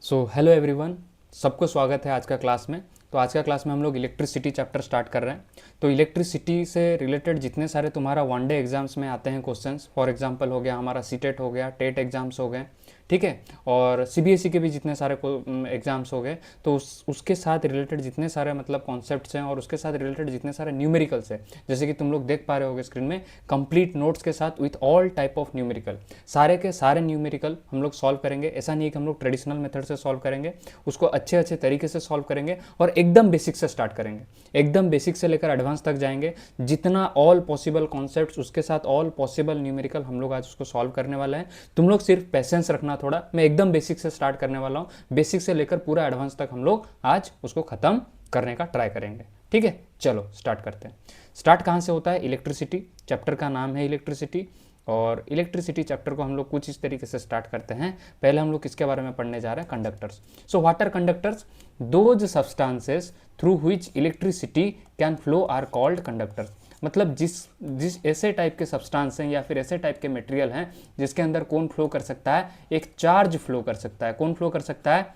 Hello everyone, सबको स्वागत है आज का क्लास में। तो आज का क्लास में हम लोग इलेक्ट्रिसिटी चैप्टर स्टार्ट कर रहे हैं। तो इलेक्ट्रिसिटी से रिलेटेड जितने सारे तुम्हारा वन डे एग्जाम्स में आते हैं क्वेश्चंस, फॉर एग्जांपल हो गया हमारा सीटेट हो गया, टेट एग्जाम्स हो गए, ठीक है, और सीबीएसई के भी जितने सारे एग्जाम्स हो गए, तो उसके साथ रिलेटेड जितने सारे मतलब कॉन्सेप्ट्स हैं और उसके साथ रिलेटेड जितने सारे न्यूमेरिकल्स हैं, जैसे कि तुम लोग देख पा रहे होगे स्क्रीन में, कंप्लीट नोट्स के साथ with all type of numerical, सारे के सारे न्यूमेरिकल हम लोग सॉल्व करेंगे। ऐसा नहीं है कि हम लोग ट्रेडिशनल मेथड से सॉल्व करेंगे, उसको अच्छे अच्छे तरीके से सॉल्व करेंगे और एकदम बेसिक से स्टार्ट करेंगे, एकदम बेसिक से लेकर एडवांस तक जाएंगे। जितना ऑल पॉसिबल कॉन्सेप्ट्स, उसके साथ ऑल पॉसिबल न्यूमेरिकल हम लोग आज उसको सॉल्व करने वाले हैं। तुम लोग सिर्फ पेशेंस रखना थोड़ा, मैं एकदम बेसिक से स्टार्ट करने वाला हूँ, बेसिक से लेकर पूरा एडवांस तक हम लोग आज उसको खत्म करने का ट्राई करेंगे, ठीक है। चलो स्टार्ट करते हैं। स्टार्ट कहाँ से होता है? इलेक्ट्रिसिटी, चैप्टर का नाम है इलेक्ट्रिसिटी, और इलेक्ट्रिसिटी चैप्टर को हम लोग कुछ इस तरीके से स्टार्ट करते हैं। पहले हम लोग किसके बारे में पढ़ने जा रहे हैं? Conductors. So what are conductors? Those substances through which electricity can flow are called conductors. मतलब जिस ऐसे टाइप के सब्सटेंस हैं या फिर ऐसे टाइप के मटेरियल हैं जिसके अंदर कौन फ्लो कर सकता है? एक चार्ज फ्लो कर सकता है। कौन फ्लो कर सकता है?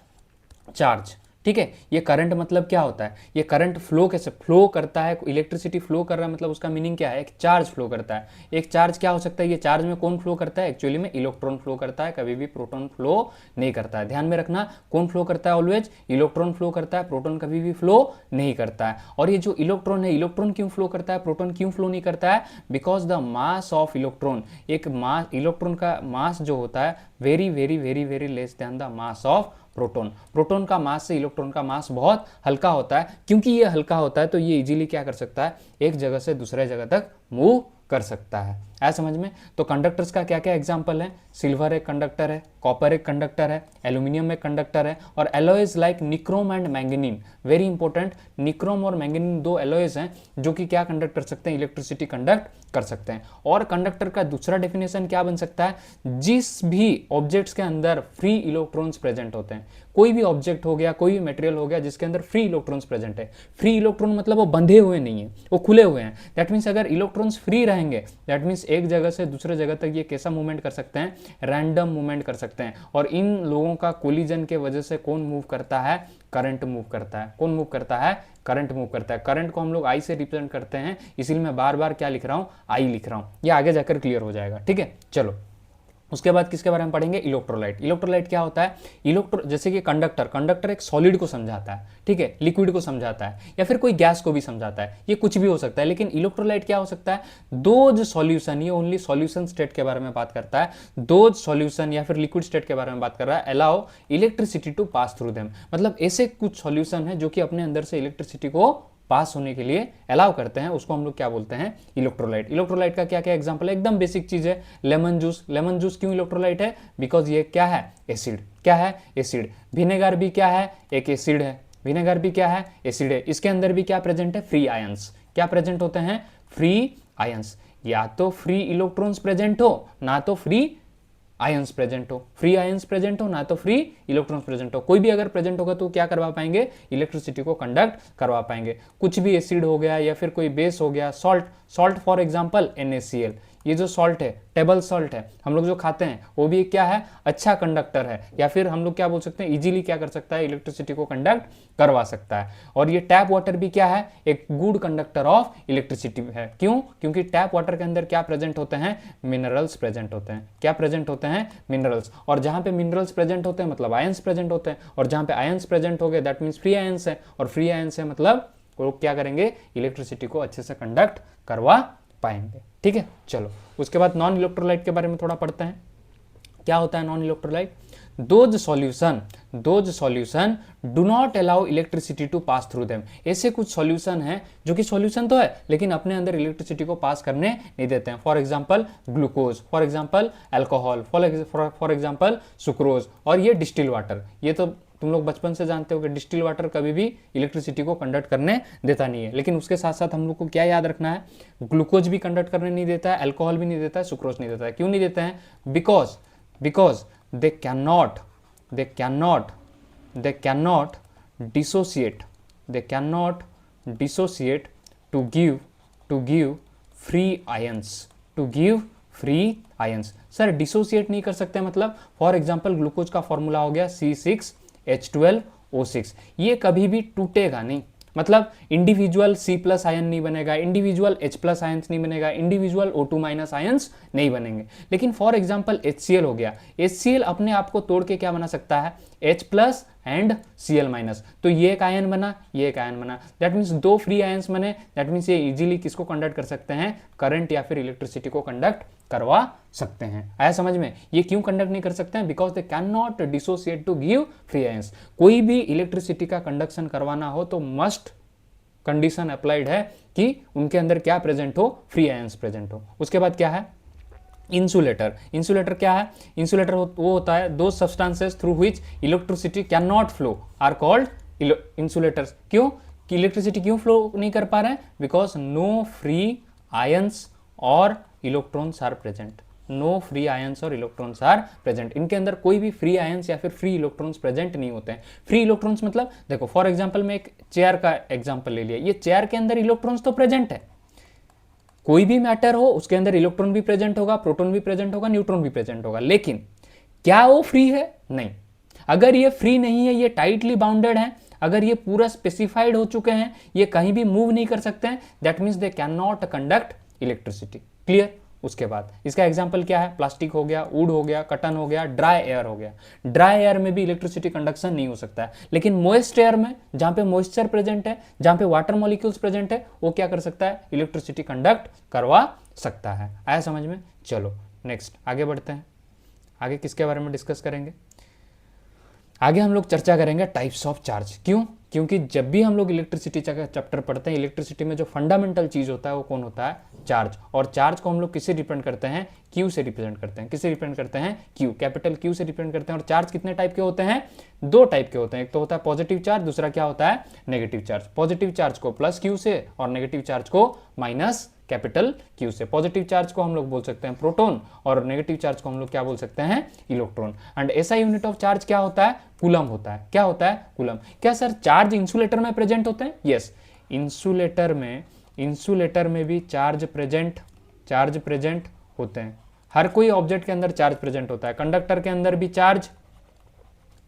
चार्ज, ठीक है। ये करंट मतलब क्या होता है? ये करंट फ्लो कैसे फ्लो करता है? इलेक्ट्रिसिटी फ्लो कर रहा है मतलब उसका मीनिंग क्या है? एक चार्ज फ्लो करता है। एक चार्ज क्या हो सकता है? ये चार्ज में कौन फ्लो करता है? एक्चुअली में इलेक्ट्रॉन फ्लो करता है, कभी भी प्रोटॉन फ्लो नहीं करता है। ध्यान में रखना, कौन फ्लो करता है? ऑलवेज इलेक्ट्रॉन फ्लो करता है, प्रोटॉन कभी भी फ्लो नहीं करता है। और ये जो इलेक्ट्रॉन है, इलेक्ट्रॉन क्यों फ्लो करता है, प्रोटॉन क्यों फ्लो नहीं करता है? Because the mass of electron, एक मास, इलेक्ट्रॉन का मास जो होता है very very very very less than the mass of proton. Proton का मास से इलेक्ट्रॉन का मास बहुत हल्का होता है। क्योंकि ये हल्का होता है तो ये इजीली क्या कर सकता है? एक जगह से दूसरे जगह तक मूव कर सकता है। ऐसा समझ में? तो कंडक्टर्स का क्या क्या एग्जांपल है? सिल्वर एक कंडक्टर है, कॉपर एक कंडक्टर है, एल्यूमिनियम एक कंडक्टर है, और alloys like nichrome and manganin, very important, nichrome और मैंगनीन दो एलॉयज हैं जो कि क्या कंडक्ट कर सकते हैं? इलेक्ट्रिसिटी कंडक्ट कर सकते हैं। और कंडक्टर का दूसरा डेफिनेशन क्या बन सकता है? जिस भी ऑब्जेक्ट्स के अंदर फ्री इलेक्ट्रॉन्स प्रेजेंट होते हैं, कोई भी ऑब्जेक्ट हो गया, कोई भी मटेरियल हो गया जिसके अंदर फ्री इलेक्ट्रॉन्स प्रेजेंट है। फ्री इलेक्ट्रॉन मतलब वो बंधे हुए नहीं है, वो खुले हुए हैं। दैट मीन्स अगर इलेक्ट्रॉन्स फ्री रहेंगे, दैट मीन्स एक जगह से दूसरे जगह तक ये कैसा मूवमेंट कर सकते हैं? रैंडम मूवमेंट कर सकते हैं। और इन लोगों का कोलिजन के वजह से कौन मूव करता है? करंट मूव करता है। कौन मूव करता है? करंट मूव करता है। करंट को हम लोग आई से रिप्रेजेंट करते हैं, इसीलिए मैं बार बार क्या लिख रहा हूं? आई लिख रहा हूं। ये आगे जाकर क्लियर हो जाएगा, ठीक है। चलो उसके बाद किसके बारे में पढ़ेंगे? इलेक्ट्रोलाइट। इलेक्ट्रोलाइट क्या होता है? जैसे कि कंडक्टर एक सॉलिड को समझाता है, ठीक है, लिक्विड को समझाता है, या फिर कोई गैस को भी समझाता है, ये कुछ भी हो सकता है। लेकिन इलेक्ट्रोलाइट क्या हो सकता है? दोज सॉल्यूशन, ये ओनली सॉल्यूशन स्टेट के बारे में बात करता है। दोज सॉल्यूशन या फिर लिक्विड स्टेट के बारे में बात कर रहा है। Allow electricity to pass through them, मतलब ऐसे कुछ सॉल्यूशन है जो कि अपने अंदर से इलेक्ट्रिसिटी को पास होने के लिए अलाउ करते हैं, उसको हम लोग क्या बोलते हैं? इलेक्ट्रोलाइट। इलेक्ट्रोलाइट का क्या क्या एग्जांपल है? एकदम बेसिक चीज है, लेमन जूस। लेमन जूस क्यों इलेक्ट्रोलाइट है? बिकॉज ये क्या है? एसिड। क्या है? एसिड। विनेगर भी क्या है? एक एसिड है। विनेगर भी क्या है? एसिड है। इसके अंदर भी क्या प्रेजेंट है? Free ions. क्या प्रेजेंट होते हैं? Free ions. या तो फ्री इलेक्ट्रॉन्स प्रेजेंट हो, ना तो फ्री आयंस प्रेजेंट हो। फ्री आयंस प्रेजेंट हो, ना तो फ्री इलेक्ट्रॉन्स प्रेजेंट हो। कोई भी अगर प्रेजेंट होगा तो क्या करवा पाएंगे? इलेक्ट्रिसिटी को कंडक्ट करवा पाएंगे। कुछ भी एसिड हो गया या फिर कोई बेस हो गया, salt, salt for example NaCl, ये जो सॉल्ट है, टेबल सॉल्ट है, हम लोग जो खाते हैं, वो भी क्या है? अच्छा कंडक्टर है। या फिर हम लोग क्या बोल सकते हैं? इजीली क्या कर सकता है? इलेक्ट्रिसिटी को कंडक्ट करवा सकता है। और ये टैप वाटर भी क्या है? एक गुड कंडक्टर ऑफ इलेक्ट्रिसिटी है। क्यों? क्योंकि टैप वाटर के अंदर क्या प्रेजेंट होते हैं? मिनरल्स प्रेजेंट होते हैं। क्या प्रेजेंट होते हैं? मिनरल्स। और जहां पे मिनरल्स प्रेजेंट होते हैं मतलब आयंस प्रेजेंट होते हैं, और जहां पे आयंस प्रेजेंट हो गए दैट मीन्स फ्री आयंस है, और फ्री आयंस है मतलब वो क्या करेंगे? इलेक्ट्रिसिटी को अच्छे से कंडक्ट करवा पाएंगे, ठीक है। चलो उसके बाद नॉन इलेक्ट्रोलाइट के बारे में थोड़ा पढ़ते हैं। क्या होता है non electrolyte? Those solution do not allow electricity to pass through them. ऐसे कुछ सॉल्यूशन है जो कि सॉल्यूशन तो है लेकिन अपने अंदर इलेक्ट्रिसिटी को पास करने नहीं देते हैं। For example glucose, for example alcohol, for example sucrose, और ये डिस्टिल वाटर। ये तो तुम लोग बचपन से जानते हो कि डिस्टिल वाटर कभी भी इलेक्ट्रिसिटी को कंडक्ट करने देता नहीं है। लेकिन उसके साथ साथ हम लोग को क्या याद रखना है? ग्लूकोज भी कंडक्ट करने नहीं देता है, अल्कोहल भी नहीं देता है, सुक्रोज नहीं देता है। क्यों नहीं देते हैं? Because they cannot dissociate, they cannot dissociate to give free ions, sir dissociate नहीं कर सकते मतलब फॉर एग्जांपल ग्लूकोज का फॉर्मूला हो गया C6 H12O6। ये कभी भी टूटेगा नहीं, मतलब इंडिविजुअल C+ आयन नहीं बनेगा, इंडिविजुअल H+ आयंस नहीं बनेगा, इंडिविजुअल O2- आयंस नहीं बनेंगे। लेकिन फॉर एग्जांपल HCl हो गया, HCl अपने आप को तोड़ के क्या बना सकता है, H+ एंड Cl-। तो ये एक आयन बना, ये एक आयन बना, दैट मीन्स दो फ्री आयंस बने। दैट मीन्स ये इजीली किसको कंडक्ट कर सकते हैं, करंट या फिर इलेक्ट्रिसिटी को कंडक्ट करवा सकते हैं। आया समझ में? ये क्यों कंडक्ट नहीं कर सकते हैं, because they can not dissociate to give free ions. कोई भी इलेक्ट्रिसिटी का कंडक्शन करवाना हो तो मस्ट कंडीशन अप्लाइड है कि उनके अंदर क्या प्रेजेंट हो, फ्री आयंस प्रेजेंट हो। उसके बाद क्या है, इंसुलेटर। इंसुलेटर क्या है, इंसुलेटर वो होता है those substances through which electricity can not flow are called insulators. क्यों, कि इलेक्ट्रिसिटी क्यों फ्लो नहीं कर पा रहे हैं, बिकॉज नो फ्री आयंस और electrons are present. No free ions और इलेक्ट्रॉन्स आर प्रेजेंट, इनके अंदर कोई भी फ्री आयंस या फिर फ्री इलेक्ट्रॉन्स प्रेजेंट नहीं होते हैं। फ्री इलेक्ट्रॉन्स मतलब देखो फॉर एग्जांपल मैं एक चेयर का एग्जांपल ले लिया, ये चेयर के अंदर इलेक्ट्रॉन्स तो प्रेजेंट है, कोई भी मैटर हो उसके अंदर इलेक्ट्रॉन भी प्रेजेंट होगा, प्रोटॉन भी प्रेजेंट होगा, न्यूट्रॉन भी प्रेजेंट होगा, लेकिन क्या वो फ्री है, नहीं। अगर ये फ्री नहीं है, ये टाइटली बाउंडेड है, अगर ये पूरा स्पेसिफाइड हो चुके हैं, ये कहीं भी मूव नहीं कर सकते हैं, that means they can not conduct electricity. Clear. उसके बाद इसका एग्जांपल क्या है, प्लास्टिक हो गया, वुड हो गया, कटन हो गया, ड्राई एयर हो गया। ड्राई एयर में भी इलेक्ट्रिसिटी कंडक्शन नहीं हो सकता है, लेकिन मॉइस्ट एयर में जहां पे मॉइस्चर प्रेजेंट है, जहां पे वाटर मॉलिक्यूल्स प्रेजेंट है, वो क्या कर सकता है, इलेक्ट्रिसिटी कंडक्ट करवा सकता है। आया समझ में? चलो नेक्स्ट आगे बढ़ते हैं। आगे किसके बारे में डिस्कस करेंगे, आगे हम लोग चर्चा करेंगे टाइप्स ऑफ चार्ज। क्यों, क्योंकि जब भी हम लोग इलेक्ट्रिसिटी का चैप्टर पढ़ते हैं, इलेक्ट्रिसिटी में जो फंडामेंटल चीज होता है वो कौन होता है, चार्ज। और चार्ज को हम लोग किससे रिप्रेजेंट करते हैं, क्यू से रिप्रेजेंट करते हैं। किससे रिप्रेजेंट करते हैं, क्यू, कैपिटल क्यू से रिप्रेजेंट करते हैं। और चार्ज कितने टाइप के होते हैं, दो टाइप के होते हैं, एक तो होता है पॉजिटिव चार्ज, दूसरा क्या होता है, नेगेटिव चार्ज। पॉजिटिव चार्ज को प्लस क्यू से और नेगेटिव चार्ज को माइनस कैपिटल क्यू से। पॉजिटिव चार्ज को हम लोग बोल सकते हैं प्रोटॉन और नेगेटिव चार्ज को हम लोग क्या बोल सकते हैं, इलेक्ट्रॉन। एंड ऐसा यूनिट ऑफ चार्ज क्या होता है, कूलम होता है। क्या होता है, कूलम। क्या सर चार्ज इंसुलेटर में प्रेजेंट होते हैं, यस। इंसुलेटर में भी चार्ज प्रेजेंट होते हैं। हर कोई ऑब्जेक्ट के अंदर चार्ज प्रेजेंट होता है। कंडक्टर के अंदर भी चार्ज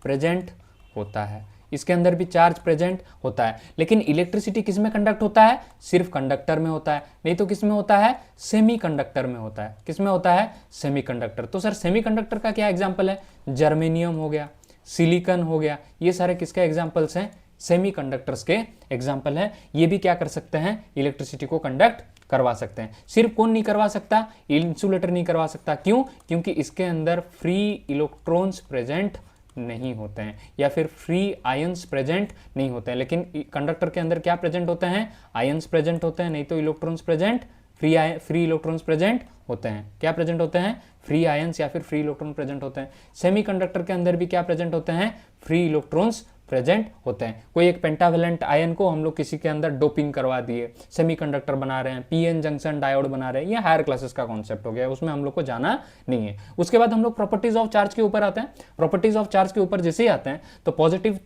प्रेजेंट होता है, इसके अंदर भी चार्ज प्रेजेंट होता है। लेकिन इलेक्ट्रिसिटी किस में कंडक्ट होता है, सिर्फ कंडक्टर में होता है, नहीं तो किस में होता है, सेमीकंडक्टर में होता है। किस में होता है, सेमीकंडक्टर। तो सर सेमीकंडक्टर का क्या एग्जांपल है, जर्मेनियम हो गया, सिलिकॉन हो गया, ये सारे किसके एग्जांपल्स हैं, सेमीकंडक्टर्स के एग्जांपल है। ये भी क्या कर सकते हैं, इलेक्ट्रिसिटी को कंडक्ट करवा सकते हैं। सिर्फ कौन नहीं करवा सकता, इंसुलेटर नहीं करवा सकता। क्यों, क्योंकि इसके अंदर फ्री इलेक्ट्रॉन्स प्रेजेंट नहीं होते हैं या फिर फ्री आयंस प्रेजेंट नहीं होते हैं। लेकिन कंडक्टर के अंदर क्या प्रेजेंट होते हैं, आयंस प्रेजेंट होते हैं, नहीं तो electrons present, free electrons present होते हैं। क्या प्रेजेंट होते हैं, फ्री आयंस या फिर फ्री इलेक्ट्रॉन प्रेजेंट होते हैं। सेमीकंडक्टर के अंदर भी क्या प्रेजेंट होते हैं, फ्री इलेक्ट्रॉन्स प्रेजेंट होते हैं। कोई एक पेंटावेलेंट आयन को हम लोग किसी के अंदर डोपिंग करवा दिए, सेमीकंडक्टर बना रहे हैं, पीएन जंक्शन डायोड बना रहे हैं, ये हायर क्लासेस का कॉन्सेप्ट हो गया, उसमें हम लोग को जाना नहीं है। उसके बाद हम लोग प्रॉपर्टीज ऑफ चार्ज के ऊपर आते हैं। प्रॉपर्टीज ऑफ चार्ज के ऊपर जैसे ही आते हैं तो पॉजिटिव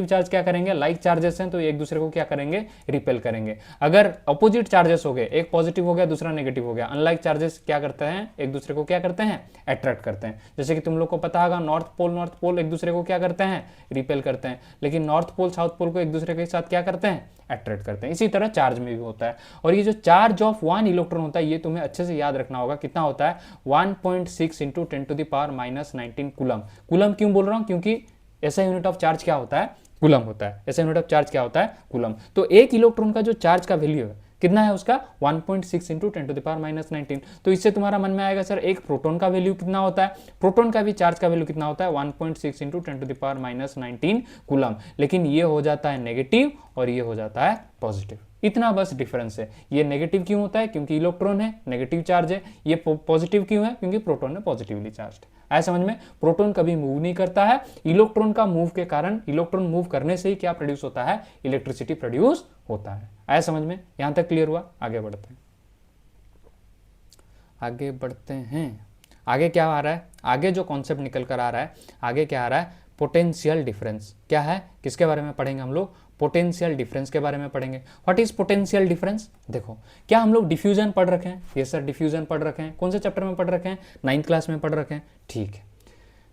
चार्ज क्या करेंगे, लाइक चार्जेस हैं तो एक दूसरे को क्या करेंगे, रिपेल करेंगे। अगर अपोजिट चार्जेस हो गए, एक पॉजिटिव हो गया दूसरा नेगेटिव हो गया, अनलाइक चार्जेस क्या करते हैं, एक दूसरे को क्या करते हैं, अट्रैक्ट करते हैं। जैसे कि तुम लोग को पता होगा नॉर्थ पोल एक दूसरे को क्या करते हैं, रिपेल करते हैं, लेकिन नॉर्थ पोल साउथ पोल को एक दूसरे के साथ क्या करते हैं, अट्रैक्ट करते हैं। इसी तरह चार्ज में भी होता है। और ये जो चार्ज ऑफ 1 इलेक्ट्रॉन होता है ये तुम्हें अच्छे से याद रखना होगा, कितना होता है, 1.6 इंटू 10⁻⁻19 कूलम। कूलम क्यों बोल रहा हूं, क्योंकि ऐसा यूनिट ऑफ चार्ज क्या होता है, कूलम होता है। ऐसा यूनिट ऑफ चार्ज क्या होता है, कूलम। तो एक इलेक्ट्रॉन का जो चार्ज का वैल्यू है कितना है उसका, 1.6 इंटू 10⁻⁻19। तो इससे तुम्हारा मन में आएगा सर एक प्रोटॉन का वैल्यू कितना होता है, प्रोटॉन का भी चार्ज का वैल्यू कितना होता है, 1.6 इंटू 10⁻⁻19 कूलम। लेकिन ये हो जाता है नेगेटिव और ये हो जाता है पॉजिटिव, इतना बस डिफरेंस है। ये नेगेटिव क्यों होता है, क्योंकि इलेक्ट्रॉन है, नेगेटिव चार्ज है। ये पॉजिटिव क्यों है, क्योंकि प्रोटॉन है पॉजिटिवली चार्ज्ड। आया समझ में? प्रोटॉन कभी मूव नहीं करता है, इलेक्ट्रॉन का मूव के कारण, इलेक्ट्रॉन मूव करने से ही क्या प्रोड्यूस होता है, इलेक्ट्रिसिटी प्रोड्यूस होता है। आया समझ में? यहां तक क्लियर हुआ? आगे बढ़ते हैं, आगे क्या आ रहा है, आगे जो कॉन्सेप्ट निकल कर आ रहा है, आगे क्या आ रहा है, पोटेंशियल डिफरेंस। क्या है, किसके बारे में पढ़ेंगे हम लोग, पोटेंशियल डिफरेंस के बारे में पढ़ेंगे। What is potential difference? देखो, क्या हम लोग डिफ्यूजन पढ़ रखे हैं? यस सर, डिफ्यूजन पढ़ रखे हैं। कौन से चैप्टर में पढ़ रखे हैं? 9th क्लास में पढ़ रखे हैं। ठीक है,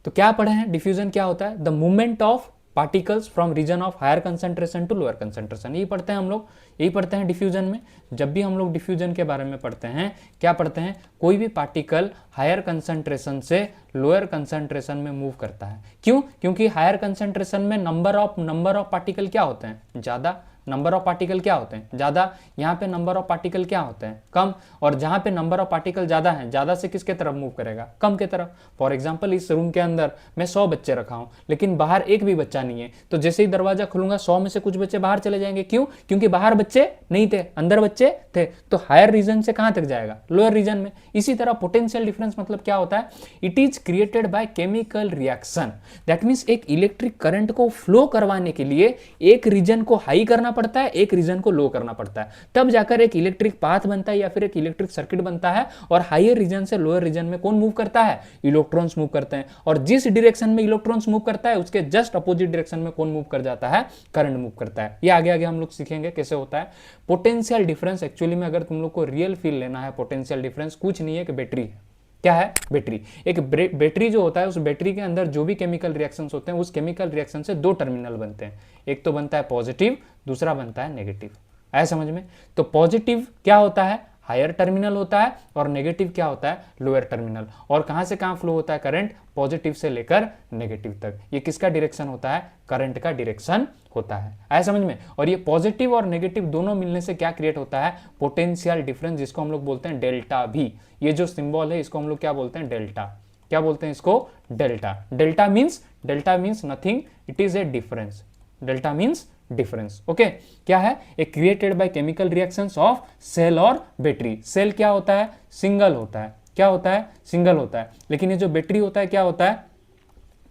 तो क्या पढ़े हैं, डिफ्यूजन क्या होता है, the movement of particles from region of higher concentration to lower concentration, यही पढ़ते हैं हम लोग, यही पढ़ते हैं डिफ्यूजन में। जब भी हम लोग डिफ्यूजन के बारे में पढ़ते हैं, क्या पढ़ते हैं, कोई भी पार्टिकल हायर कंसंट्रेशन से लोअर कंसंट्रेशन में मूव करता है। क्यों? क्योंकि हायर कंसंट्रेशन में नंबर ऑफ पार्टिकल क्या होते हैं, ज़्यादा, नंबर ऑफ पार्टिकल क्या होते हैं, ज़्यादा, यहाँ पे नंबर ऑफ पार्टिकल क्या होते हैं, कम, और जहाँ पे नंबर ऑफ पार्टिकल ज़्यादा है, ज़्यादा से किसके तरफ मूव करेगा, कम के तरफ। फॉर एग्जांपल इस रूम के अंदर मैं 100 बच्चे रखा हूँ, लेकिन बाहर एक भी बच्चा नहीं है, तो जैसे ही दरवाजा खुलूंगा 100 में से कुछ बच्चे बाहर चले जाएंगे। क्यों? क्योंकि बाहर बच्चे नहीं थे, अंदर बच्चे थे। तो हायर रीजन से कहाँ तक जाएगा, लोअर रीजन में। इसी तरह पोटेंशियल डिफरेंस मतलब क्या होता है, it is created by chemical reaction. That means एक इलेक्ट्रिक करंट को फ्लो करवाने के लिए एक रीजन को हाई करना पड़ता है, एक रीजन को लो करना पड़ता है, तब जाकर एक इलेक्ट्रिक पाथ बनता है या फिर एक इलेक्ट्रिक सर्किट बनता है। और हायर रीजन से लोअर रीजन में कौन मूव करता है, इलेक्ट्रॉन्स मूव करते हैं। और जिस डायरेक्शन में इलेक्ट्रॉन्स मूव करता है उसके जस्ट अपोजिट डायरेक्शन में कौन मूव कर जाता है, करंट मूव करता है। ये आगे आगे हम लोग सीखेंगे कैसे होता है। पोटेंशियल डिफरेंस एक्चुअली में अगर तुम लोग को रियल फील लेना है, पोटेंशियल डिफरेंस कुछ नहीं है कि बैटरी है। क्या है, बैटरी। एक बैटरी जो होता है, उस बैटरी के अंदर जो भी केमिकल रिएक्शंस होते हैं, उस केमिकल रिएक्शन से दो टर्मिनल बनते हैं, एक तो बनता है पॉजिटिव, दूसरा बनता है नेगेटिव। आया समझ में? तो पॉजिटिव क्या होता है, हायर टर्मिनल होता है, और नेगेटिव क्या होता है, लोअर टर्मिनल। और कहां से कहां फ्लो होता है करंट, पॉजिटिव से लेकर नेगेटिव तक। ये किसका डायरेक्शन होता है, करंट का डायरेक्शन होता है। आया समझ में? और ये पॉजिटिव और नेगेटिव दोनों मिलने से क्या क्रिएट होता है, पोटेंशियल डिफरेंस, जिसको हम लोग बोलते हैं डेल्टा भी। ये जो सिंबल है इसको हम लोग क्या बोलते हैं, डेल्टा। क्या बोलते हैं इसको, delta. Delta means nothing, it is a difference. Delta means difference. Okay, क्या है, E created by chemical reactions of cell और बैटरी। सेल क्या होता है, सिंगल होता है। क्या होता है, सिंगल होता है। लेकिन ये जो बैटरी होता है क्या होता है,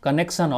connection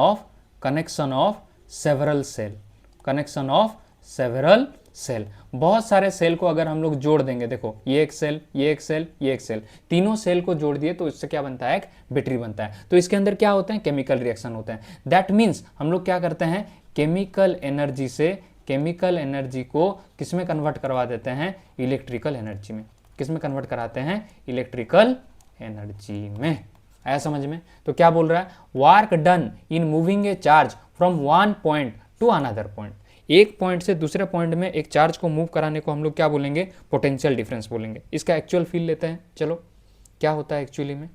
of several cell, connection of several cell. बहुत सारे सेल को अगर हम लोग जोड़ देंगे, देखो ये एक सेल, ये एक सेल, ये एक सेल, तीनों सेल को जोड़ दिए तो इससे क्या बनता है, एक बैटरी बनता है। तो इसके अंदर क्या होते हैं, केमिकल रिएक्शन होते हैं। दैट मीन्स हम लोग क्या करते हैं, केमिकल एनर्जी से केमिकल एनर्जी को किस में कन्वर्ट करवा देते हैं, इलेक्ट्रिकल एनर्जी में। किस में कन्वर्ट कराते हैं, इलेक्ट्रिकल एनर्जी में। आया समझ में? तो क्या बोल रहा है, work done in moving A charge from one point two another point. एक पॉइंट से दूसरे पॉइंट में एक चार्ज को मूव कराने को हम लोग क्या बोलेंगे, पोटेंशियल डिफरेंस बोलेंगे। इसका एक्चुअल फील लेते हैं, चलो क्या होता है एक्चुअली में,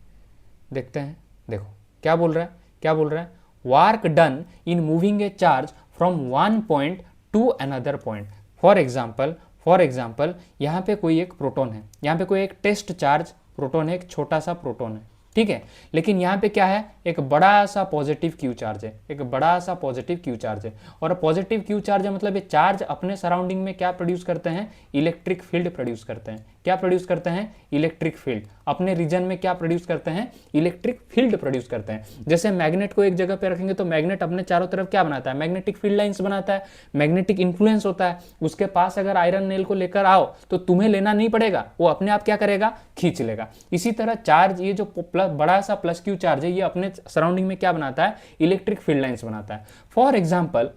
देखते हैं। देखो क्या बोल रहा है, क्या बोल रहा है, work done in moving A charge from one point two another point. For example यहाँ पे कोई एक प्रोटॉन है, यहाँ पे कोई एक टेस्ट चार्ज प्रोटॉन है, एक छोटा सा प्रोटॉन है, ठीक है। लेकिन यहाँ पे क्या है, एक बड़ा सा पॉजिटिव क्यू चार्ज है, एक बड़ा सा पॉजिटिव क्यू चार्ज है। और पॉजिटिव क्यू चार्ज है मतलब ये चार्ज अपने सराउंडिंग में क्या प्रोड्यूस करते हैं, इलेक्ट्रिक फील्ड प्रोड्यूस करते हैं। क्या प्रोड्यूस करते हैं, इलेक्ट्रिक फील्ड। अपने रीजन में क्या प्रोड्यूस करते हैं, इलेक्ट्रिक फील्ड प्रोड्यूस करते हैं। जैसे मैग्नेट को एक जगह पे रखेंगे तो मैग्नेट अपने चारों तरफ क्या बनाता है, मैग्नेटिक फील्ड लाइंस बनाता है, मैग्नेटिक इन्फ्लुएंस होता है। उसके पास अगर आयरन नेल को लेकर आओ तो तुम्हें लेना नहीं पड़ेगा, वो अपने आप क्या करेगा, खींच लेगा। इसी तरह चार्ज, ये जो बड़ा सा प्लस क्यू चार्ज है, ये अपने सराउंडिंग में क्या बनाता है, इलेक्ट्रिक फील्ड लाइंस बनाता है। फॉर एग्जाम्पल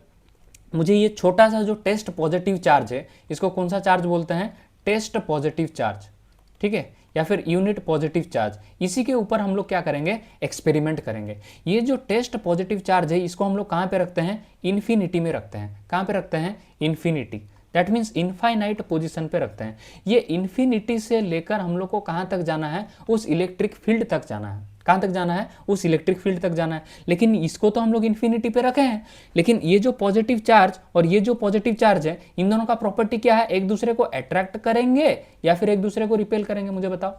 मुझे ये छोटा सा जो टेस्ट पॉजिटिव चार्ज है, इसको कौन सा चार्ज बोलते हैं, टेस्ट पॉजिटिव चार्ज, ठीक है, या फिर यूनिट पॉजिटिव चार्ज। इसी के ऊपर हम लोग क्या करेंगे, एक्सपेरिमेंट करेंगे। ये जो टेस्ट पॉजिटिव चार्ज है इसको हम लोग कहाँ पे रखते हैं, इन्फिनिटी में रखते हैं। कहाँ पे रखते हैं, infinity. That means infinite position पे रखते हैं। ये इन्फिनिटी से लेकर हम लोग को कहाँ तक जाना है, उस इलेक्ट्रिक फील्ड तक जाना है। कहाँ तक जाना है, उस इलेक्ट्रिक फील्ड तक जाना है। लेकिन इसको तो हम लोग इन्फिनिटी पे रखे हैं। लेकिन ये जो पॉजिटिव चार्ज और ये जो पॉजिटिव चार्ज है, इन दोनों का प्रॉपर्टी क्या है, एक दूसरे को अट्रैक्ट करेंगे या फिर एक दूसरे को रिपेल करेंगे, मुझे बताओ।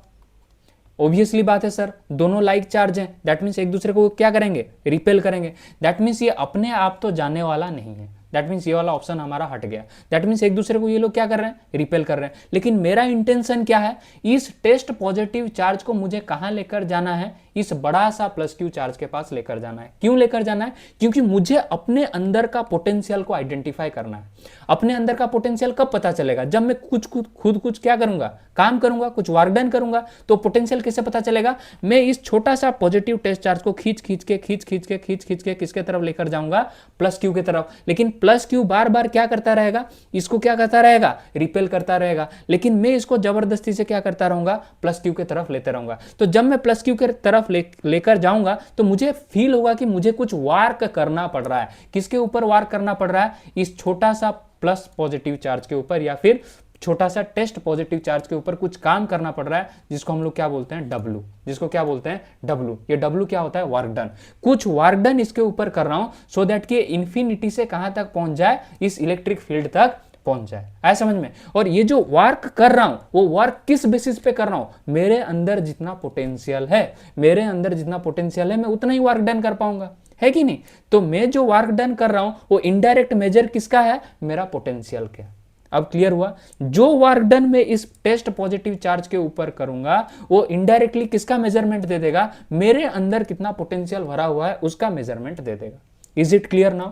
ऑब्वियसली बात है सर, दोनों लाइक चार्ज हैं, दैट मीन्स एक दूसरे को क्या करेंगे, रिपेल करेंगे। दैट मीन्स ये अपने आप तो जाने वाला नहीं है। दैट मीन्स ये वाला ऑप्शन हमारा हट गया। दैट मीन्स एक दूसरे को ये लोग क्या कर रहे हैं, रिपेल कर रहे हैं। लेकिन मेरा इंटेंशन क्या है, इस टेस्ट पॉजिटिव चार्ज को मुझे कहां लेकर जाना है, इस बड़ा सा प्लस क्यू चार्ज के पास लेकर जाना है। क्यों लेकर जाना है, क्योंकि मुझे अपने अंदर का पोटेंशियल को आइडेंटिफाई करना है। अपने अंदर का पोटेंशियल कब पता चलेगा, जब मैं खुद कुछ क्या करूंगा, काम करूंगा, कुछ वर्क डन करूंगा। तो पोटेंशियल किससे पता चलेगा, मैं इस छोटा सा पॉजिटिव टेस्ट चार्ज को खींच के किसके तरफ लेकर जाऊंगा, प्लस क्यू की तरफ। लेकिन प्लस क्यू बार बार क्या करता रहेगा, इसको क्या करता रहेगा, रिपेल करता रहेगा, लेकिन मैं इसको जबरदस्ती से क्या करता रहूंगा, प्लस क्यू के तरफ लेते रहूंगा। तो जब मैं प्लस क्यू के तरफ लेकर जाऊंगा तो मुझे फील होगा कि मुझे कुछ वार्क करना पड़ रहा है। किसके ऊपर वार्क करना पड़ रहा है, इस छोटा सा प्लस पॉजिटिव चार्ज के ऊपर या फिर छोटा सा टेस्ट पॉजिटिव चार्ज के ऊपर कुछ काम करना पड़ रहा है, जिसको हम लोग क्या बोलते हैं, डब्लू, जिसको क्या बोलते हैं, डब्लू। ये डब्लू क्या होता है, वर्क डन। कुछ वर्क डन इसके ऊपर कर रहा हूं सो दैट कि इंफिनिटी से कहां तक पहुंच जाए, इस इलेक्ट्रिक फील्ड तक पहुंच जाए। आया समझ में। और ये जो वर्क कर रहा हूं वो वर्क किस बेसिस पे कर रहा हूं, मेरे अंदर जितना पोटेंशियल है, मेरे अंदर जितना पोटेंशियल है मैं उतना ही वर्क डन कर पाऊंगा, है कि नहीं। तो मैं जो वर्क डन कर रहा हूं वो इनडायरेक्ट मेजर किसका है, मेरा पोटेंशियल का। अब क्लियर हुआ। जो वर्क डन में इस टेस्ट पॉजिटिव चार्ज के ऊपर करूंगा वो इनडायरेक्टली किसका मेजरमेंट दे देगा, मेरे अंदर कितना पोटेंशियल भरा हुआ है उसका मेजरमेंट दे देगा। Is it clear now.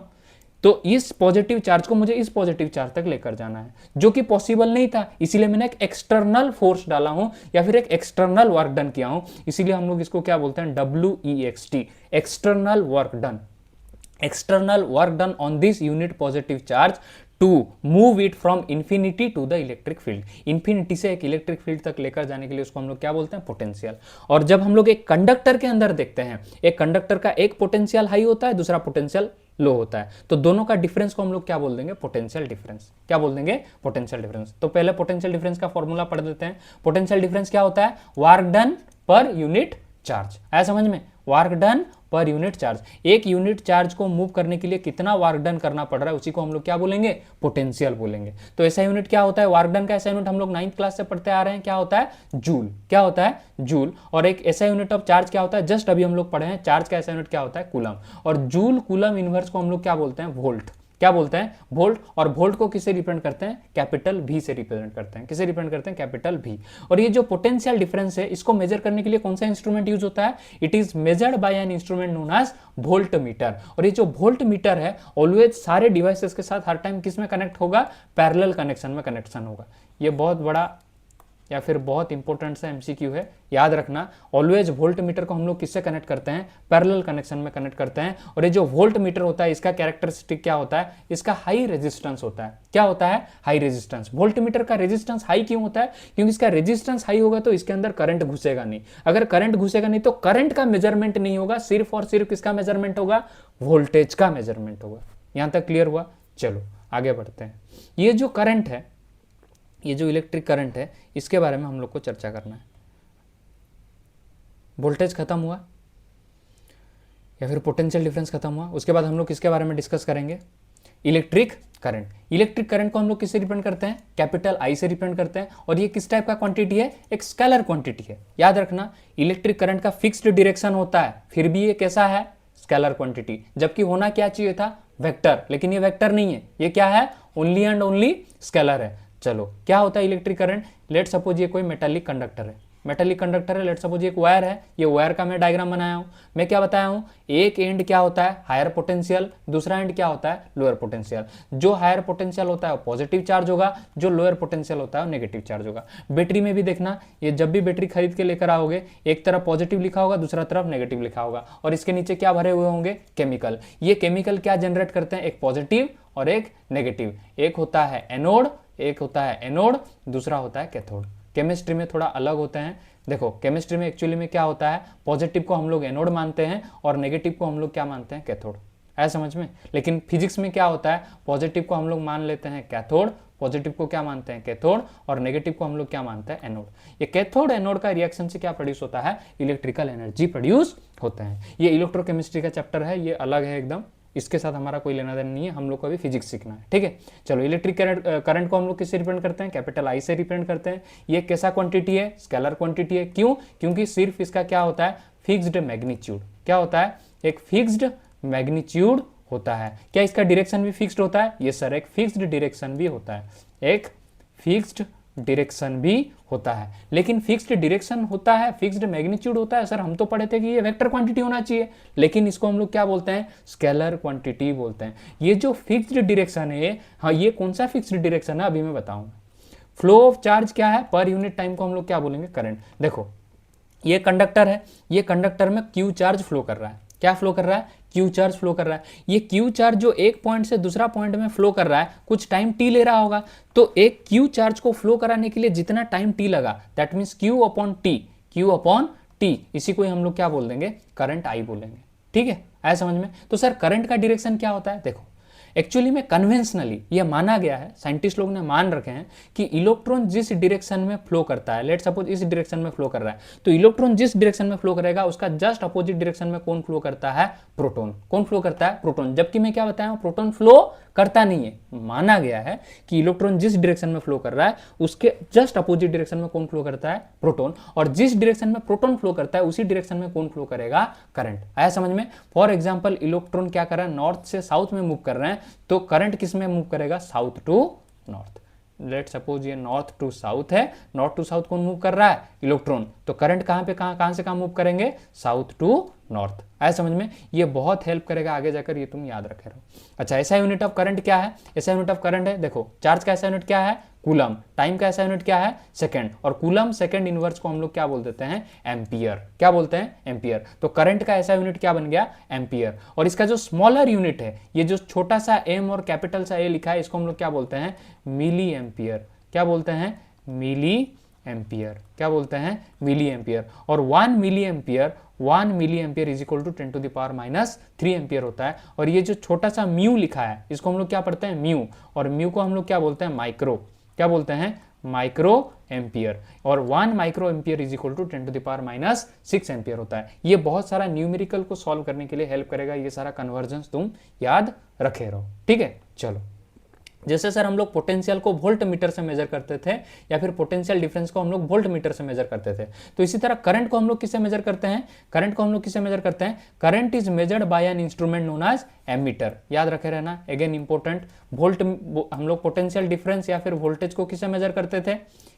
तो इस पॉजिटिव चार्ज को मुझे इस पॉजिटिव चार्ज तक लेकर जाना है, जो कि पॉसिबल नहीं था, इसीलिए मैंने एक एक्सटर्नल फोर्स डाला हूं या फिर एक एक्सटर्नल वर्क डन किया हूं। इसीलिए हम लोग इसको क्या बोलते हैं, WEXT, external work done. External work done on this unit positive charge to move it from infinity to the electric field. Infinity से एक इलेक्ट्रिक फील्ड तक लेकर जाने के लिए उसको हम लोग क्या बोलते हैं, पोटेंशियल। और जब हम लोग एक कंडक्टर के अंदर देखते हैं, एक कंडक्टर का एक पोटेंशियल हाई होता है, दूसरा पोटेंशियल लो होता है, तो दोनों का डिफरेंस को हम लोग क्या बोल देंगे, पोटेंशियल डिफरेंस। क्या बोल देंगे, पोटेंशियल डिफरेंस। तो पहले पोटेंशियल डिफरेंस का फॉर्मूला पढ़ देते हैं। पोटेंशियल डिफरेंस क्या होता है, work done per unit charge. आया समझ में, work done per unit charge. एक यूनिट चार्ज को मूव करने के लिए कितना वर्क डन करना पड़ रहा है उसी को हम लोग क्या बोलेंगे, पोटेंशियल बोलेंगे। तो ऐसा यूनिट क्या होता है, वर्क डन का ऐसा यूनिट हम लोग 9th क्लास से पढ़ते आ रहे हैं, क्या होता है, जूल। क्या होता है, जूल। और एक ऐसा यूनिट ऑफ चार्ज क्या होता है, जस्ट अभी हम लोग पढ़े हैं, चार्ज का ऐसा यूनिट क्या होता है, कूलम। और जूल कूलम इनवर्स को हम लोग क्या बोलते हैं, वोल्ट। क्या बोलते हैं, वोल्ट। और वोल्ट को किससे रिप्रेजेंट करते हैं, कैपिटल V से रिप्रेजेंट करते हैं। किसे रिप्रेजेंट करते हैं, कैपिटल V। और ये जो पोटेंशियल डिफरेंस है इसको मेजर करने के लिए कौन सा इंस्ट्रूमेंट यूज होता है, it is measured by an instrument known as volt meter. और ये जो वोल्ट मीटर है ऑलवेज सारे डिवाइसेस के साथ हर टाइम किस में कनेक्ट होगा, पैरेलल कनेक्शन में कनेक्शन होगा। ये बहुत बड़ा या फिर बहुत इंपॉर्टेंट सा MCQ है, याद रखना। ऑलवेज वोल्ट मीटर को हम लोग किससे कनेक्ट करते हैं, पैरेलल कनेक्शन में कनेक्ट करते हैं। और ये जो वोल्ट मीटर होता है इसका कैरेक्टरिस्टिक क्या होता है, इसका हाई रेजिस्टेंस होता है। क्या होता है, हाई रेजिस्टेंस। वोल्ट मीटर का रेजिस्टेंस हाई क्यों होता है, क्योंकि इसका रेजिस्टेंस हाई होगा तो इसके अंदर करंट घुसेगा नहीं। अगर करंट घुसेगा नहीं तो करंट का मेजरमेंट नहीं होगा, सिर्फ और सिर्फ किसका मेजरमेंट होगा, वोल्टेज का मेजरमेंट होगा। यहां तक क्लियर हुआ। चलो आगे बढ़ते हैं। ये जो करंट है, ये जो इलेक्ट्रिक करंट है, इसके बारे में हम लोग को चर्चा करना है। वोल्टेज खत्म हुआ या फिर पोटेंशियल डिफरेंस खत्म हुआ, उसके बाद हम लोग किसके बारे में डिस्कस करेंगे, इलेक्ट्रिक करंट। इलेक्ट्रिक करंट को हम लोग किससे रिप्रेजेंट करते हैं, कैपिटल I से रिप्रेजेंट करते हैं। और ये किस टाइप का क्वांटिटी है, एक स्केलर क्वांटिटी है। याद रखना, इलेक्ट्रिक करंट का फिक्स्ड डायरेक्शन होता है, फिर भी ये कैसा है, स्केलर क्वांटिटी। जबकि होना क्या चाहिए था, वेक्टर, लेकिन ये वेक्टर नहीं है, ये क्या है, ओनली एंड ओनली स्केलर है। चलो क्या होता है इलेक्ट्रिक करंट, लेट सपोज ये कोई मेटालिक कंडक्टर है, मेटालिक कंडक्टर है, लेट सपोज एक वायर है, ये वायर का मैं डायग्राम बनाया हूं। मैं क्या बताया हूं, एक एंड क्या होता है, हायर पोटेंशियल, दूसरा एंड क्या होता है, लोअर पोटेंशियल। जो हायर पोटेंशियल होता है वो पॉजिटिव चार्ज होगा, जो लोअर पोटेंशियल होता है वो नेगेटिव चार्ज होगा। बैटरी में भी देखना, ये जब भी बैटरी खरीद के लेकर आओगे, एक तरफ पॉजिटिव लिखा होगा, दूसरा तरफ नेगेटिव लिखा होगा, और इसके नीचे क्या भरे हुए होंगे, केमिकल। ये केमिकल क्या जनरेट करते हैं, एक पॉजिटिव और एक नेगेटिव। एक होता है एनोड, एक होता है एनोड, दूसरा होता है कैथोड। केमिस्ट्री में थोड़ा अलग होते हैं। देखो केमिस्ट्री में एक्चुअली में क्या होता है, पॉजिटिव को हम लोग एनोड मानते हैं और नेगेटिव को हम लोग क्या मानते हैं, कैथोड। है समझ में। लेकिन फिजिक्स में क्या होता है, पॉजिटिव को हम लोग मान लेते हैं कैथोड, पॉजिटिव को क्या मानते हैं, कैथोड, और नेगेटिव को हम लोग क्या मानते हैं, एनोड। ये कैथोड एनोड का रिएक्शन से क्या प्रोड्यूस होता है, इलेक्ट्रिकल एनर्जी प्रोड्यूस होता है। ये इलेक्ट्रोकेमिस्ट्री का चैप्टर है, ये अलग है एकदम, इसके साथ हमारा कोई लेना देना नहीं है, हम लोग को अभी फिजिक्स सीखना है, ठीक है। चलो इलेक्ट्रिक करंट को हम लोग किससे रिप्रेजेंट करते हैं, कैपिटल I से रिप्रेजेंट करते हैं। ये कैसा क्वांटिटी है, स्केलर क्वांटिटी है। क्यों, क्योंकि सिर्फ इसका क्या होता है, फिक्स्ड मैग्नीट्यूड। क्या होता है, एक फिक्स्ड मैग्नीट्यूड होता है। क्या इसका डायरेक्शन भी फिक्स्ड होता है, ये सर एक फिक्स्ड डायरेक्शन भी होता है, एक फिक्स्ड डायरेक्शन भी होता है। लेकिन फिक्स्ड डायरेक्शन होता है, फिक्स्ड मैग्नीट्यूड होता है, सर हम तो पढ़े थे कि ये वेक्टर क्वांटिटी होना चाहिए, लेकिन इसको हम लोग क्या बोलते हैं, स्केलर क्वांटिटी बोलते हैं। ये जो फिक्स्ड डायरेक्शन है, हाँ ये कौन सा फिक्स्ड डायरेक्शन है अभी मैं बताऊंगा। फ्लो ऑफ चार्ज क्या है, पर यूनिट टाइम को हम लोग क्या बोलेंगे, करंट। देखो ये कंडक्टर है, ये कंडक्टर में क्यू चार्ज फ्लो कर रहा है, क्या फ्लो कर रहा है? क्यू चार्ज फ्लो कर रहा है। ये क्यू चार्ज जो एक पॉइंट से दूसरा पॉइंट में फ्लो कर रहा है, कुछ टाइम टी ले रहा होगा। तो एक क्यू चार्ज को फ्लो कराने के लिए जितना टाइम टी लगा, that means Q upon T, Q upon T, इसी को हम लोग क्या बोल देंगे? करंट आई बोलेंगे। ठीक है, आया समझ में? तो सर करंट का डायरेक्शन क्या होता है? देखो एक्चुअली में कन्वेंशनली ये माना गया है, साइंटिस्ट लोग ने मान रखे हैं कि इलेक्ट्रॉन जिस डायरेक्शन में फ्लो करता है, लेट सपोज इस डायरेक्शन में फ्लो कर रहा है, तो इलेक्ट्रॉन जिस डायरेक्शन में फ्लो करेगा उसका जस्ट अपोजिट डायरेक्शन में कौन फ्लो करता है? प्रोटॉन। कौन फ्लो करता है? प्रोटॉन। जबकि मैं क्या बताया हूं, प्रोटॉन फ्लो करता नहीं है। माना गया है कि इलेक्ट्रॉन जिस डायरेक्शन में फ्लो कर रहा है उसके जस्ट अपोजिट डायरेक्शन में कौन फ्लो करता है? प्रोटॉन। और जिस डायरेक्शन में प्रोटॉन फ्लो करता है उसी डायरेक्शन में कौन फ्लो करेगा? करंट। आया समझ में? फॉर एग्जांपल इलेक्ट्रॉन क्या कर रहा है? नॉर्थ से साउथ में मूव कर रहे हैं, तो करंट किस में मूव करेगा? South to north. Let suppose ये नॉर्थ टू साउथ है, नॉर्थ टू साउथ कौन मूव कर रहा है? इलेक्ट्रॉन। तो करंट कहां पे कहां से कहां मूव करेंगे? South to north. आया समझ में? ये बहुत हेल्प करेगा आगे जाकर, ये तुम याद रखे रहो। अच्छा, ऐसा यूनिट ऑफ करंट क्या है? ऐसा यूनिट ऑफ करंट है, देखो चार्ज का ऐसा यूनिट क्या है? कूलम। टाइम का ऐसा यूनिट क्या है? सेकंड। और कूलम सेकंड इनवर्स को हम लोग क्या बोल देते हैं? एम्पियर। क्या बोलते हैं? एम्पियर। तो करंट का ऐसा यूनिट क्या बन गया? एम्पियर। और इसका जो स्मॉलर यूनिट है, ये जो छोटा सा एम और कैपिटल सा ए लिखा है, इसको हम लोग क्या बोलते हैं? Milli ampere. क्या बोलते हैं? Milli ampere. क्या बोलते हैं? Milli ampere. और 1 milli ampere, 1 milli ampere is equal to 10 to the power -3 ampere होता है। और ये जो छोटा सा म्यू लिखा है, इसको हम लोग क्या पढ़ते हैं? म्यू। और म्यू को हम लोग क्या बोलते हैं? माइक्रो। क्या बोलते हैं? Micro ampere. और 1 micro ampere is equal to 10 to the power -6 ampere होता है। ये बहुत सारा न्यूमेरिकल को सॉल्व करने के लिए हेल्प करेगा। ये सारा कन्वर्जन्स तुम याद रखे रहो। ठीक है, चलो। जैसे सर हम लोग पोटेंशियल को वोल्ट मीटर से मेजर करते थे, या फिर पोटेंशियल डिफरेंस को हम लोग वोल्ट मीटर से मेजर करते थे, तो इसी तरह करंट को हम लोग किससे मेजर करते हैं? करंट को हम लोग किससे मेजर करते हैं? Current is measured by an instrument known as ammeter. याद रखे रहना, अगेन इंपॉर्टेंट। वोल्ट, हम लोग पोटेंशियल डिफरेंस या फिर वोल्टेज को किससे मेजर करते थे?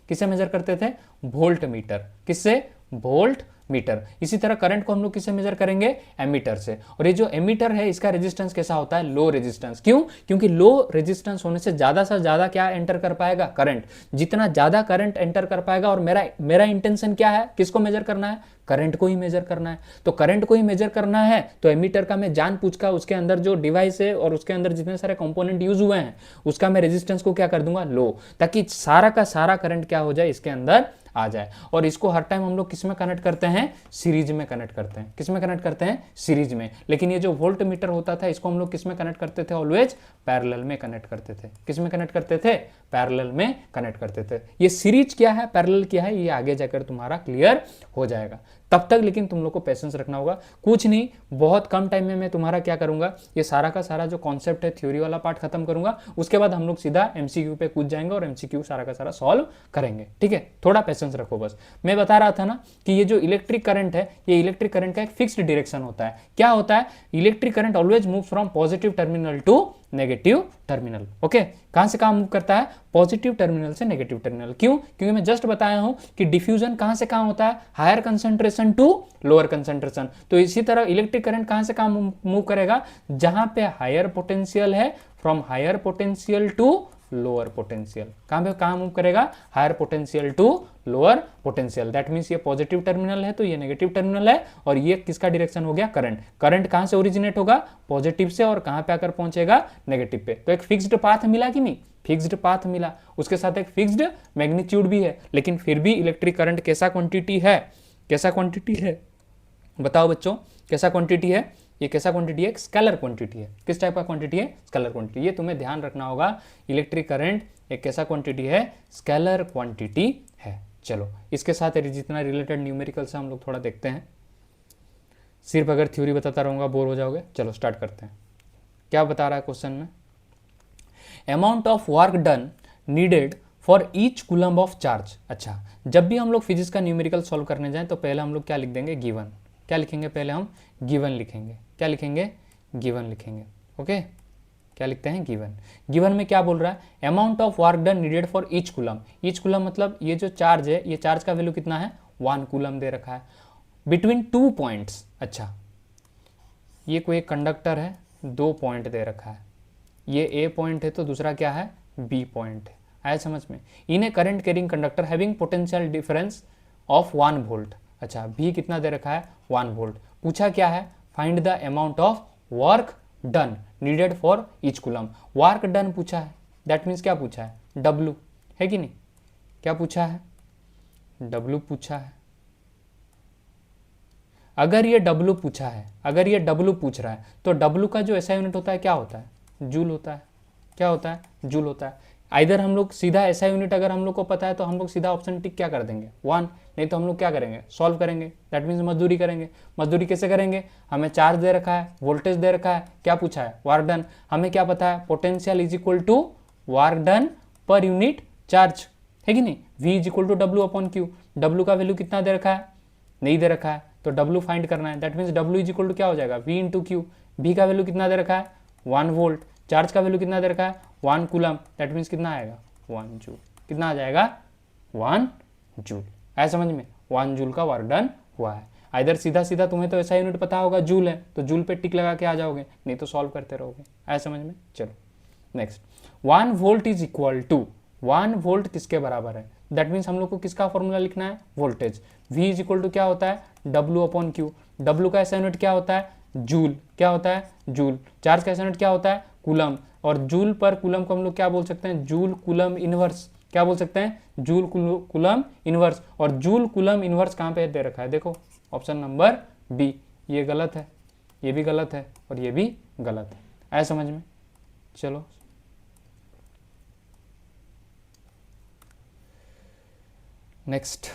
किससे मेजर करते थे? Voltmeter. किससे? Voltmeter. इसी तरह करंट को हम लोग किससे मेजर करेंगे? एमीटर से। और ये जो एमीटर है इसका रेजिस्टेंस कैसा होता है? Low resistance. क्यों? क्योंकि लो रेजिस्टेंस होने से ज्यादा क्या एंटर कर पाएगा? करंट। जितना ज्यादा करंट एंटर कर पाएगा, और मेरा इंटेंशन क्या है? किसको मेजर करना है? करंट को ही मेजर करना है। तो करंट को ही मेजर करना है, तो एमीटर का मैं जानबूझ का उसके अंदर जो डिवाइस है और उसके अंदर जितने सारे कंपोनेंट यूज हुए हैं उसका मैं रेजिस्टेंस को क्या कर दूंगा? लो, ताकि सारा का सारा करंट क्या हो जाए? इसके अंदर आ जाए। और इसको हर टाइम हम लोग किस में कनेक्ट करते हैं? सीरीज में कनेक्ट करते हैं। किस में कनेक्ट करते हैं? सीरीज में। लेकिन ये जो वोल्ट मीटर होता था इसको हम लोग किस में कनेक्ट करते थे? ऑलवेज पैरेलल में कनेक्ट करते थे। किस में कनेक्ट करते थे? पैरेलल में कनेक्ट करते थे। ये सीरीज क्या है, पैरेलल क्या है, ये आगे जाकर तुम्हारा क्लियर हो जाएगा। तब तक लेकिन तुम लोग को पेशेंस रखना होगा। कुछ नहीं, बहुत कम टाइम में मैं तुम्हारा क्या करूंगा, ये सारा का सारा जो कॉन्सेप्ट है थ्योरी वाला पार्ट खत्म करूंगा। उसके बाद हम लोग सीधा एमसीक्यू पे कूद जाएंगे और एमसीक्यू सारा का सारा सॉल्व करेंगे। ठीक है, थोड़ा पेशेंस रखो बस। मैं बता रहा था ना कि ये जो इलेक्ट्रिक करंट है, ये इलेक्ट्रिक करंट का एक फिक्स्ड डायरेक्शन होता है। क्या होता है? Electric current always move from positive terminal to negative terminal. Okay, कहां से कहां मूव करता है? पॉजिटिव टर्मिनल से नेगेटिव टर्मिनल। क्यों? क्योंकि मैं जस्ट बताया हूं कि डिफ्यूजन कहां से कहां होता है? Higher concentration to lower concentration. तो इसी तरह इलेक्ट्रिक करंट कहां से कहां मूव करेगा? जहां पे हायर पोटेंशियल है, from higher potential to lower potential. कहां पे कहां मूव करेगा? Higher potential to lower potential. That means ये पॉजिटिव टर्मिनल है तो ये नेगेटिव टर्मिनल है, और ये किसका डायरेक्शन हो गया? करंट। करंट कहां से ओरिजिनेट होगा? पॉजिटिव से, और कहां पे आकर पहुंचेगा? नेगेटिव पे। तो एक फिक्स्ड पाथ मिला कि नहीं? फिक्स्ड पाथ मिला, उसके साथ एक फिक्स्ड मैग्नीट्यूड भी है। लेकिन फिर भी इलेक्ट्रिक करंट कैसा क्वांटिटी है? कैसा क्वांटिटी है? बताओ बच्चों, कैसा क्वांटिटी है? ये कैसा क्वांटिटी है? स्केलर क्वांटिटी है। किस टाइप का क्वांटिटी है? Scalar quantity. ये तुम्हें ध्यान रखना होगा, इलेक्ट्रिक करंट एक कैसा क्वांटिटी है? स्केलर क्वांटिटी है। चलो, इसके साथ जितना रिलेटेड न्यूमेरिकल से हम लोग थोड़ा देखते हैं। सिर्फ अगर थ्योरी बताता रहूंगा बोर हो जाओगे। चलो स्टार्ट करते हैं। क्या बता रहा है क्वेश्चन में? Amount of work done needed for each coulomb of charge. अच्छा, जब भी हम लोग फिजिक्स का न्यूमेरिकल सॉल्व करने जाएं तो पहले हम लोग क्या लिख देंगे? गिवन। क्या लिखेंगे? पहले हम गिवन लिखेंगे। क्या लिखेंगे? गिवन लिखेंगे। ओके, क्या लिखते हैं? गिवन। गिवन में क्या बोल रहा है? Amount of work done needed for each coulomb. Each coulomb मतलब ये जो चार्ज है, ये चार्ज का वैल्यू कितना है? 1 कूलम दे रखा है बिटवीन 2 पॉइंट्स। अच्छा, ये कोई एक कंडक्टर है, 2 पॉइंट दे रखा है, ये ए पॉइंट है तो दूसरा क्या है? बी पॉइंट है। आया समझ में? In a current carrying conductor having potential difference of 1 volt. अच्छा, भी कितना दे रखा है? 1 वोल्ट। पूछा क्या है? Find the amount of work done needed for each coulomb. Work done पूछा है, दैट मीन्स क्या पूछा है, W है कि नहीं, क्या पूछा है, W पूछा है। अगर ये W पूछा है, अगर ये W पूछ रहा है तो W का जो ऐसा यूनिट होता है क्या होता है, जूल होता है। क्या होता है, जूल होता है। इधर हम लोग सीधा ऐसा यूनिट अगर हम लोग को पता है तो हम लोग सीधा ऑप्शन टिक क्या कर देंगे, 1, नहीं तो हम लोग क्या करेंगे, सॉल्व करेंगे, दैट मीन्स मजदूरी करेंगे। मजदूरी कैसे करेंगे, हमें चार्ज दे रखा है, वोल्टेज दे रखा है, क्या पूछा है, वर्क डन। हमें क्या पता है, potential is equal to work done per unit charge, है कि नहीं। V is equal to W upon Q. W का वैल्यू कितना दे रखा है, नहीं दे रखा है, तो W फाइंड करना है, that means W is equal to क्या हो जाएगा, V इंटू क्यू। V का वैल्यू कितना दे रखा है, 1 वोल्ट। चार्ज का वैल्यू कितना दे रखा है, 1 कूलम, दैट मीन्स कितना आएगा, 1 जूल। कितना आ जाएगा, 1 जूल। है समझ में, 1 जूल का वर्क डन हुआ है। इधर सीधा सीधा तुम्हें तो ऐसा यूनिट पता होगा, जूल है, तो जूल पे टिक लगा के आ जाओगे, नहीं तो सॉल्व करते रहोगे। है समझ में, चलो next. 1 volt is equal to, 1 volt किसके बराबर है, दैट मीन्स हम लोग को किसका फॉर्मूला लिखना है, voltage. V is equal to क्या होता है, W अपॉन क्यू। W का ऐसा यूनिट क्या होता है, जूल। क्या होता है, जूल। चार्ज का ऐसा यूनिट क्या होता है, कूलम। और जूल पर कूलम को हम लोग क्या बोल सकते हैं, जूल कूलम इनवर्स। क्या बोल सकते हैं, जूल कूलम इनवर्स। और जूल कूलम इनवर्स कहाँ पे दे रखा है, देखो ऑप्शन नंबर B। ये गलत है, ये भी गलत है, और ये भी गलत है। आया समझ में, चलो नेक्स्ट।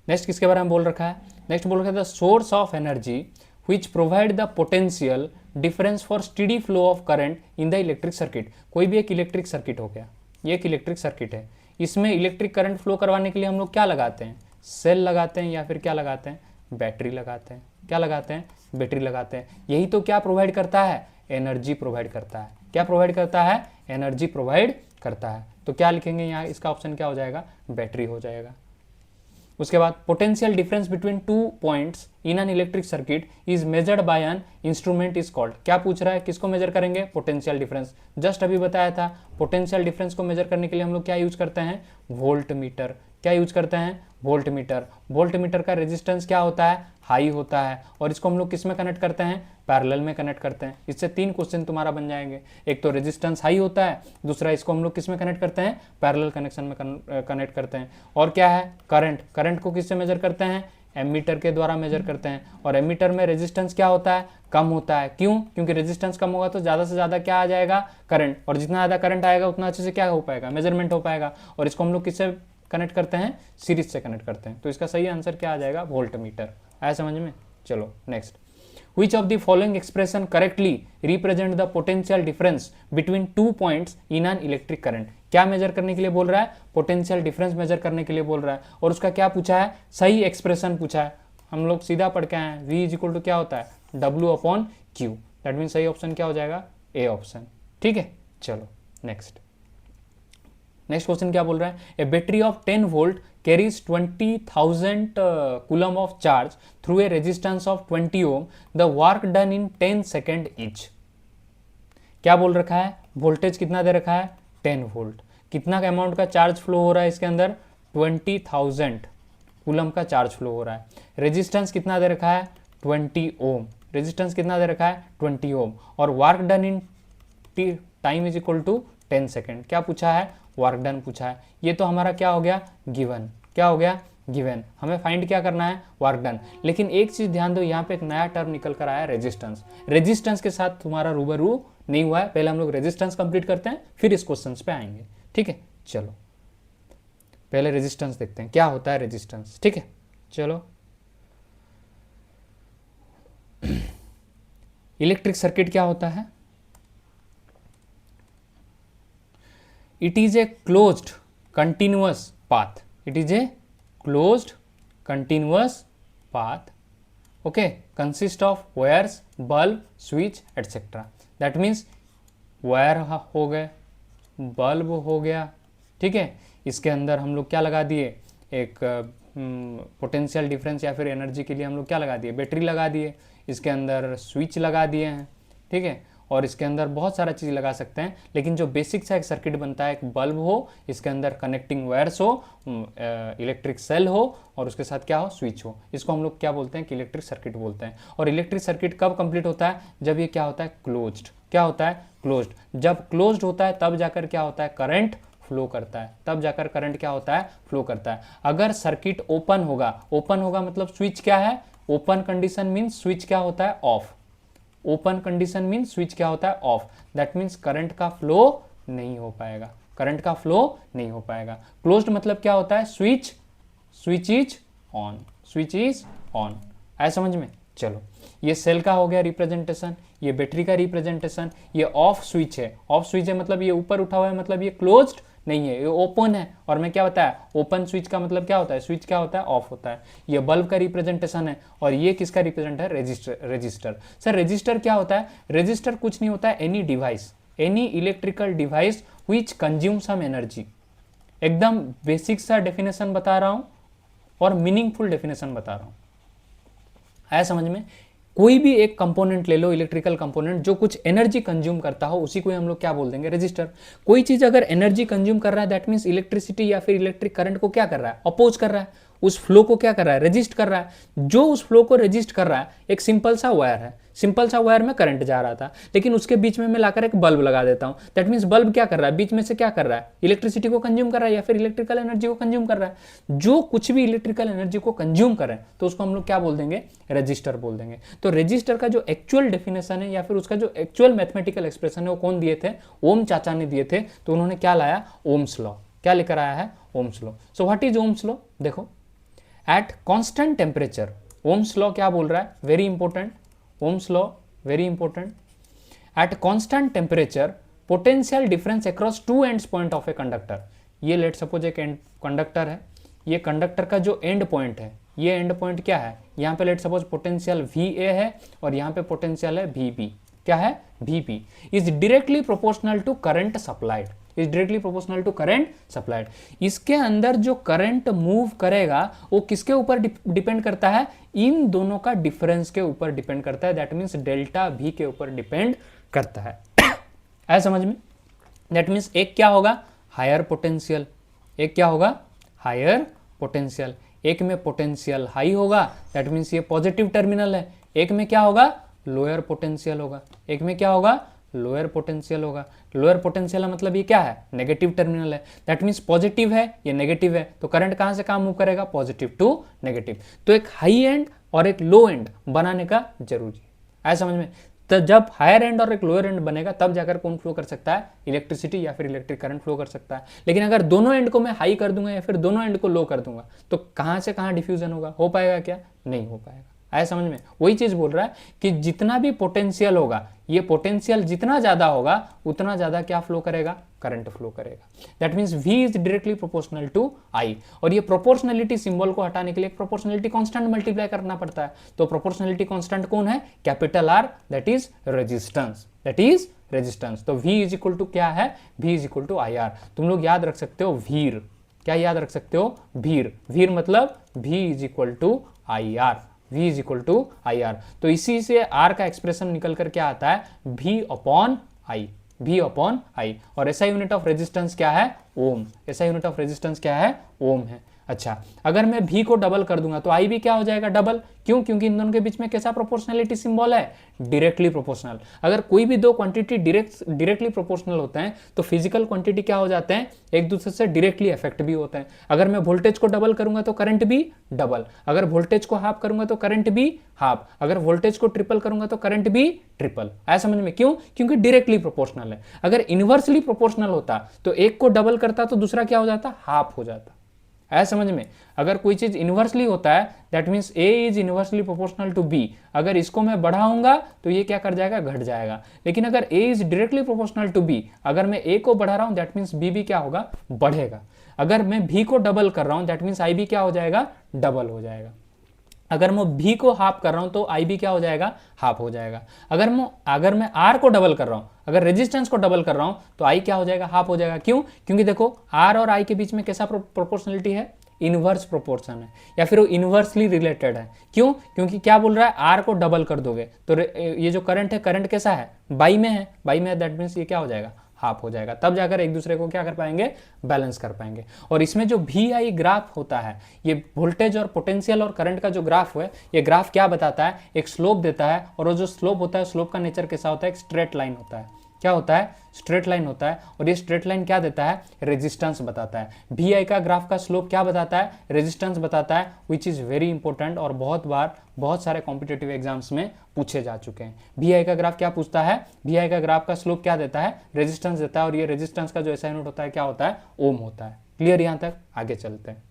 नेक्स्ट किसके बारे में बोल रखा है, नेक्स्ट बोल रखा है the source of energy which provide the potential difference for steady flow of current in the electric circuit. कोई भी एक इलेक्ट्रिक सर्किट हो गया, ये एक इलेक्ट्रिक सर्किट है, इसमें इलेक्ट्रिक करंट फ्लो करवाने के लिए हम लोग क्या लगाते हैं, सेल लगाते हैं, या फिर क्या लगाते हैं, बैटरी लगाते हैं। क्या लगाते हैं, बैटरी लगाते हैं। यही तो क्या प्रोवाइड करता है, एनर्जी प्रोवाइड करता है। क्या प्रोवाइड करता है, एनर्जी प्रोवाइड करता है। तो क्या लिखेंगे यहाँ, इसका ऑप्शन क्या हो जाएगा, बैटरी हो जाएगा। उसके बाद potential difference between 2 points in an electric circuit is measured by an instrument is called. क्या पूछ रहा है, किसको मेजर करेंगे, पोटेंशियल डिफरेंस। जस्ट अभी बताया था, पोटेंशियल डिफरेंस को मेजर करने के लिए हम लोग क्या यूज करते हैं, वोल्ट मीटर। क्या यूज करते हैं, वोल्ट मीटर। वोल्ट मीटर का रेजिस्टेंस क्या होता है, हाई होता है, और इसको हम लोग किस में कनेक्ट करते हैं, पैरेलल में कनेक्ट करते हैं। इससे 3 क्वेश्चन तुम्हारा बन जाएंगे, एक तो रेजिस्टेंस हाई होता है, दूसरा इसको हम लोग किस में कनेक्ट करते हैं, पैरेलल कनेक्शन में कनेक्ट करते हैं। और क्या है, करंट। करंट को किससे मेजर करते हैं, एमीटर के द्वारा मेजर करते हैं। और एमीटर में रेजिस्टेंस क्या होता है, कम होता है। क्यों, क्योंकि रेजिस्टेंस कम होगा तो ज़्यादा से ज़्यादा क्या आ जाएगा, करंट। और जितना ज़्यादा करंट आएगा उतना अच्छे से क्या हो पाएगा, मेजरमेंट हो पाएगा। और इसको हम लोग किससे कनेक्ट करते हैं, सीरीज से कनेक्ट करते हैं। तो इसका सही आंसर क्या आ जाएगा, वोल्ट मीटर। आया समझ में, चलो next. Which of the following expression correctly represent the potential difference between 2 points in an electric current? क्या मेजर करने के लिए बोल रहा है, पोटेंशियल डिफरेंस मेजर करने के लिए बोल रहा है। और उसका क्या पूछा है, सही एक्सप्रेशन पूछा है। हम लोग सीधा पढ़ के आए हैं, V इज इक्वल टू क्या होता है, W upon Q. That mean सही ऑप्शन क्या हो जाएगा, ए ऑप्शन। ठीक है, चलो नेक्स्ट। नेक्स्ट क्वेश्चन क्या बोल रहा है, a battery of 10 volt carries 20,000 coulomb of charge through a resistance of 20 ohm. The work done in 10 second each. क्या बोल रखा है, वोल्टेज कितना दे रखा है, 10 वोल्ट। कितना का अमाउंट का चार्ज फ्लो हो रहा है इसके अंदर, 20,000 कूलम का चार्ज फ्लो हो रहा है। रेजिस्टेंस कितना दे रखा है, 20 ओम। रेजिस्टेंस कितना दे रखा है, 20 ओम। और work done in time is equal to 10 second. क्या पूछा है, वर्क डन पूछा है। ये तो हमारा क्या हो गया, गिवन। क्या हो गया, गिवन। हमें फाइंड क्या करना है, वर्क डन। लेकिन एक चीज ध्यान दो, यहाँ पे एक नया टर्म निकल कर आया, रेजिस्टेंस। रेजिस्टेंस के साथ तुम्हारा रूबरू नहीं हुआ है। पहले हम लोग रेजिस्टेंस कंप्लीट करते हैं, फिर इस क्वेश्चन पे आएंगे। ठीक है, चलो पहले रेजिस्टेंस देखते हैं क्या होता है रेजिस्टेंस। ठीक है, चलो। इलेक्ट्रिक सर्किट क्या होता है, it is a closed continuous path. It is a closed continuous path, okay, consist of wires, bulb, switch etc. That means wire हो गए, बल्ब हो गया। ठीक है, इसके अंदर हम लोग क्या लगा दिए, एक पोटेंशियल डिफरेंस या फिर एनर्जी के लिए हम लोग क्या लगा दिए, बैटरी लगा दिए। इसके अंदर स्विच लगा दिए हैं। ठीक है, और इसके अंदर बहुत सारा चीज़ लगा सकते हैं, लेकिन जो बेसिक सा एक सर्किट बनता है, एक बल्ब हो, इसके अंदर कनेक्टिंग वायर्स हो, इलेक्ट्रिक सेल हो और उसके साथ क्या हो, स्विच हो, इसको हम लोग क्या बोलते हैं कि इलेक्ट्रिक सर्किट बोलते हैं। और इलेक्ट्रिक सर्किट कब कंप्लीट होता है, जब ये क्या होता है, क्लोज्ड। क्या होता है, क्लोज्ड। जब क्लोज्ड होता है तब जाकर क्या होता है, करंट फ्लो करता है, तब जाकर करंट क्या होता है, फ्लो करता है। अगर सर्किट ओपन होगा, ओपन होगा मतलब स्विच क्या है, ओपन कंडीशन मीन्स स्विच क्या होता है, of. Open condition means switch क्या होता है, ऑफ। दैट मीन्स करंट का फ्लो नहीं हो पाएगा, करंट का फ्लो नहीं हो पाएगा। क्लोज्ड मतलब क्या होता है, switch is on, switch is on. आया समझ में। चलो, ये सेल का हो गया रिप्रेजेंटेशन, ये बैटरी का रिप्रेजेंटेशन, ये ऑफ स्विच है। ऑफ स्विच है मतलब ये ऊपर उठा हुआ है, मतलब ये क्लोज्ड नहीं है, ये ओपन है। और मैं क्या बताया, ओपन स्विच का मतलब क्या होता है, स्विच क्या होता है, ऑफ होता है। ये बल्ब का रिप्रेजेंटेशन है और ये किसका रिप्रेजेंट है, रजिस्टर। सर रजिस्टर क्या होता है, रजिस्टर कुछ नहीं होता है, any device, any electrical device which consume some energy. एकदम बेसिक सा डेफिनेशन बता रहा हूं और मीनिंगफुल डेफिनेशन बता रहा हूं। आया समझ में। कोई भी एक कंपोनेंट ले लो, इलेक्ट्रिकल कंपोनेंट जो कुछ एनर्जी कंज्यूम करता हो, उसी को हम लोग क्या बोल देंगे, रेजिस्टर। कोई चीज अगर एनर्जी कंज्यूम कर रहा है, दैट मींस इलेक्ट्रिसिटी या फिर इलेक्ट्रिक करंट को क्या कर रहा है, अपोज कर रहा है, उस फ्लो को क्या कर रहा है, रेजिस्ट कर रहा है। जो उस फ्लो को रेजिस्ट कर रहा है एक सिंपल सा वायर है, सिंपल सा वायर में करंट जा रहा था, लेकिन उसके बीच में मैं लाकर एक बल्ब लगा देता हूं। दैट मींस बल्ब क्या कर रहा है, बीच में से क्या कर रहा है, इलेक्ट्रिसिटी को कंज्यूम कर रहा है या फिर इलेक्ट्रिकल एनर्जी को कंज्यूम कर रहा है। जो कुछ भी इलेक्ट्रिकल एनर्जी को कंज्यूम करें तो उसको हम लोग क्या बोल देंगे, रजिस्टर बोल देंगे। तो रजिस्टर का जो एक्चुअल डेफिनेशन है या फिर उसका जो एक्चुअल मैथमेटिकल एक्सप्रेशन है वो कौन दिए थे, ओम चाचा ने दिए थे। तो उन्होंने क्या लाया, ओम्स लॉ। क्या लेकर आया है, Ohm's law. So what is Ohm's law, देखो at constant temperature, Ohm's law क्या बोल रहा है, very important, Ohm's law very important. At constant temperature potential difference across two ends point of a conductor. ये लेट सपोज एक conductor है, ये conductor का जो एंड पॉइंट है, ये एंड पॉइंट क्या है, यहाँ पे लेट सपोज पोटेंशियल VA है और यहाँ पे पोटेंशियल है VB। क्या है, VP is directly proportional to current supplied, is directly proportional to current supplied. इसके अंदर जो करंट मूव करेगा वो किसके ऊपर डिपेंड करता है, इन दोनों का डिफरेंस के ऊपर डिपेंड करता है। दैट मीन्स डेल्टा V के ऊपर डिपेंड करता है। ऐसा समझ में। दैट मीन्स एक क्या होगा, हायर पोटेंशियल, एक क्या होगा, हायर पोटेंशियल। एक में पोटेंशियल हाई होगा, दैट मीन्स ये पॉजिटिव टर्मिनल है। एक में क्या होगा, लोअर पोटेंशियल होगा, एक में क्या होगा, लोअर पोटेंशियल होगा। लोअर पोटेंशियल मतलब ये क्या है, नेगेटिव टर्मिनल है। दैट मीन्स पॉजिटिव है, ये नेगेटिव है, तो करंट कहां से कहां मूव करेगा, पॉजिटिव टू नेगेटिव। तो एक हाई एंड और एक लो एंड बनाने का जरूरी है। ऐसा समझ में। तो जब हायर एंड और एक लोअर एंड बनेगा तब जाकर कौन फ्लो कर सकता है, इलेक्ट्रिसिटी या फिर इलेक्ट्रिक करंट फ्लो कर सकता है। लेकिन अगर दोनों एंड को मैं हाई कर दूंगा या फिर दोनों एंड को लो कर दूंगा तो कहां से कहां डिफ्यूजन होगा, हो पाएगा क्या, नहीं हो पाएगा। आया समझ में। वही चीज बोल रहा है कि जितना भी पोटेंशियल होगा, ये पोटेंशियल जितना ज्यादा होगा उतना ज्यादा क्या फ्लो करेगा, करंट फ्लो करेगा। That means V is directly proportional to I। और ये प्रोपोर्शनलिटी सिंबल को हटाने के लिए प्रोपोर्शनलिटी कांस्टेंट मल्टीप्लाई करना पड़ता है। तो प्रोपोर्शनलिटी कांस्टेंट कौन है, capital R, that is resistance, that is resistance. तो V इज इक्वल टू क्या है, V is equal to IR। तुम लोग याद रख सकते हो भीर, क्या याद रख सकते हो, भीर। भीर मतलब V is equal to IR, V is equal to IR। तो इसी से R का एक्सप्रेशन निकल कर क्या आता है, V upon I, V upon I। और ऐसा यूनिट ऑफ रेजिस्टेंस क्या है, ओम। ऐसा यूनिट ऑफ रेजिस्टेंस क्या है, ओम है। अच्छा, अगर मैं V को डबल कर दूंगा तो I भी क्या हो जाएगा, डबल। क्यों, क्योंकि इन दोनों के बीच में कैसा प्रोपोर्शनलिटी सिंबल है, डायरेक्टली प्रोपोर्शनल। अगर कोई भी दो क्वांटिटी डायरेक्टली प्रोपोर्शनल होते हैं तो फिजिकल क्वांटिटी क्या हो जाते हैं, एक दूसरे से डायरेक्टली इफेक्ट भी होते हैं। अगर मैं वोल्टेज को डबल करूंगा तो करंट भी डबल, अगर वोल्टेज को हाफ करूंगा तो करंट भी हाफ, अगर वोल्टेज को ट्रिपल करूंगा तो करंट भी ट्रिपल। ऐसा समझ में। क्यों, क्योंकि डायरेक्टली प्रोपोर्शनल है। अगर इनवर्सली प्रोपोर्शनल होता तो एक को डबल करता तो दूसरा क्या हो जाता, हाफ हो जाता। ऐसा समझ में। अगर कोई चीज इनवर्सली होता है that means A is inversely proportional to B। अगर इसको मैं बढ़ाऊंगा तो ये क्या कर जाएगा, घट जाएगा। लेकिन अगर A is directly proportional to B, अगर मैं A को बढ़ा रहा हूं दैट मींस B भी क्या होगा, बढ़ेगा। अगर मैं V को डबल कर रहा हूं दैट मींस I भी क्या हो जाएगा, डबल हो जाएगा। अगर मैं V को हाफ कर रहा हूं तो I भी क्या हो जाएगा, हाफ हो जाएगा। अगर मैं R को डबल कर रहा हूं, अगर रेजिस्टेंस को डबल कर रहा हूं तो I क्या हो जाएगा, हाफ हो जाएगा। क्यों, क्योंकि देखो R और I के बीच में कैसा प्रोपोर्शनलिटी है, इनवर्स प्रोपोर्शन है या फिर वो इनवर्सली रिलेटेड है। क्यों? क्योंकि क्या बोल रहा है, आर को डबल कर दोगे तो ये जो करंट है, करंट कैसा है, बाई में है, बाई में है, दैट मीन्स ये क्या हो जाएगा, हाफ हो जाएगा। तब जाकर एक दूसरे को क्या कर पाएंगे, बैलेंस कर पाएंगे। और इसमें जो वी आई ग्राफ होता है, ये वोल्टेज और पोटेंशियल और करंट का जो ग्राफ है, ये ग्राफ क्या बताता है, एक स्लोप देता है। और वो जो स्लोप होता है, स्लोप का नेचर कैसा होता है, एक स्ट्रेट लाइन होता है। क्या होता है, स्ट्रेट लाइन होता है। और ये स्ट्रेट लाइन क्या देता है, रेजिस्टेंस बताता है। वी आई का ग्राफ का स्लोप क्या बताता है, रेजिस्टेंस बताता है, विच इज वेरी इंपॉर्टेंट और बहुत बार बहुत सारे कॉम्पिटेटिव एग्जाम्स में पूछे जा चुके हैं। वी आई का ग्राफ क्या पूछता है, वी आई का ग्राफ का स्लोप क्या देता है, रेजिस्टेंस देता है। और ये रेजिस्टेंस का जो एसआई यूनिट होता है क्या होता है, ओम होता है। क्लियर यहां तक? आगे चलते हैं।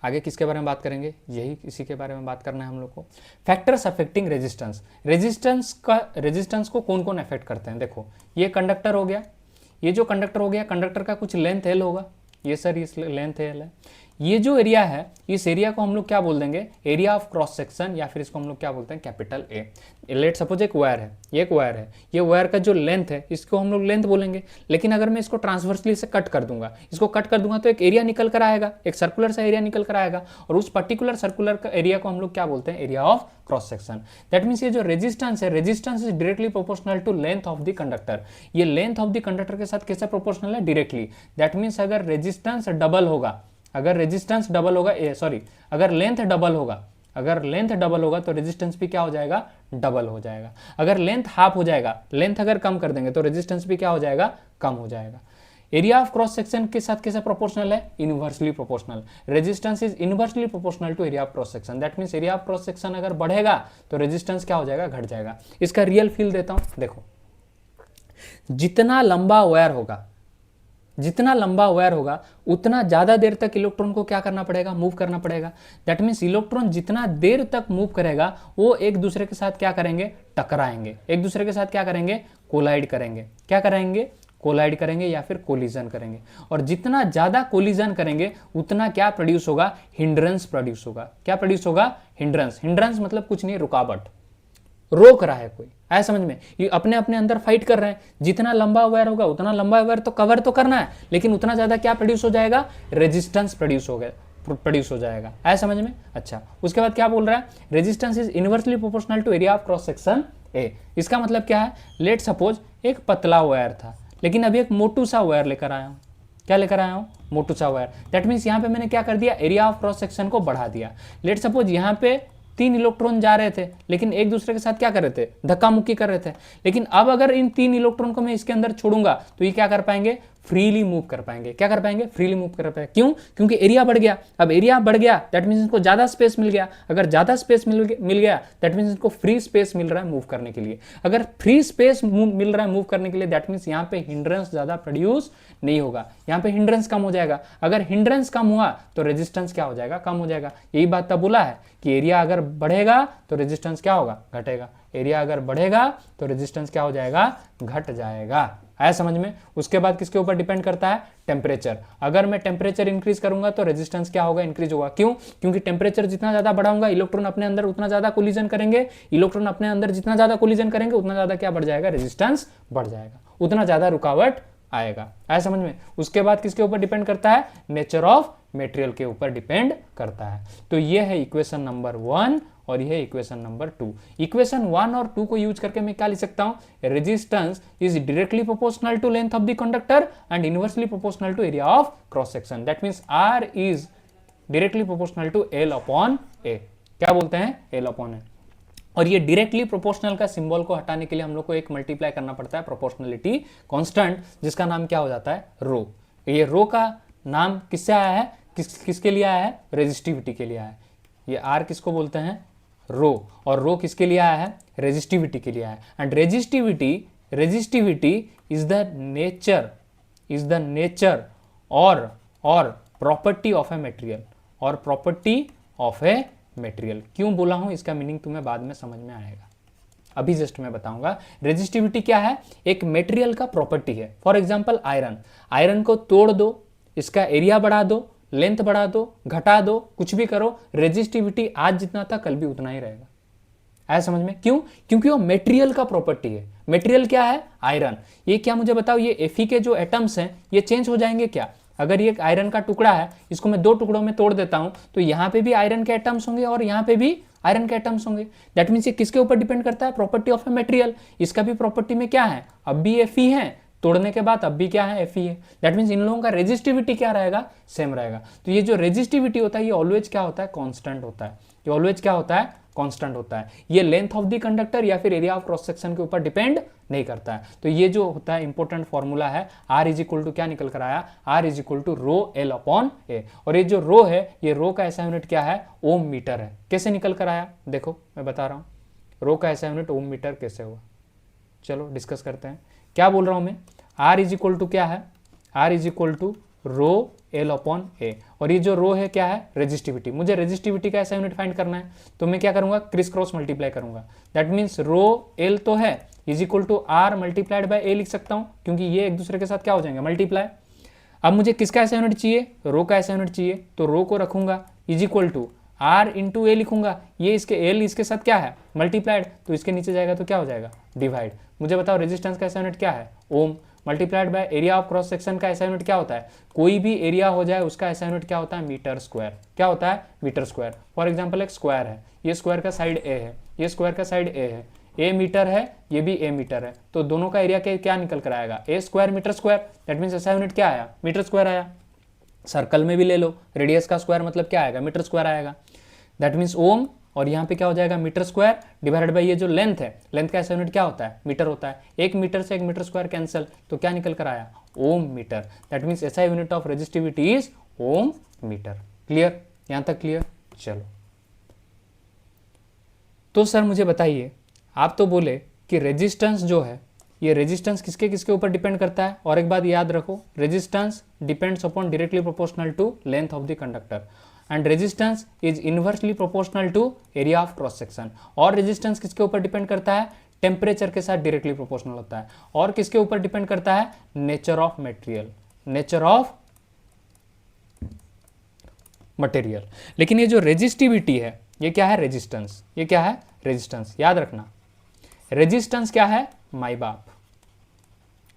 आगे किसके बारे में बात करेंगे, यही इसी के बारे में बात करना है हम लोग को। Factors affecting resistance. रेजिस्टेंस को कौन कौन अफेक्ट करते हैं, देखो ये कंडक्टर हो गया, ये जो कंडक्टर हो गया, कंडक्टर का कुछ लेंथ एल होगा, ये सर इस लेंथ एल है। ये जो एरिया है, इस एरिया को हम लोग क्या बोल देंगे, एरिया ऑफ क्रॉस सेक्शन, या फिर इसको हम लोग क्या बोलते हैं, कैपिटल ए। लेट सपोज एक वायर है, ये एक वायर है, ये वायर का जो लेंथ है, इसको हम लोग लेंथ बोलेंगे। लेकिन अगर मैं इसको ट्रांसवर्सली से कट कर दूंगा, इसको कट कर दूंगा, तो एक एरिया निकल कर आएगा, एक सर्कुलर सा एरिया निकल कर आएगा। और उस पर्टिकुलर सर्कुलर का एरिया को हम लोग क्या बोलते हैं, area of cross section. That means ये जो रेजिस्टेंस है, resistance is directly proportional to length of the conductor. ये लेंथ ऑफ द कंडक्टर के साथ कैसे प्रोपोर्शनल है, डायरेक्टली। दैट मीन्स अगर रेजिस्टेंस डबल होगा, अगर रेजिस्टेंस डबल होगा, अगर लेंथ डबल होगा, अगर लेंथ डबल होगा तो रेजिस्टेंस भी क्या हो जाएगा, डबल हो जाएगा। अगर लेंथ हाफ हो जाएगा, लेंथ अगर कम कर देंगे तो रेजिस्टेंस भी क्या हो जाएगा, कम हो जाएगा। एरिया ऑफ क्रॉस सेक्शन के साथ कैसे प्रोपोर्शनल है, inversely proportional. Resistance is inversely proportional to area of cross section. That means area of cross section अगर बढ़ेगा तो रेजिस्टेंस क्या हो जाएगा, घट जाएगा। इसका रियल फील देता हूं, देखो जितना लंबा वायर होगा, जितना लंबा वायर होगा, उतना ज्यादा देर तक इलेक्ट्रॉन को क्या करना पड़ेगा, मूव करना पड़ेगा। दैट मीन्स इलेक्ट्रॉन जितना देर तक मूव करेगा, वो एक दूसरे के साथ क्या करेंगे, टकराएंगे, एक दूसरे के साथ क्या करेंगे, कोलाइड करेंगे। क्या करेंगे, कोलाइड करेंगे या फिर कोलिजन करेंगे। और जितना ज्यादा कोलिजन करेंगे, उतना क्या प्रोड्यूस होगा, हिंड्रेंस प्रोड्यूस होगा। क्या प्रोड्यूस होगा, हिंड्रेंस। हिंड्रेंस मतलब कुछ नहीं, रुकावट, रोक रहा है कोई, आया समझ में। ये अपने अपने अंदर फाइट कर रहे हैं। जितना लंबा वायर होगा, उतना लंबा वायर तो कवर तो करना है, लेकिन उतना ज्यादा क्या प्रोड्यूस हो जाएगा, रेजिस्टेंस प्रोड्यूस हो जाएगा। आया समझ में? अच्छा, उसके बाद क्या बोल रहा है, resistance is inversely proportional to area of cross section A. इसका मतलब क्या है, लेट सपोज एक पतला वायर था, लेकिन अभी एक मोटू सा वायर लेकर आया हूं। क्या लेकर आया हूं, मोटू सा वायर। दैट मीन्स यहां पे मैंने क्या कर दिया, एरिया ऑफ क्रॉस सेक्शन को बढ़ा दिया। लेट सपोज यहां पे 3 इलेक्ट्रॉन जा रहे थे, लेकिन एक दूसरे के साथ क्या कर रहे थे, धक्का मुक्की कर रहे थे। लेकिन अब अगर इन 3 इलेक्ट्रॉन को मैं इसके अंदर छोड़ूंगा तो ये क्या कर पाएंगे, फ्रीली मूव कर पाएंगे। क्या कर पाएंगे, फ्रीली मूव कर पाएंगे। क्यों? क्योंकि एरिया बढ़ गया। अब एरिया बढ़ गया, दैट मीन्स इनको ज्यादा स्पेस मिल गया। अगर ज्यादा स्पेस मिल गया, दैट मीन्स इनको फ्री स्पेस मिल रहा है मूव करने के लिए। अगर फ्री स्पेस मिल रहा है मूव करने के लिए, दैट मीन्स यहाँ पे हिंड्रेंस ज्यादा प्रोड्यूस नहीं होगा, यहाँ पे हिंड्रेंस कम हो जाएगा। अगर हिंड्रेंस कम हुआ तो रेजिस्टेंस क्या हो जाएगा, कम हो जाएगा। यही बात तब बोला है कि एरिया अगर बढ़ेगा तो रेजिस्टेंस क्या होगा, घटेगा। एरिया अगर बढ़ेगा तो रेजिस्टेंस क्या हो जाएगा, घट जाएगा। आया समझ में? उसके बाद किसके ऊपर डिपेंड करता है, टेम्परेचर। अगर मैं टेम्परेचर इंक्रीज करूंगा तो रेजिस्टेंस क्या होगा, इंक्रीज होगा। क्यों? क्योंकि टेम्परेचर जितना ज्यादा बढ़ाऊंगा, इलेक्ट्रॉन अपने अंदर उतना ज्यादा कोलिजन करेंगे। इलेक्ट्रॉन अपने अंदर जितना ज्यादा कोलिजन करेंगे, उतना ज्यादा क्या बढ़ जाएगा, रेजिस्टेंस बढ़ जाएगा, उतना ज्यादा रुकावट आएगा। आया समझ में? उसके बाद किसके ऊपर डिपेंड करता है, नेचर ऑफ मटेरियल के ऊपर डिपेंड करता है। तो ये है इक्वेशन नंबर 1 और यह इक्वेशन नंबर 2। इक्वेशन 1 और 2 को यूज करके मैं क्या लिख सकता हूं, resistance is directly proportional to length of the conductor and inversely proportional to area of cross section. That means R is directly proportional to L upon A। क्या बोलते हैं, L अपॉन A। और ये डायरेक्टली प्रोपोर्शनल का symbol को हटाने के लिए हम लोग को एक मल्टीप्लाई करना पड़ता है प्रोपोर्शनलिटी कांस्टेंट, जिसका नाम क्या हो जाता है, रो। ये रो का नाम किससे आया है, किसके लिए आया है, रेजिस्टिविटी के लिए आया है। ये R किसको बोलते हैं, रो। और रो किसके लिए आया है, रेजिस्टिविटी के लिए आया है। And resistivity is the nature और प्रॉपर्टी ऑफ ए मटेरियल, और प्रॉपर्टी ऑफ ए मटेरियल। क्यों बोला हूं, इसका मीनिंग तुम्हें बाद में समझ में आएगा, अभी जस्ट मैं बताऊंगा। रेजिस्टिविटी क्या है, एक मटेरियल का प्रॉपर्टी है। फॉर एग्जांपल आयरन को तोड़ दो, इसका एरिया बढ़ा दो, लेंथ बढ़ा दो, घटा दो, कुछ भी करो, रेजिस्टिविटी आज जितना था कल भी उतना ही रहेगा। आया समझ में? क्यों? क्योंकि वो मटेरियल का प्रॉपर्टी है। मटेरियल क्या है, आयरन। ये क्या मुझे बताओ, ये Fe के जो एटम्स हैं ये चेंज हो जाएंगे क्या, अगर ये एक आयरन का टुकड़ा है, इसको मैं दो टुकड़ों में तोड़ देता हूं, तो यहाँ पे भी आयरन के एटम्स होंगे और यहाँ पे भी आयरन के एटम्स होंगे। दैट मीन्स ये किसके ऊपर डिपेंड करता है? Property of a material. इसका भी प्रॉपर्टी में क्या है? अब भी Fe है, तोड़ने के बाद अब भी क्या है? Fe है। दैट मीन्स इन लोगों का रेजिस्टिविटी क्या रहेगा? सेम रहेगा। तो ये जो रेजिस्टिविटी होता है ये ऑलवेज क्या होता है? कांस्टेंट होता है। ये ऑलवेज क्या होता है? कांस्टेंट होता है। ये लेंथ ऑफ द कंडक्टर या फिर एरिया ऑफ क्रॉस सेक्शन के ऊपर डिपेंड नहीं करता है। तो ये जो होता है इंपॉर्टेंट फॉर्मूला है, R इज इक्वल टू क्या निकल कर आया? R is equal to rho L upon A। और ये जो रो है, ये रो का ऐसा यूनिट क्या है? ओम मीटर है। कैसे निकल कर आया? देखो मैं बता रहा हूँ, रो का ऐसा यूनिट ओम मीटर कैसे हुआ। चलो डिस्कस करते हैं। क्या बोल रहा हूँ मैं? R इज इक्वल टू क्या है? R is equal to rho L upon A। और ये जो रो है क्या है? रेजिस्टिविटी। मुझे रेजिस्टिविटी का ऐसा यूनिट फाइंड करना है, तो मैं क्या करूंगा? क्रिस क्रॉस मल्टीप्लाई करूंगा। दैट मीन्स रो L तो है is equal to R multiplied by A लिख सकता हूं, क्योंकि ये एक दूसरे के साथ क्या हो जाएंगे? मल्टीप्लाई। अब मुझे किसका ऐसा यूनिट चाहिए? रो का ऐसा यूनिट चाहिए, तो रो को रखूंगा is equal to R into A लिखूंगा। ये इसके L इसके साथ क्या है? मल्टीप्लाइड, तो इसके नीचे जाएगा तो क्या हो जाएगा? डिवाइड। मुझे बताओ रेजिस्टेंस का ऐसा यूनिट क्या है? Ohm multiplied by area of cross section का ऐसा यूनिट क्या होता है? कोई भी एरिया हो जाए उसका ऐसा यूनिट क्या होता है? Metre square. क्या होता है? Metre square. फॉर एग्जांपल एक स्क्वायर है, ये स्क्वायर का साइड A है, ये स्क्वायर का साइड A है, A मीटर है, ये भी A मीटर है, तो दोनों का एरिया क्या निकल कर आएगा? A square metre square. That means ऐसा यूनिट क्या आया? मीटर स्क्वायर आया। सर्कल में भी ले लो, रेडियस का स्क्वायर मतलब क्या आएगा? मीटर स्क्वायर आएगा। दैट मीन्स ओम, और यहाँ पे क्या हो जाएगा? मीटर स्क्वायर डिवाइडेड बाय ये जो लेंथ है, लेंथ का ऐसा यूनिट क्या होता है? मीटर होता है। एक मीटर से एक मीटर स्क्वायर कैंसिल, तो क्या निकल कर आया? Ohm metre. दैट मीन्स ऐसा unit of resistivity is ohm metre. Clear? यहां तक क्लियर? चलो, तो सर मुझे बताइए, आप तो बोले कि रेजिस्टेंस जो है, ये रेजिस्टेंस किसके किसके ऊपर डिपेंड करता है? और एक बात याद रखो, resistance depends upon directly proportional to length of the conductor and resistance is inversely proportional to area of cross section. और रेजिस्टेंस किसके ऊपर डिपेंड करता है? टेम्परेचर के साथ डायरेक्टली प्रोपोर्शनल होता है। और किसके ऊपर डिपेंड करता है? Nature of material, nature of material. लेकिन ये जो रेजिस्टिविटी है, ये क्या है? रेजिस्टेंस। ये क्या है? रेजिस्टेंस। याद रखना, रेजिस्टेंस क्या है? माई बाप।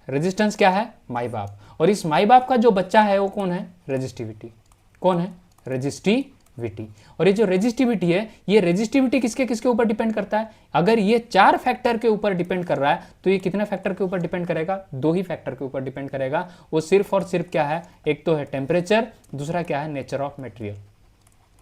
रेजिस्टेंस क्या है? माई बाप। और इस माई बाप का जो बच्चा है वो कौन है? रेजिस्टिविटी। कौन है? रेजिस्टिविटी। और ये जो रेजिस्टिविटी है, ये रेजिस्टिविटी किसके किसके ऊपर डिपेंड करता है? अगर ये 4 फैक्टर के ऊपर डिपेंड कर रहा है, तो ये कितने फैक्टर के ऊपर डिपेंड करेगा? 2 ही फैक्टर के ऊपर डिपेंड करेगा। वो सिर्फ और सिर्फ क्या है? एक तो है टेम्परेचर, दूसरा क्या है? Nature of material.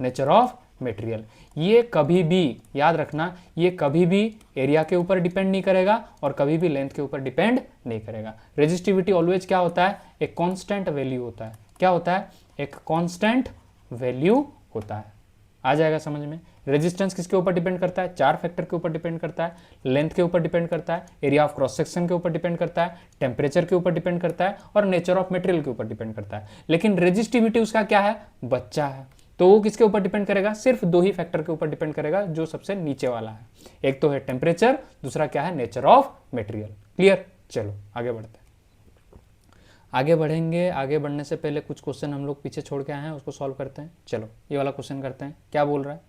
Nature of material. ये कभी भी याद रखना, ये कभी भी एरिया के ऊपर डिपेंड नहीं करेगा और कभी भी लेंथ के ऊपर डिपेंड नहीं करेगा। रेजिस्टिविटी ऑलवेज क्या होता है? एक कांस्टेंट वैल्यू होता है। क्या होता है? एक कांस्टेंट वैल्यू होता है। आ जाएगा समझ में? रेजिस्टेंस किसके ऊपर डिपेंड करता है? 4 फैक्टर के ऊपर डिपेंड करता है। लेंथ के ऊपर डिपेंड करता है, एरिया ऑफ क्रॉस सेक्शन के ऊपर डिपेंड करता है, टेम्परेचर के ऊपर डिपेंड करता है और नेचर ऑफ मटेरियल के ऊपर डिपेंड करता है। लेकिन रेजिस्टिविटी उसका क्या है? बच्चा है। तो वो किसके ऊपर डिपेंड करेगा? सिर्फ 2 ही फैक्टर के ऊपर डिपेंड करेगा, जो सबसे नीचे वाला है। एक तो है टेम्परेचर, दूसरा क्या है? Nature of material. क्लियर? चलो आगे बढ़ते हैं। आगे बढ़ेंगे, आगे बढ़ने से पहले कुछ क्वेश्चन हम लोग पीछे छोड़ के आए हैं, उसको सॉल्व करते हैं। चलो ये वाला क्वेश्चन करते हैं। क्या बोल रहा है?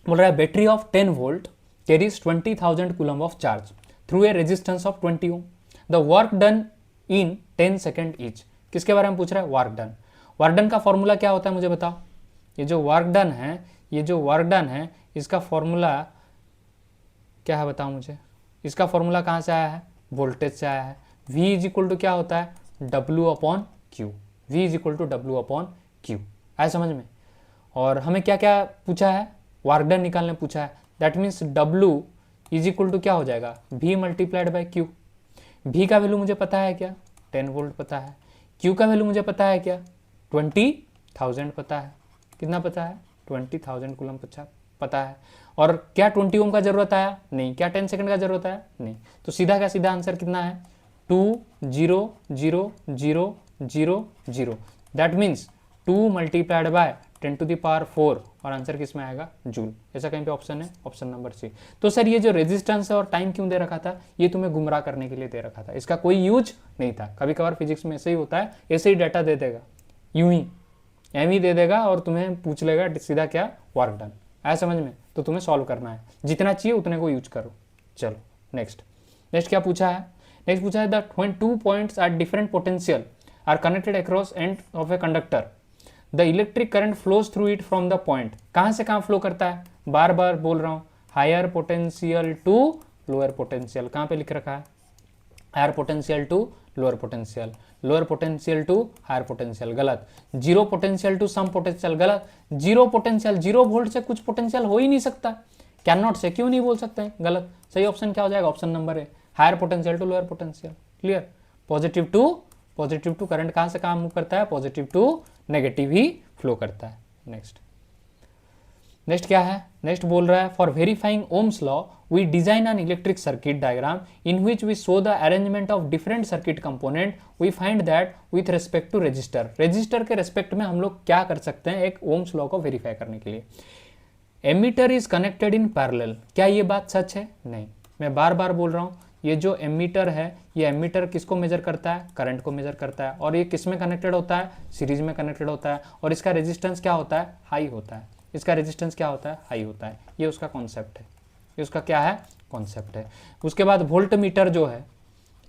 बोल रहा है battery of 10 volt carries 20,000 coulomb of charge through a resistance of 20 ohm. The work done in 10 second each. किसके बारे में पूछ रहा है? Work done. वर्क डन का फॉर्मूला क्या होता है मुझे बताओ? ये जो वर्क डन है, ये जो वर्क डन है, इसका फॉर्मूला क्या है बताओ मुझे? इसका फॉर्मूला कहाँ से आया है? वोल्टेज से आया है। V इज इक्वल टू क्या होता है? W upon Q. V is equal to W upon Q. आया समझ में? और हमें क्या क्या पूछा है? वर्क डन निकालने पूछा है। That means W is equal to क्या हो जाएगा? V multiplied by Q. V का वैल्यू मुझे पता है क्या? 10 वोल्ट पता है। Q का वैल्यू मुझे पता है क्या? 20,000 पता है। कितना पता है? 20,000 कूलम पता है। और क्या 20 ओम का जरूरत आया? नहीं। क्या 10 सेकंड का जरूरत आया? नहीं। तो सीधा का सीधा आंसर कितना है? 2 0 0 0 0 0। That means 2 multiplied by 10 to the power 4 और आंसर किस में आएगा? जूल। ऐसा कहीं पे ऑप्शन है? Option number C. तो सर ये जो रेजिस्टेंस है और टाइम क्यों दे रखा था? ये तुम्हें गुमराह करने के लिए दे रखा था, इसका कोई यूज नहीं था। कभी कभार फिजिक्स में ऐसे ही होता है, ऐसे ही डाटा दे देगा, यूं ही एम ही दे देगा और तुम्हें पूछ लेगा सीधा क्या? Work done. आया समझ में? तो तुम्हें सॉल्व करना है, जितना चाहिए उतने को यूज करो। चलो नेक्स्ट क्या पूछा है? नेक्स्ट पूछा है the 2 points at different potential are connected across end of a conductor, the electric current flows through it from the point. कहाँ से कहाँ फ्लो करता है, बार बार बोल रहा हूँ, higher potential to lower potential. कहाँ पे लिख रखा है, higher potential to lower potential, lower potential to higher potential, गलत। Zero potential to some potential, गलत। जीरो पोटेंशियल, 0 वोल्ट से कुछ पोटेंशियल हो ही नहीं सकता, कैन नॉट से, क्यों नहीं बोल सकते हैं, गलत। सही ऑप्शन क्या हो जाएगा, option number A, higher potential to lower potential. Clear. Positive to current कहाँ से कहाँ मूव करता है, पॉजिटिव टू नेगेटिव ही फ्लो करता है। नेक्स्ट क्या है, नेक्स्ट बोल रहा है for verifying Ohm's law we design an electric circuit diagram in which we show the arrangement of different circuit component, we find that with respect to register. Register के respect में हम लोग क्या कर सकते हैं एक ओम्स लॉ को वेरीफाई करने के लिए। Ammeter is connected in parallel, क्या ये बात सच है, नहीं। मैं बार बार बोल रहा हूँ, ये जो एमीटर है, ये एमीटर किसको मेजर करता है, करंट को मेजर करता है, और ये किस में कनेक्टेड होता है, सीरीज में कनेक्टेड होता है, और इसका रेजिस्टेंस क्या होता है, हाई होता है। इसका रेजिस्टेंस क्या होता है, हाई होता है। ये उसका कॉन्सेप्ट है, ये उसका क्या है, कॉन्सेप्ट है। उसके बाद वोल्ट मीटर जो है,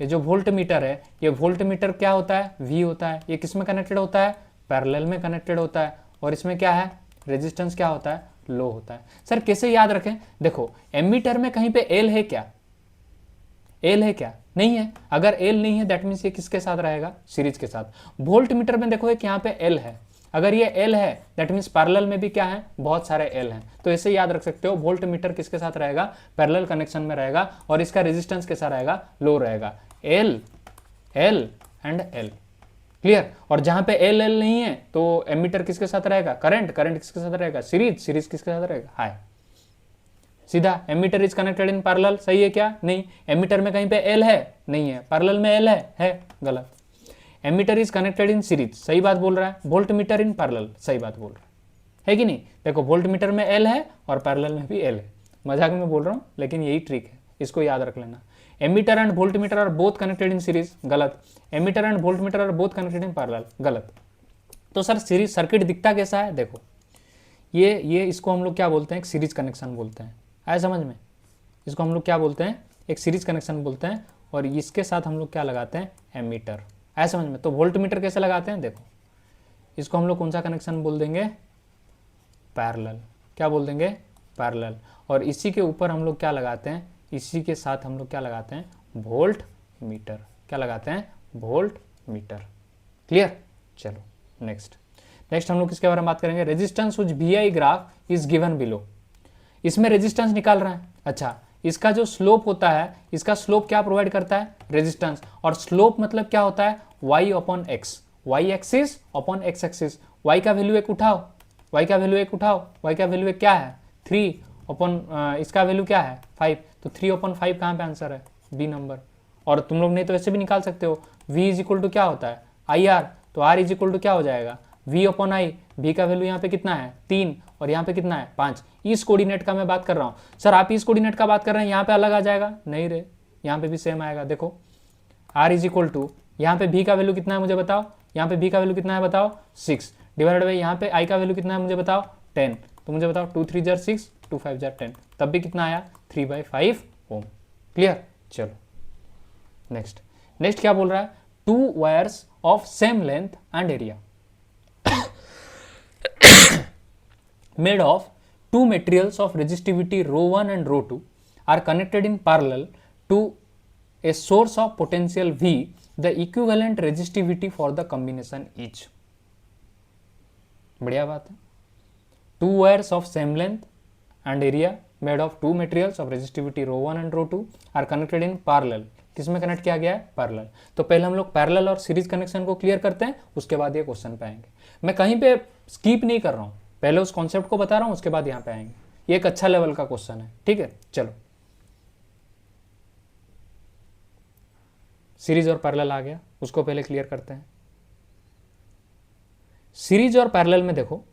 ये जो वोल्ट मीटर है, ये वोल्ट मीटर क्या होता है, वी होता है। ये किस में कनेक्टेड होता है, पैरेलल में कनेक्टेड होता है, और इसमें क्या है, रेजिस्टेंस क्या होता है, लो होता है। सर कैसे याद रखें, देखो एमीटर में कहीं पे एल है क्या, एल है क्या, नहीं है। अगर एल नहीं है दैट मीन्स ये किसके साथ रहेगा, सीरीज के साथ। वोल्ट मीटर में देखो एक यहाँ पे एल है, अगर ये एल है दैट मीन्स पैरेलल में भी क्या है, बहुत सारे एल हैं। तो ऐसे याद रख सकते हो, वोल्ट मीटर किसके साथ रहेगा, पैरेलल कनेक्शन में रहेगा, और इसका रेजिस्टेंस कैसा रहेगा, लो रहेगा, L L and L. Clear. और जहां पे एल एल नहीं है तो एमीटर किसके साथ रहेगा, करंट किसके साथ रहेगा, सीरीज किसके साथ रहेगा, हाई। सीधा ammeter is connected in parallel, सही है क्या, नहीं। एमीटर में कहीं पे एल है, नहीं है। पैरेलल में एल है, गलत। Ammeter is connected in series, सही बात बोल रहा है। वोल्ट मीटर इन पैरेलल, सही बात बोल रहा है कि नहीं। देखो वोल्ट मीटर में एल है और पैरेलल में भी एल है, मजाक में बोल रहा हूँ लेकिन यही ट्रिक है, इसको याद रख लेना। Ammeter and voltmeter are both connected in series, गलत। Ammeter and voltmeter are both connected in parallel, गलत। तो सर सीरीज सर्किट दिखता कैसा है, देखो ये इसको हम लोग क्या बोलते हैं, एक सीरीज कनेक्शन बोलते हैं, आया समझ में। इसको हम लोग क्या बोलते हैं, एक सीरीज कनेक्शन बोलते हैं, और इसके साथ हम लोग क्या लगाते हैं, एमीटर, आया समझ में। तो वोल्ट मीटर कैसे लगाते हैं, देखो इसको हम लोग कौन सा कनेक्शन बोल देंगे, पैरेलल, क्या बोल देंगे, पैरेलल। और इसी के ऊपर हम लोग क्या लगाते हैं, इसी के साथ हम लोग क्या लगाते हैं, वोल्ट मीटर, क्या लगाते हैं, वोल्ट मीटर। क्लियर। चलो नेक्स्ट हम लोग किसके बारे में बात करेंगे, resistance which VI graph is given below. इसमें रेजिस्टेंस निकाल रहे हैं, अच्छा इसका जो स्लोप होता है, इसका स्लोप क्या प्रोवाइड करता है, रेजिस्टेंस। और स्लोप मतलब क्या होता है, y upon X, Y axis upon X axis. y का वैल्यू एक उठाओ, y का वैल्यू एक उठाओ, y का वैल्यू एक क्या है, 3 अपॉन इसका वैल्यू क्या है, 5। तो 3 अपॉन 5 कहाँ पे आंसर है, बी नंबर। और तुम लोग नहीं तो ऐसे भी निकाल सकते हो, v इज इक्वल टू क्या होता है, IR, तो r इज इक्वल टू क्या हो जाएगा, v अपॉन आई। v का वैल्यू यहाँ पे कितना है, 3, और यहाँ पे कितना है, 5। इस कोऑर्डिनेट का मैं बात कर रहा हूँ। सर आप इस कोऑर्डिनेट का बात कर रहे हैं, यहाँ पे अलग आ जाएगा, नहीं रे, यहाँ पे भी सेम आएगा। देखो r इज इक्वल टू, यहाँ पे v का वैल्यू कितना है मुझे बताओ, यहाँ पे v का वैल्यू कितना है बताओ, 6, डिवाइडेड बाई यहाँ पे i का वैल्यू कितना है मुझे बताओ, 10। तो मुझे बताओ 2 3 जार 6, 2 5 जार 10, तब भी कितना आया, 3/5 ओम। क्लियर। चलो नेक्स्ट क्या बोल रहा है, 2 wires of same length and area made of 2 materials of resistivity ρ1 and ρ2 are connected in parallel to a source of potential V, the equivalent resistivity for the combination each। बढ़िया बात है। 2 wires of same length and area made of 2 materials of resistivity ρ1 and ρ2 are connected in parallel। किस में connect किया गया है, parallel. तो पहले हम लोग पैरेलल और सीरीज कनेक्शन को क्लियर करते हैं, उसके बाद ये क्वेश्चन पे आएंगे। मैं कहीं पे स्कीप नहीं कर रहा हूँ, पहले उस कॉन्सेप्ट को बता रहा हूँ, उसके बाद यहाँ पे आएंगे। ये एक अच्छा लेवल का क्वेश्चन है, ठीक है। चलो सीरीज और पैरेलल आ गया, उसको पहले क्लियर करते हैं। सीरीज और पैरेलल में देखो,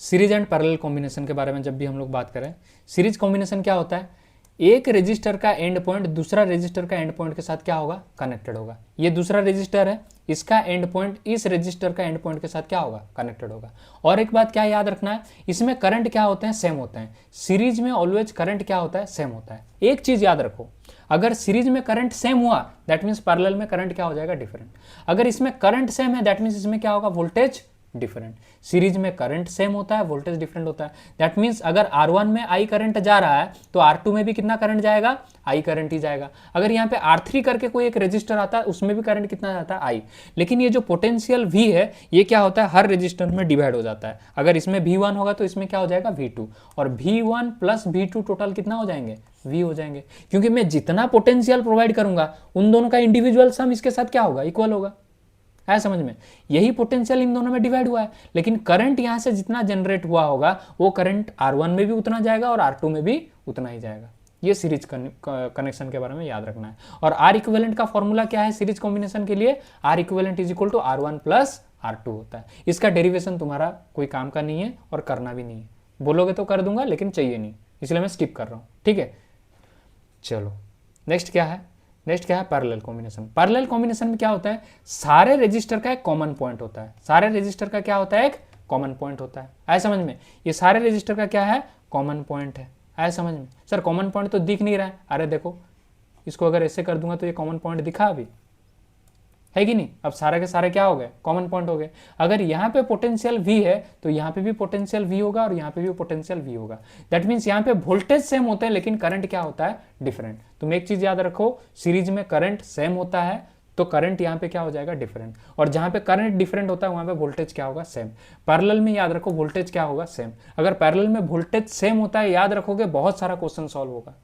सीरीज एंड पैरेलल कॉम्बिनेशन के बारे में जब भी हम लोग बात करें, सीरीज कॉम्बिनेशन क्या होता है, एक रेजिस्टर का एंड पॉइंट दूसरा रेजिस्टर का एंड पॉइंट के साथ क्या होगा, कनेक्टेड होगा। ये दूसरा रेजिस्टर है, इसका एंड पॉइंट इस रजिस्टर का एंड पॉइंट के साथ क्या होगा, कनेक्टेड होगा। और एक बात क्या याद रखना है, इसमें करंट क्या होते हैं, सेम होते हैं। सीरीज में ऑलवेज करंट क्या होता है, सेम होता है। एक चीज याद रखो, अगर सीरीज में करंट सेम हुआ दैट मीन्स पैरेलल में करंट क्या हो जाएगा, डिफरेंट। अगर इसमें करंट सेम है दैट मीन्स इसमें क्या होगा, वोल्टेज डिफरेंट। सीरीज में करंट सेम होता है, वोल्टेज डिफरेंट होता है। दैट मीन्स अगर R1 में I करंट जा रहा है तो R2 में भी कितना करंट जाएगा, I करंट ही जाएगा। अगर यहाँ पे R3 करके कोई एक रजिस्टर आता है उसमें भी करंट कितना जाता है, I। लेकिन ये जो पोटेंशियल V है ये क्या होता है, हर रजिस्टर में डिवाइड हो जाता है। अगर इसमें V1 होगा तो इसमें क्या हो जाएगा, V2, और V1 प्लस V2 टोटल कितना हो जाएंगे, V हो जाएंगे। क्योंकि मैं जितना पोटेंशियल प्रोवाइड करूंगा उन दोनों का इंडिविजुअल सम इसके साथ क्या होगा, इक्वल होगा। है समझ में, यही पोटेंशियल इन दोनों में डिवाइड हुआ है। लेकिन करंट यहां से जितना जनरेट हुआ होगा वो करंट R1 में भी उतना जाएगा और R2 में भी उतना ही जाएगा। ये सीरीज कनेक्शन के बारे में याद रखना है। और R इक्विवेलेंट का फॉर्मूला क्या है सीरीज कॉम्बिनेशन के लिए, R equivalent is equal to R1 plus R2 होता है। इसका डेरिवेशन तुम्हारा कोई काम का नहीं है और करना भी नहीं है, बोलोगे तो कर दूंगा लेकिन चाहिए नहीं, इसलिए मैं स्किप कर रहा हूं, ठीक है। चलो नेक्स्ट क्या है, नेक्स्ट क्या है, पैरेलल कॉम्बिनेशन। पैरेलल कॉम्बिनेशन में क्या होता है, सारे रजिस्टर का एक कॉमन पॉइंट होता है। सारे रजिस्टर का क्या होता है, एक कॉमन पॉइंट होता है। आए समझ में, ये सारे रजिस्टर का क्या है, कॉमन पॉइंट है। आए समझ में, सर कॉमन पॉइंट तो दिख नहीं रहा है। अरे देखो इसको अगर ऐसे कर दूंगा तो ये कॉमन पॉइंट दिखा अभी, है कि नहीं। अब सारे के सारे क्या हो गए, कॉमन पॉइंट हो गए। अगर यहाँ पे पोटेंशियल V है तो यहाँ पे भी पोटेंशियल V होगा और यहाँ पे भी पोटेंशियल V होगा। दैट मीन्स यहाँ पे वोल्टेज सेम होते हैं लेकिन करंट क्या होता है, डिफरेंट। तुम एक चीज याद रखो, सीरीज में करंट सेम होता है तो करंट यहाँ पे क्या हो जाएगा, डिफरेंट। और जहाँ पे करंट डिफरेंट होता है वहाँ पे वोल्टेज क्या होगा, सेम। पैरेलल में याद रखो वोल्टेज क्या होगा, सेम। अगर पैरेलल में वोल्टेज सेम होता है याद रखोगे बहुत सारा क्वेश्चन सॉल्व होगा।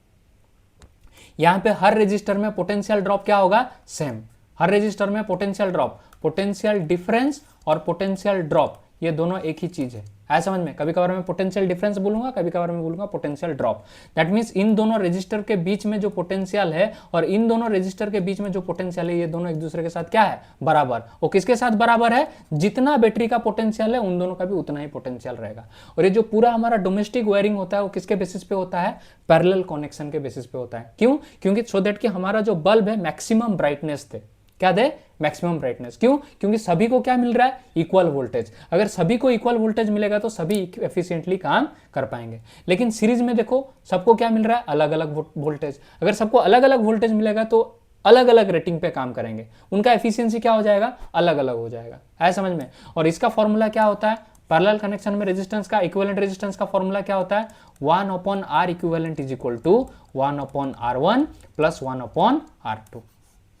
यहाँ पे हर रजिस्टर में पोटेंशियल ड्रॉप क्या होगा, सेम। हर रजिस्टर में पोटेंशियल ड्रॉप, पोटेंशियल डिफरेंस और पोटेंशियल ड्रॉप ये दोनों एक ही चीज है। ऐसा समझ में, कभी कभार मैं पोटेंशियल डिफरेंस बोलूंगा, कभी कभार मैं बोलूंगा पोटेंशियल ड्रॉप। दैट मींस इन दोनों रजिस्टर के बीच में जो पोटेंशियल है और इन दोनों रजिस्टर के बीच में जो पोटेंशियल है ये दोनों एक दूसरे के साथ क्या है, बराबर। वो किसके साथ बराबर है, जितना बैटरी का पोटेंशियल है उन दोनों का भी उतना ही पोटेंशियल रहेगा। और ये जो पूरा हमारा डोमेस्टिक वायरिंग होता है वो किसके बेसिस पे होता है, पैरेलल कनेक्शन के बेसिस पे होता है। क्यों, क्योंकि सो दैट कि हमारा जो बल्ब है मैक्सिमम ब्राइटनेस दे, क्या दे, मैक्सिमम ब्राइटनेस। क्यों, क्योंकि सभी को क्या मिल रहा है, इक्वल वोल्टेज। अगर सभी को इक्वल वोल्टेज मिलेगा तो सभी एफिशिएंटली काम कर पाएंगे। लेकिन सीरीज में देखो सबको क्या मिल रहा है, अलग अलग वोल्टेज। अगर सबको अलग अलग वोल्टेज मिलेगा तो अलग अलग रेटिंग पे काम करेंगे, उनका एफिशिएंसी क्या हो जाएगा, अलग अलग हो जाएगा। है समझ में। और इसका फॉर्मूला क्या होता है, पैरेलल कनेक्शन में रेजिस्टेंस का, इक्विवेलेंट रेजिस्टेंस का फॉर्मूला क्या होता है, 1/R equivalent is equal to 1/R1 plus 1/R2।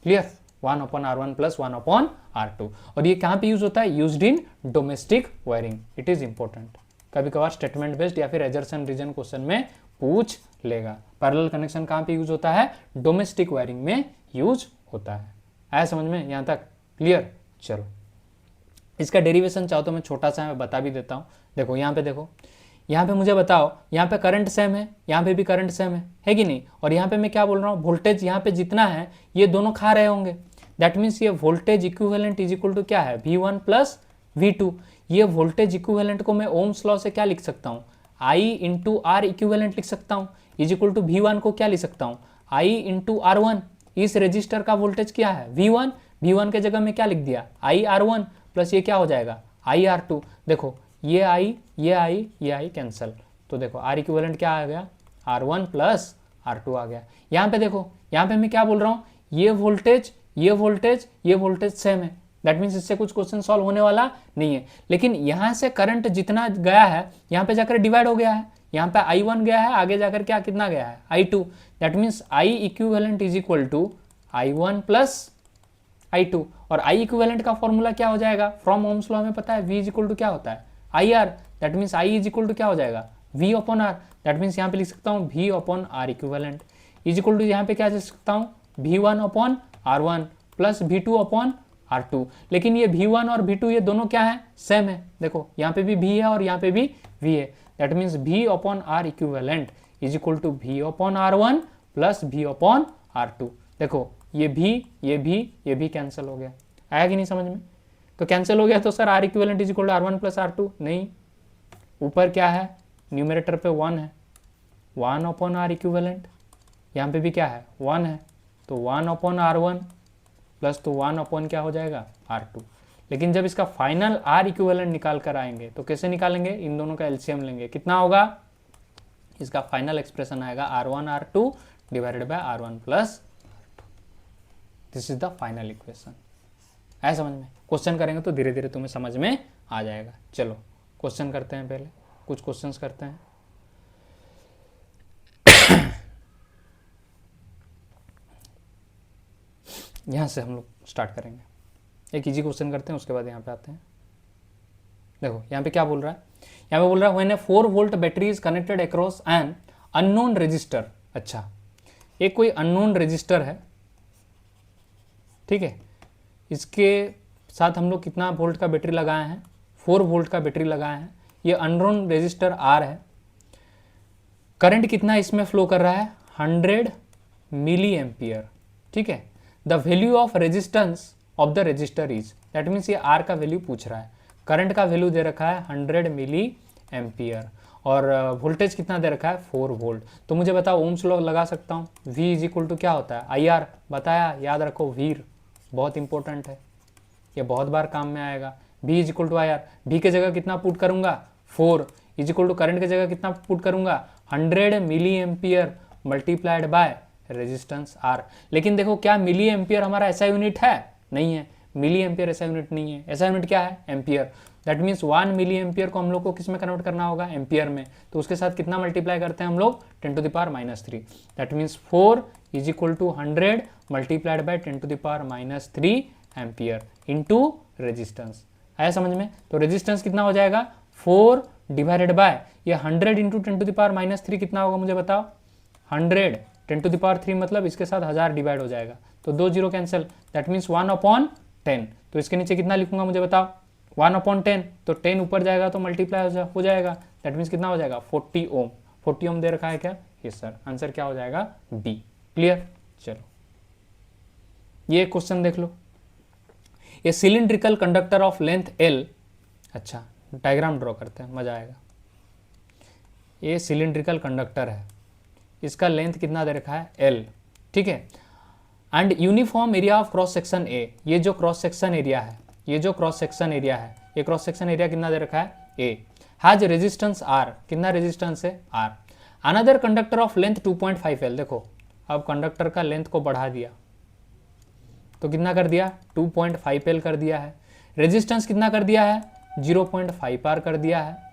Clear, 1/R1 plus 1/R2। और ये कहां पे यूज होता है, used in domestic wiring. It is important, कभी कभार स्टेटमेंट बेस्ड या फिर एजर्सन रीजन क्वेश्चन में पूछ लेगा। पैरेलल कनेक्शन कहां पे यूज होता है, डोमेस्टिक वायरिंग में यूज होता है। आया समझ में यहां तक, क्लियर। चलो इसका डेरिवेशन चाहो तो मैं छोटा सा मैं बता भी देता हूं। देखो यहाँ पे, देखो यहाँ पे मुझे बताओ, यहाँ पे करंट सेम है, यहाँ पे भी करंट सेम है कि नहीं। और यहाँ पे मैं क्या बोल रहा हूँ, वोल्टेज यहाँ पे जितना है ये दोनों खा रहे होंगे। दैट मीन्स ये voltage equivalent is equal to क्या है, V1 प्लस V2। ये वोल्टेज इक्विवेलेंट को मैं ओम्स लॉ से क्या लिख सकता हूँ, I इंटू R इक्विवेलेंट लिख सकता हूँ। इज इक्वल टू V1 को क्या लिख सकता हूँ, I इंटू R1। इस रजिस्टर का वोल्टेज क्या है, V1। V1 के जगह में क्या लिख दिया, IR1 प्लस ये क्या हो जाएगा, IR2। देखो ये I ये I कैंसल, तो देखो R इक्विवेलेंट क्या आ गया, R1 प्लस R2 आ गया। यहाँ पे देखो, यहाँ पे मैं क्या बोल रहा हूँ, ये वोल्टेज ये वोल्टेज ये वोल्टेज सेम है। दैट मीन्स इससे कुछ क्वेश्चन सॉल्व होने वाला नहीं है। लेकिन यहाँ से करंट जितना गया है यहाँ पे जाकर डिवाइड हो गया है। यहाँ पे I1 गया है, आगे जाकर क्या कितना गया है, I2। That means I equivalent is equal to I1 plus I2। और I इक्विवेलेंट का फॉर्मूला क्या हो जाएगा, फ्रॉम ओम्स लॉ में पता है V इज इक्वल टू क्या होता है, IR। That means I is equal to क्या हो जाएगा, V upon R। That means यहाँ पे लिख सकता हूँ V upon R equivalent is equal to, यहाँ पे क्या लिख सकता हूँ, V1 upon R1 plus V2 upon R2। लेकिन ये V1 और V2 ये दोनों क्या है, सेम है। देखो यहाँ पे भी V है और यहाँ पे भी V है। That means V upon R equivalent is equal to V upon R1 plus V upon R2। देखो ये भी कैंसिल हो गया। आया कि नहीं समझ में, तो कैंसिल हो गया तो sir R equivalent is equal to R1 plus R2 नहीं, ऊपर क्या है, न्यूमरेटर पे 1 है, 1 अपॉन R इक्विवेलेंट, यहाँ पे भी क्या है 1 है, तो 1 अपॉन R1 प्लस तो 1 अपॉन क्या हो जाएगा R2। लेकिन जब इसका फाइनल R इक्विवेलेंट निकाल कर आएंगे तो कैसे निकालेंगे, इन दोनों का एलसीएम लेंगे, कितना होगा, इसका फाइनल एक्सप्रेशन आएगा R1 R2 divided by R1 plus this is the final equation. है समझ में? क्वेश्चन करेंगे तो धीरे धीरे तुम्हें समझ में आ जाएगा। चलो क्वेश्चन करते हैं, पहले कुछ क्वेश्चंस करते हैं। यहां से हम लोग स्टार्ट करेंगे, एक इजी क्वेश्चन करते हैं, उसके बाद यहाँ पे आते हैं। देखो यहाँ पे क्या बोल रहा है, यहाँ पे बोल रहा है when A 4 volt battery is connected across an unknown register. अच्छा, एक कोई अननोन रजिस्टर है, ठीक है, इसके साथ हम लोग कितना वोल्ट का बैटरी लगाए हैं, 4 वोल्ट का बैटरी लगाए हैं, ये अननोन रजिस्टर आर है, करंट कितना इसमें फ्लो कर रहा है, 100 मिली एम्पियर, ठीक है। The value of resistance of the register is, that means ये आर का वैल्यू पूछ रहा है, करंट का वैल्यू दे रखा है 100 मिली एम्पियर और वोल्टेज कितना दे रखा है 4 वोल्ट। तो मुझे बताओ ओम्स लॉ लगा सकता हूँ, V इज इक्वल टू क्या होता है, आई आर, बताया, याद रखो, वीर बहुत इंपॉर्टेंट है, ये बहुत बार काम में आएगा। V is equal to I R, V के जगह कितना पुट करूंगा 4, इज इक्वल टू करंट के जगह कितना पुट करूंगा 100 milli ampere multiplied by resistance R। लेकिन देखो क्या मिली एम्पियर हमारा ऐसा यूनिट है, नहीं है, मिली एम्पियर ऐसा यूनिट नहीं है, ऐसा यूनिट क्या है, ampere. That means 1 milli ampere को हम लोग को किस में कन्वर्ट करना होगा, एम्पियर में, तो उसके साथ कितना मल्टीप्लाई करते हैं हम लोग 10 to the power -3। That means 4 is equal to 100 multiplied by 10 to the power -3 ampere into resistance. आया समझ में? तो रेजिस्टेंस कितना हो जाएगा 4 डिवाइडेड बाय ये 100 इंटू 10 टू द पावर -3 कितना होगा मुझे बताओ, 100 10 टू द पावर 3 मतलब इसके साथ 1000 डिवाइड हो जाएगा, तो 2 0 कैंसिल, दैट मीन्स 1/10। तो इसके नीचे कितना लिखूंगा मुझे बताओ, 1/10, तो 10 ऊपर जाएगा तो मल्टीप्लाई हो जाएगा, दैट मीन्स कितना हो जाएगा 40 ओम। 40 ओम दे रखा है क्या, यस सर, आंसर क्या हो जाएगा बी। क्लियर? चलो ये क्वेश्चन देख लो, ये cylindrical conductor of length L, अच्छा डायग्राम ड्रॉ करते हैं, मजा आएगा। ये सिलिंड्रिकल कंडक्टर है, इसका लेंथ कितना दे रखा है एल, ठीक है, and uniform area of cross section ए, ये जो क्रॉस सेक्शन एरिया है, ये जो क्रॉस सेक्शन एरिया है, ये क्रॉस सेक्शन एरिया कितना दे रखा है ए, हैज रेजिस्टेंस आर, कितना रेजिस्टेंस है R. Another conductor of length 2.5 L, देखो अब कंडक्टर का लेंथ को बढ़ा दिया तो कितना कर दिया 2.5 एल कर दिया है, रेजिस्टेंस कितना कर दिया है 0.5 आर कर दिया है,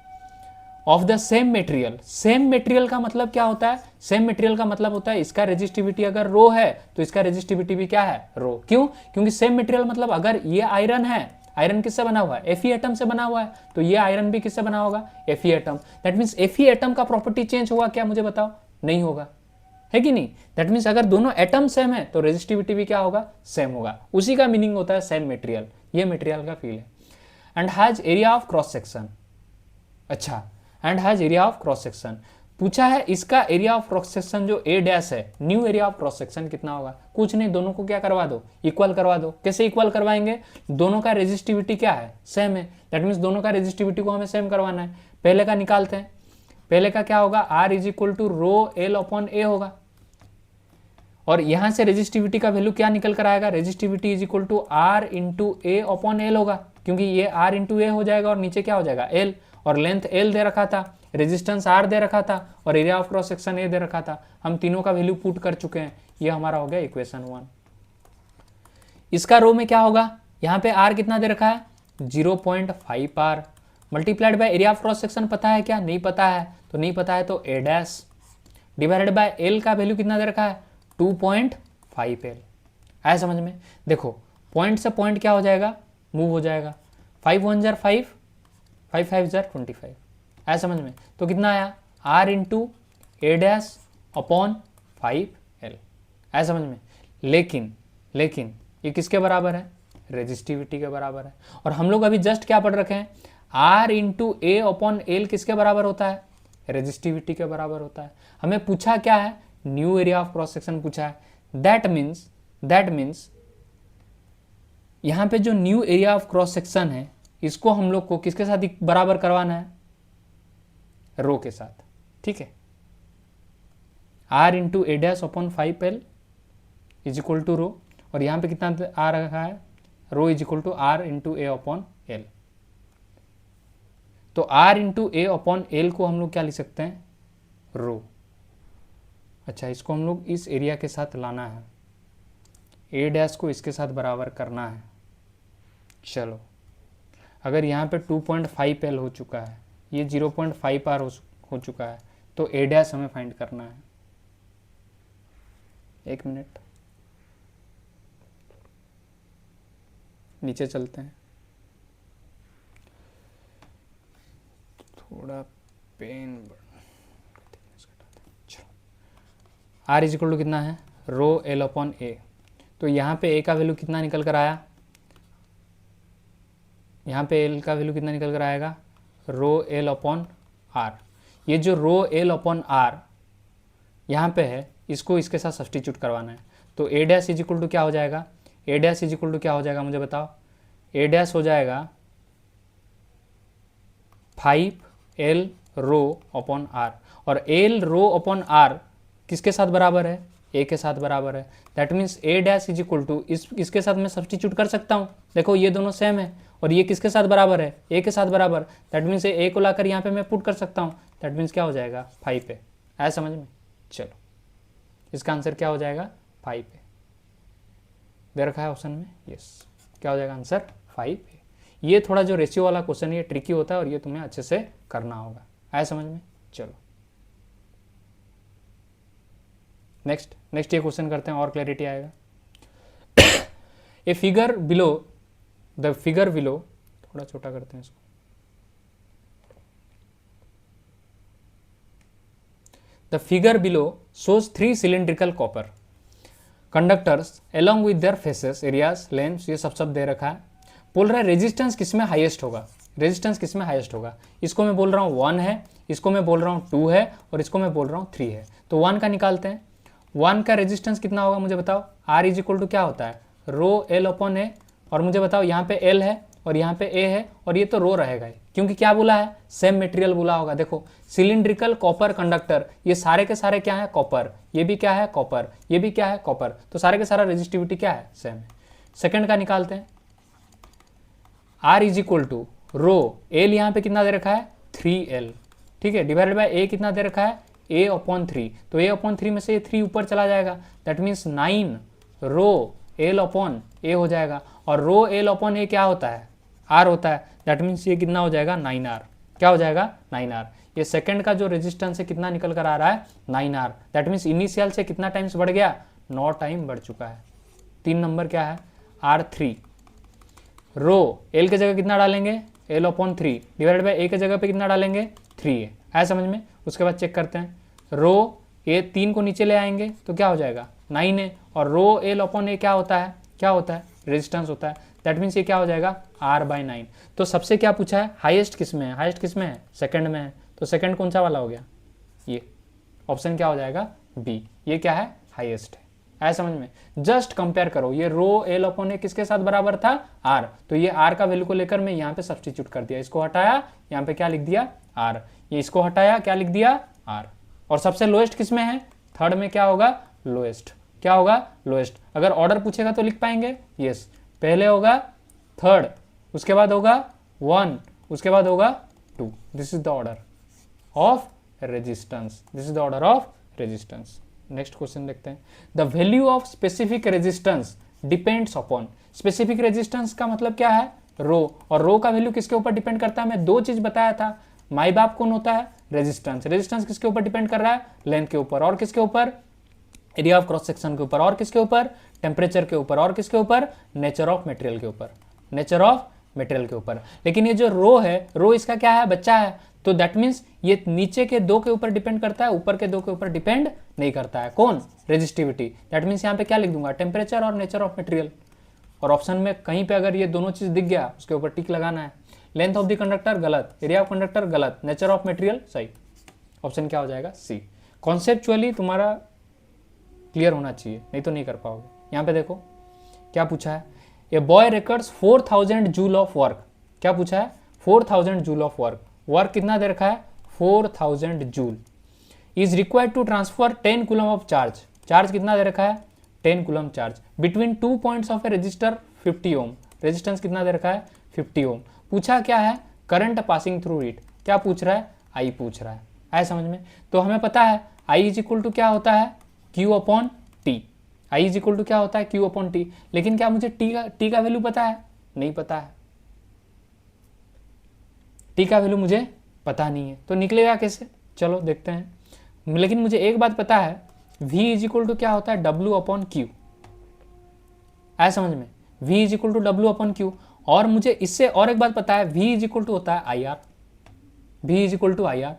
of the same material. Same material का मतलब क्या होता है, सेम मटेरियल का मतलब होता है इसका रेजिस्टिविटी अगर रो है तो इसका रेजिस्टिविटी भी क्या है रो। क्यों? क्योंकि सेम मटेरियल मतलब अगर ये आयरन है, आयरन किससे बना हुआ है, Fe एटम से बना हुआ है, तो ये आयरन भी किससे बना होगा, Fe atom. That means Fe atom का प्रॉपर्टी चेंज हुआ क्या मुझे बताओ, नहीं होगा, है कि नहीं। दैट मीन्स अगर दोनों एटम सेम है तो रेजिस्टिविटी भी क्या होगा, सेम होगा, उसी का मीनिंग होता है सेम मटेरियल, ये मटेरियल का फील है। And has area of cross section, अच्छा, and has area of cross section, पूछा है इसका एरिया ऑफ क्रॉस सेक्शन जो ए डैश है, new area of cross section कितना होगा, कुछ नहीं, दोनों को क्या करवा दो, इक्वल करवा दो। कैसे इक्वल करवाएंगे, दोनों का रेजिस्टिविटी क्या है, सेम है, दैट मीन्स दोनों का रेजिस्टिविटी को हमें सेम करवाना है। पहले का निकालते हैं, पहले का क्या होगा, R is equal to rho L upon A होगा, और यहां से रेजिस्टिविटी का वैल्यू क्या निकल कर आएगा, resistivity is equal to R into A upon L होगा, क्योंकि ये आर इंटू ए हो जाएगा और नीचे क्या हो जाएगा एल, और लेंथ एल दे रखा था, रेजिस्टेंस आर दे रखा था, और area of cross section A दे रखा था। हम तीनों का वैल्यू पुट कर चुके हैं, ये हमारा हो गया इक्वेशन 1। इसका रो में क्या होगा, यहाँ पे आर कितना दे रखा है 0.5 R multiplied by area of cross section पता है क्या, नहीं पता है, तो नहीं पता है तो ए डैश डिवाइडेड बाय एल का वैल्यू कितना दे रखा है 2.5 एल। आया समझ में? देखो पॉइंट से पॉइंट क्या हो जाएगा, मूव हो जाएगा, 5 1 जार 5, 5 5 जार 25। आया समझ में? तो कितना आया R into A dash upon 5 L. आया समझ में? लेकिन ये किसके बराबर है, रेजिस्टिविटी के बराबर है। और हम लोग अभी जस्ट क्या पढ़ रखे हैं, R into A upon L किसके बराबर होता है, रेजिस्टिविटी के बराबर होता है। हमें पूछा क्या है, new area of cross section पूछा है। दैट मीन्स यहां पे जो new area of cross section है इसको हम लोग को किसके साथ बराबर करवाना है, रो के साथ, ठीक है। R into A dash upon 5 L is equal to rho, और यहां पे कितना आ रखा है rho is equal to R into A upon L. तो R into A upon L को हम लोग क्या लिख सकते हैं, रो। अच्छा, इसको हम लोग इस एरिया के साथ लाना है, ए डैश को इसके साथ बराबर करना है। चलो, अगर यहाँ पे 2.5 एल हो चुका है, ये 0.5 आर हो चुका है, तो ए डैश हमें फाइंड करना है। एक मिनट, नीचे चलते हैं, थोड़ा pen R is equal to कितना है, रो एल अपॉन ए। तो यहाँ पे ए का वैल्यू कितना निकल कर आया, यहाँ पे एल का वैल्यू कितना निकल कर आएगा, रो एल अपॉन आर। ये जो रो एल अपॉन आर यहाँ पे है, इसको इसके साथ सब्स्टिट्यूट करवाना है। तो ए डैश इज इक्वल टू क्या हो जाएगा, ए डैश इज इक्वल टू क्या हो जाएगा मुझे बताओ, ए डैश हो जाएगा 5L रो अपॉन आर। और एल रो अपॉन आर किसके साथ बराबर है, ए के साथ बराबर है। That means A dash is equal to इसके साथ मैं सब्स्टिट्यूट कर सकता हूँ। देखो ये दोनों सेम है, और ये किसके साथ बराबर है, ए के साथ बराबर। दैट मीन्स ए को लाकर यहाँ पे मैं पुट कर सकता हूँ। दैट मीन्स क्या हो जाएगा, 5 पे। आया समझ में? चलो, इसका आंसर क्या हो जाएगा, 5 पे दे रखा है ऑप्शन में। यस, क्या हो जाएगा आंसर, 5 पे। ये थोड़ा जो रेशियो वाला क्वेश्चन है, ये ट्रिकी होता है, और ये तुम्हें अच्छे से करना होगा। आया समझ में? चलो नेक्स्ट ये क्वेश्चन करते हैं, और क्लैरिटी आएगा। A figure below, the figure below, थोड़ा छोटा करते हैं इसको। The figure below shows 3 cylindrical copper conductors along with their faces, areas, lengths, ये सब दे रखा है। बोल रहा है रेजिस्टेंस किसमें हाईएस्ट होगा, रेजिस्टेंस किसमें हाईएस्ट होगा। इसको मैं बोल रहा हूँ 1 है, इसको मैं बोल रहा हूँ 2 है, और इसको मैं बोल रहा हूँ 3 है। तो 1 का निकालते हैं। 1 का रेजिस्टेंस कितना होगा मुझे बताओ। आर इज इक्वल टू क्या होता है, रो एल अपॉन ए। और मुझे बताओ यहाँ पे एल है और यहाँ पे ए है, और ये तो रो रहेगा ही, क्योंकि क्या बोला है, सेम मटेरियल बोला होगा। देखो सिलिंड्रिकल कॉपर कंडक्टर, ये सारे के सारे क्या है, कॉपर। ये भी क्या है, कॉपर। ये भी क्या है, कॉपर। तो सारे के सारा रेजिस्टिविटी क्या है, सेम है। सेकंड का निकालते हैं। R is equal to rho, L यहाँ पे कितना दे रखा है, 3L, ठीक है, डिवाइडेड बाय ए कितना दे रखा है, ए अपॉन 3। तो ए अपॉन 3 में से ये 3 ऊपर चला जाएगा। That means 9 rho L upon A हो जाएगा। और रो एल अपॉन ए क्या होता है, आर होता है। दैट मीन्स ये कितना हो जाएगा, 9R। क्या हो जाएगा, 9R। ये सेकंड का जो रेजिस्टेंस है कितना निकल कर आ रहा है, 9R। दैट मीन्स इनिशियल से कितना टाइम्स बढ़ गया, 9 टाइम बढ़ चुका है। 3 नंबर क्या है, R3। रो एल के जगह कितना डालेंगे, एल अपॉन 3 डिवाइडेड बाई ए के जगह पे कितना डालेंगे, 3A। आया समझ में? उसके बाद चेक करते हैं। रो ए 3 को नीचे ले आएंगे तो क्या हो जाएगा, 9A। और रो एल अपॉन ए क्या होता है, क्या होता है, रेजिस्टेंस होता है। दैट मीन्स ये क्या हो जाएगा, R/9। तो सबसे क्या पूछा है, हाईएस्ट किस में है, हाईएस्ट किस में है, सेकंड में है। तो सेकंड कौन सा वाला हो गया, ये ऑप्शन क्या हो जाएगा, बी। ये क्या है, हाईएस्ट है। आया समझ में? जस्ट कंपेयर करो, ये रो एल अपॉन ए किसके साथ बराबर था, आर। तो ये आर का वैल्यू को लेकर मैं यहाँ पे सब्स्टिट्यूट कर दिया, इसको हटाया, यहाँ पे क्या लिख दिया, आर। ये इसको हटाया, क्या लिख दिया, आर। और सबसे लोएस्ट किस में है, थर्ड में क्या होगा, लोएस्ट। क्या होगा, लोएस्ट। अगर ऑर्डर पूछेगा तो लिख पाएंगे, यस। पहले होगा थर्ड, उसके बाद होगा 1, उसके बाद होगा 2। This is the order of resistance, this is the order of resistance. Next question देखते हैं। The value of specific resistance depends upon. Specific resistance का मतलब क्या है, रो। और रो का वैल्यू किसके ऊपर डिपेंड करता है, मैं 2 चीज बताया था। माई बाप कौन होता है, रेजिस्टेंस। रेजिस्टेंस किसके ऊपर डिपेंड कर रहा है, लेंथ के ऊपर। और किसके ऊपर, एरिया ऑफ क्रॉस सेक्शन के ऊपर। और किसके ऊपर, टेम्परेचर के ऊपर। और किसके ऊपर, नेचर ऑफ मटेरियल के ऊपर, नेचर ऑफ मटेरियल के ऊपर। लेकिन ये जो रो है, रो इसका क्या है, बच्चा है। तो दैट मीन्स ये नीचे के 2 के ऊपर डिपेंड करता है, ऊपर के 2 के ऊपर डिपेंड नहीं करता है। कौन, रेजिस्टिविटी। दैट मीन्स यहाँ पे क्या लिख दूंगा, टेम्परेचर और नेचर ऑफ मटेरियल। और ऑप्शन में कहीं पे अगर ये दोनों चीज दिख गया, उसके ऊपर टिक लगाना है। लेंथ ऑफ द कंडक्टर गलत, एरिया ऑफ कंडक्टर गलत, नेचर ऑफ मटेरियल सही। ऑप्शन क्या हो जाएगा, सी। कॉन्सेप्चुअली तुम्हारा क्लियर होना चाहिए, नहीं तो नहीं कर पाओगे। यहाँ पे देखो क्या पूछा है, a boy records 4000 joule of work. क्या पूछा है, 4000 जूल ऑफ वर्क। वर्क कितना दे रखा है, 4000 joule. Is required to transfer 10 coulomb of charge. Charge कितना दे रखा है, 10 coulomb charge between 2 points of a resistor 50 ohm. Resistance कितना दे रखा है 50 ओम। पूछा क्या है करंट पासिंग थ्रू इट, क्या पूछ रहा है आई पूछ रहा है, आया समझ में। तो हमें पता है आई इज इक्वल टू क्या होता है Q upon T, I is equal to क्या होता है क्यू अपॉन टी। लेकिन क्या मुझे टी का वैल्यू पता है, नहीं पता है, टी का वैल्यू मुझे पता नहीं है, तो निकलेगा कैसे, चलो देखते हैं। लेकिन मुझे एक बात पता है v इज इक्वल टू क्या होता है W अपॉन क्यू, आया समझ में, v is equal to W upon Q. और मुझे इससे और एक बात पता है v इज इक्वल टू होता है I R, v is equal to I R.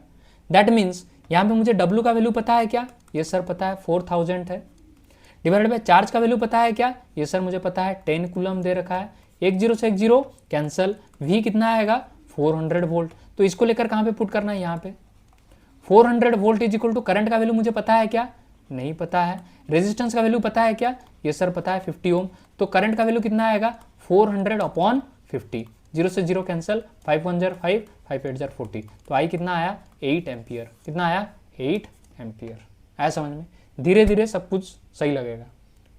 That means यहाँ पे मुझे W का वैल्यू पता है क्या, ये सर पता है 4000 है, डिवाइडेड बाय चार्ज का वैल्यू पता है क्या, ये सर मुझे पता है 10 कूलम दे रखा है, एक जीरो से एक जीरो कैंसल, v कितना आएगा 400 वोल्ट। तो इसको लेकर कहाँ पे पुट करना है, यहाँ पे 400 volt is equal to current का वैल्यू मुझे पता है क्या, नहीं पता है। रेजिस्टेंस का वैल्यू पता है क्या, ये सर पता है 50 ओम। तो करंट का वैल्यू कितना आएगा 400 अपॉन 50, जीरो से जीरो कैंसल, 5 1 जार 5, 5 8 जार 40, तो आई कितना आया 8 एम्पियर, कितना आया 8 एम्पियर। आया समझ में, धीरे धीरे सब कुछ सही लगेगा,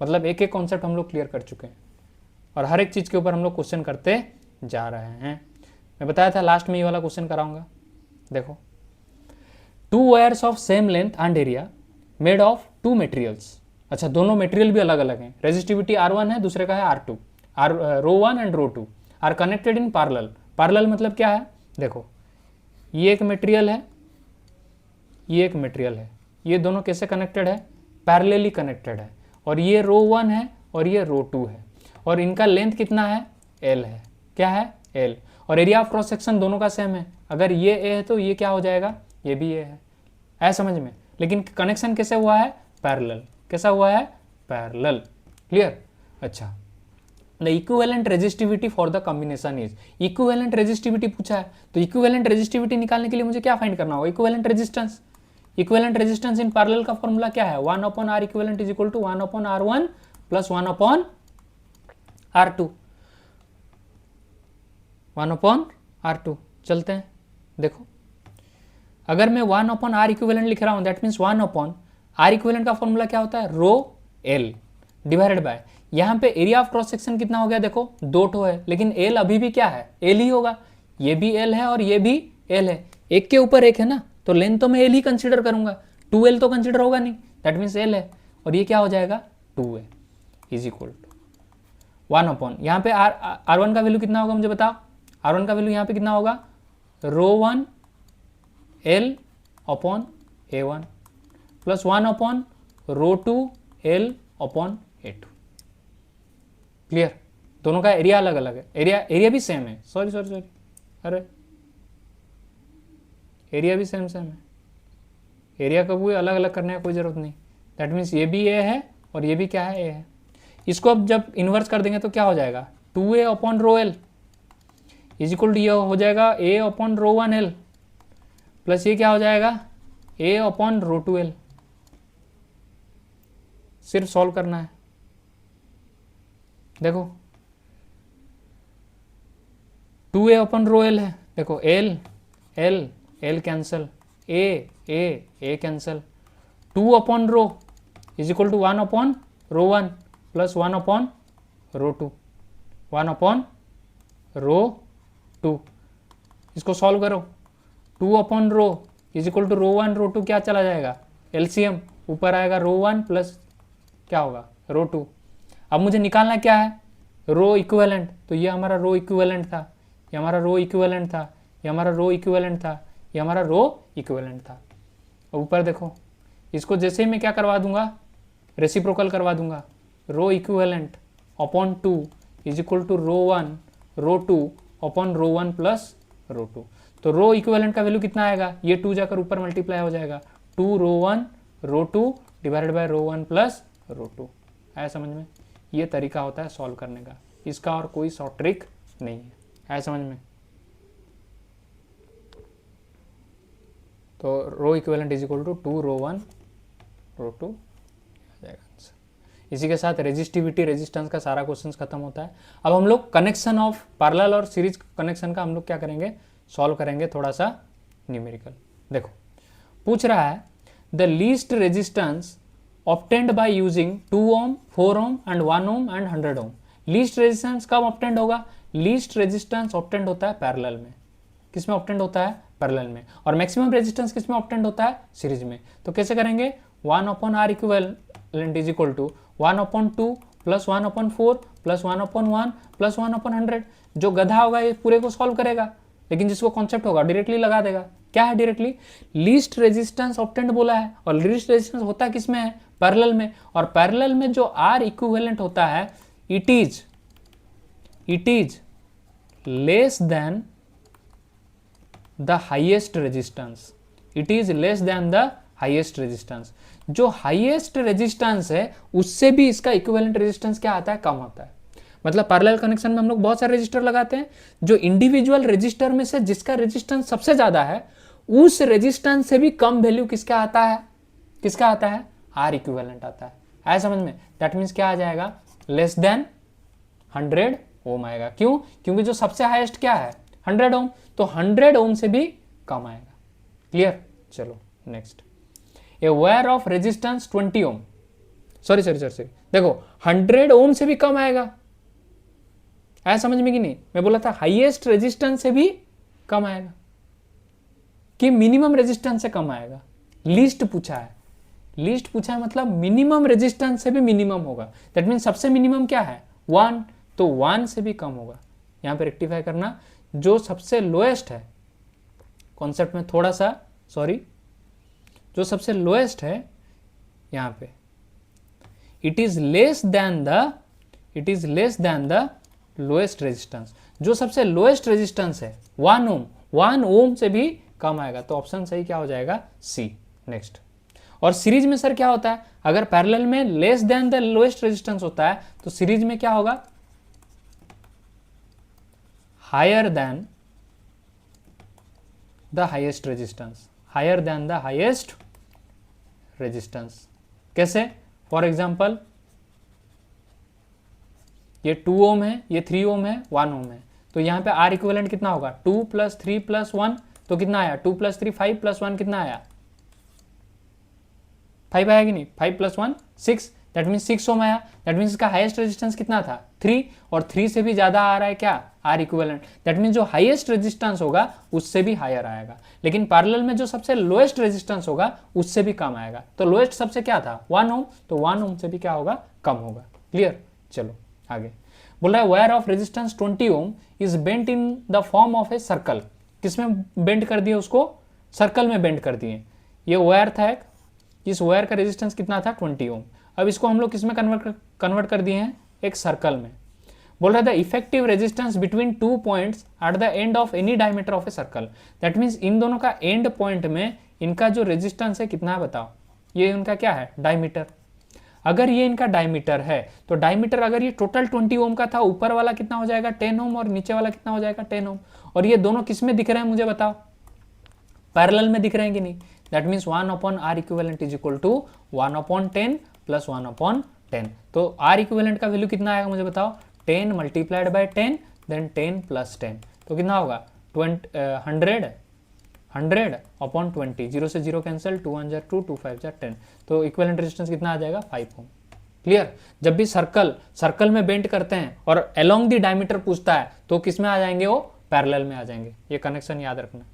मतलब एक एक कॉन्सेप्ट हम लोग क्लियर कर चुके हैं और हर एक चीज़ के ऊपर हम लोग क्वेश्चन करते जा रहे हैं। मैं बताया था लास्ट में ये वाला क्वेश्चन कराऊंगा, देखो 2 wires of same length and area made of 2 materials. अच्छा दोनों मटेरियल भी अलग अलग हैं, रेजिस्टिविटी R1 है, दूसरे का है R2, rho 1 and rho 2 are connected in parallel. Parallel मतलब क्या है, देखो ये एक मटेरियल है, ये एक मटेरियल है, ये दोनों कैसे कनेक्टेड है, पैरेलली कनेक्टेड है, और ये रो 1 है और ये रो 2 है, और इनका लेंथ कितना है L है, क्या है L, और एरिया ऑफ क्रॉस सेक्शन दोनों का सेम है। अगर ये A है तो ये क्या हो जाएगा, ये भी A है, ऐसा समझ में। लेकिन कनेक्शन कैसे हुआ है, पैरेलल, कैसा हुआ है पैरेलल, क्लियर। अच्छा the equivalent resistivity for the combination is, equivalent resistivity पूछा है, तो इक्विवेलेंट रेजिस्टिविटी निकालने के लिए मुझे क्या फाइंड करना होगा, equivalent resistance. Equivalent resistance in parallel का फॉर्मूला क्या है, 1 upon R equivalent is equal to 1 upon R1 plus 1 upon R2, 1 upon R2। चलते हैं, देखो अगर मैं 1 अपॉन आर इक्विवेलेंट लिख रहा हूं that means 1 upon R equivalent का फॉर्मूला क्या होता है रो L डिवाइडेड बाय, यहाँ पे एरिया ऑफ क्रॉस सेक्शन कितना हो गया, देखो 2 ठो है, लेकिन L अभी भी क्या है L ही होगा, ये भी L है और ये भी L है, एक के ऊपर एक है ना, तो लेंथ तो मैं L ही कंसीडर करूंगा, 2L तो कंसीडर होगा नहीं, दैट मीन्स L है, और ये क्या हो जाएगा 2 है इज इक्वल टू 1 अपॉन, यहाँ पे R1 का वैल्यू कितना होगा मुझे बताओ, R1 का वैल्यू यहाँ पे कितना होगा रो 1 L upon A1 plus 1 upon rho 2 L upon A2, clear. दोनों का एरिया अलग अलग है, एरिया भी सेम है, सॉरी अरे एरिया भी सेम है, एरिया को कोई अलग अलग करने का कोई जरूरत नहीं, दैट मीन्स ये भी A है और ये भी क्या है A है। इसको अब जब इन्वर्स कर देंगे तो क्या हो जाएगा 2A upon rho L is equal to ये हो जाएगा A upon row 1 L plus ये क्या हो जाएगा A अपॉन रो 2 L। सिर्फ सॉल्व करना है, देखो 2A अपॉन रो L है, देखो L cancel, A cancel, 2 upon rho is equal to 1 upon row 1 plus 1 upon rho 2, 1 upon rho 2, इसको सॉल्व करो, 2 upon rho is equal to रो 1 रो 2 क्या चला जाएगा LCM, ऊपर आएगा रो 1 प्लस क्या होगा रो 2। अब मुझे निकालना क्या है रो इक्विवेलेंट, तो ये हमारा रो इक्विवेलेंट था, ये हमारा रो इक्विवेलेंट था, ये हमारा रो इक्विवेलेंट था, ये हमारा रो इक्विवेलेंट था। ऊपर देखो इसको जैसे ही मैं क्या करवा दूंगा रेसिप्रोकल करवा दूंगा, row equivalent upon 2 is equal to row 1 row 2 upon row 1 plus रो 2। तो रो इक्विवेलेंट का वैल्यू कितना आएगा, ये 2 जाकर ऊपर मल्टीप्लाई हो जाएगा, 2 rho 1 row 2 divided by rho 1 plus रो 2। आया समझ में, ये तरीका होता है सॉल्व करने का, इसका और कोई शॉर्ट ट्रिक नहीं है, आया समझ में। तो रो equivalent is equal to 2 rho 1 रो 2 आ जाएगा आंसर। इसी के साथ रेजिस्टिविटी रेजिस्टेंस का सारा क्वेश्चन खत्म होता है। अब हम लोग कनेक्शन ऑफ पैरेलल और सीरीज कनेक्शन का हम लोग क्या करेंगे सॉल्व करेंगे, थोड़ा सा न्यूमेरिकल। देखो पूछ रहा है the least resistance obtained by using 2 ohm, 4 ohm and 1 ohm and 100 ohm least resistance कब ऑब्टेंड होगा? लीस्ट रेजिस्टेंस ऑब्टेंड होता है पैरेलल में। किस में ऑब्टेंड होता है? पैरेलल में। और मैक्सिमम रेजिस्टेंस किस में ऑब्टेंड होता है? सीरीज में। तो कैसे करेंगे? 1/R equivalent is equal to 1/2 plus 1/4 plus 1/1 plus 1/100। जो गधा होगा ये पूरे को सॉल्व करेगा, लेकिन जिसको कॉन्सेप्ट होगा डायरेक्टली लगा देगा। क्या है डायरेक्टली? लीस्ट रेजिस्टेंस ऑब्टेंड बोला है, और लीस्ट रेजिस्टेंस होता किसमें है? पैरेलल में। और पैरेलल में जो आर इक्विवेलेंट होता है it is less than the highest resistance. It is less than the highest resistance. जो हाईएस्ट रेजिस्टेंस है उससे भी इसका इक्विवेलेंट रेजिस्टेंस क्या आता है? कम होता है। मतलब पैरेलल कनेक्शन में हम लोग बहुत सारे रेजिस्टर लगाते हैं, जो इंडिविजुअल रेजिस्टर में से जिसका रेजिस्टेंस सबसे ज्यादा है उस रेजिस्टेंस से भी कम वैल्यू किसका आता है? किसका आता है? आर इक्विवेलेंट आता है। आया समझ में? दैट मीन्स क्या आ जाएगा? लेस देन 100 ओम आएगा। क्यों? क्योंकि जो सबसे हाईएस्ट क्या है? 100 ओम। तो 100 ओम से भी कम आएगा। क्लियर? चलो next. A wire of resistance 20 ohm, sorry देखो 100 ओम से भी कम आएगा। आया समझ में कि नहीं? मैं बोला था हाईएस्ट रेजिस्टेंस से भी कम आएगा कि मिनिमम रेजिस्टेंस से कम आएगा। लीस्ट पूछा है, लीस्ट पूछा है मतलब मिनिमम रेजिस्टेंस से भी मिनिमम होगा। दैट मीन सबसे मिनिमम क्या है? 1, तो 1 से भी कम होगा। यहां पे रेक्टिफाई करना, जो सबसे लोएस्ट है कॉन्सेप्ट में थोड़ा सा सॉरी, जो सबसे लोएस्ट है यहां पे it is less than the lowest resistance. जो सबसे लोएस्ट रेजिस्टेंस है 1 ओम, 1 ओम से भी कम आएगा। तो ऑप्शन सही क्या हो जाएगा? सी। नेक्स्ट। और सीरीज में सर क्या होता है? अगर पैरेलल में less than the lowest resistance होता है तो सीरीज में क्या होगा? Higher than the highest resistance, higher than the highest resistance. कैसे? फॉर एग्जांपल ये 2 ओम है, ये 3 ओम है, 1 ओम है, तो यहाँ पे आर इक्विवेलेंट कितना होगा? 2 + 3 + 1, तो कितना आया? 2 + 3 5 + 1 कितना आया? 5 आया कि नहीं? 5 + 1 6, दैट मीन 6 ओम आया। दैट मीन इसका हाईएस्ट रेजिस्टेंस कितना था? 3, और 3 से भी ज्यादा आ रहा है क्या? R equivalent. दैट मीन जो हाईएस्ट रेजिस्टेंस होगा उससे भी हायर आएगा। लेकिन पैरेलल में जो सबसे लोएस्ट रेजिस्टेंस होगा उससे भी कम आएगा। तो लोएस्ट सबसे क्या था? 1 ओम, तो 1 ओम से भी क्या होगा? कम होगा। क्लियर? चलो आगे बोल रहा है wire of resistance 20 ohm is bent in the form of a circle. किसमें बेंड कर दिए उसको? सर्कल में बेंड कर दिए। ये वायर था एक, इस वायर का रेजिस्टेंस कितना था? 20 ओम। अब इसको हम लोग किसमें कन्वर्ट कर दिए हैं? एक सर्कल में। बोल रहा था effective resistance between 2 points at the end of any diameter of a circle. That means in दोनों का एंड पॉइंट में इनका जो रेजिस्टेंस है कितना है बताओ? ये उनका क्या है? डायमीटर। अगर ये इनका डायमीटर है तो डायमीटर अगर ये टोटल 20 ओम का था, ऊपर वाला कितना हो जाएगा? 10 ओम, और नीचे वाला कितना हो जाएगा? 10 ओम। और ये दोनों किस में दिख रहे हैं मुझे बताओ? पैरेलल में दिख रहे हैं कि नहीं? That means 1/R equivalent is equal to 1/10 + 1/10। तो R इक्विवेलेंट का वैल्यू कितना आएगा मुझे बताओ? 10 × 10 देन 10 + 10, तो कितना होगा? 100/20, 0 से 0 कैंसिल, 2 1 2, 2 5 10, तो इक्विवेलेंट रेजिस्टेंस कितना आ जाएगा? 5 ओम। क्लियर? जब भी सर्कल में बेंड करते हैं और अलोंग द डायमीटर पूछता है तो किस में आ जाएंगे? वो पैरेलल में आ जाएंगे। ये कनेक्शन याद रखना।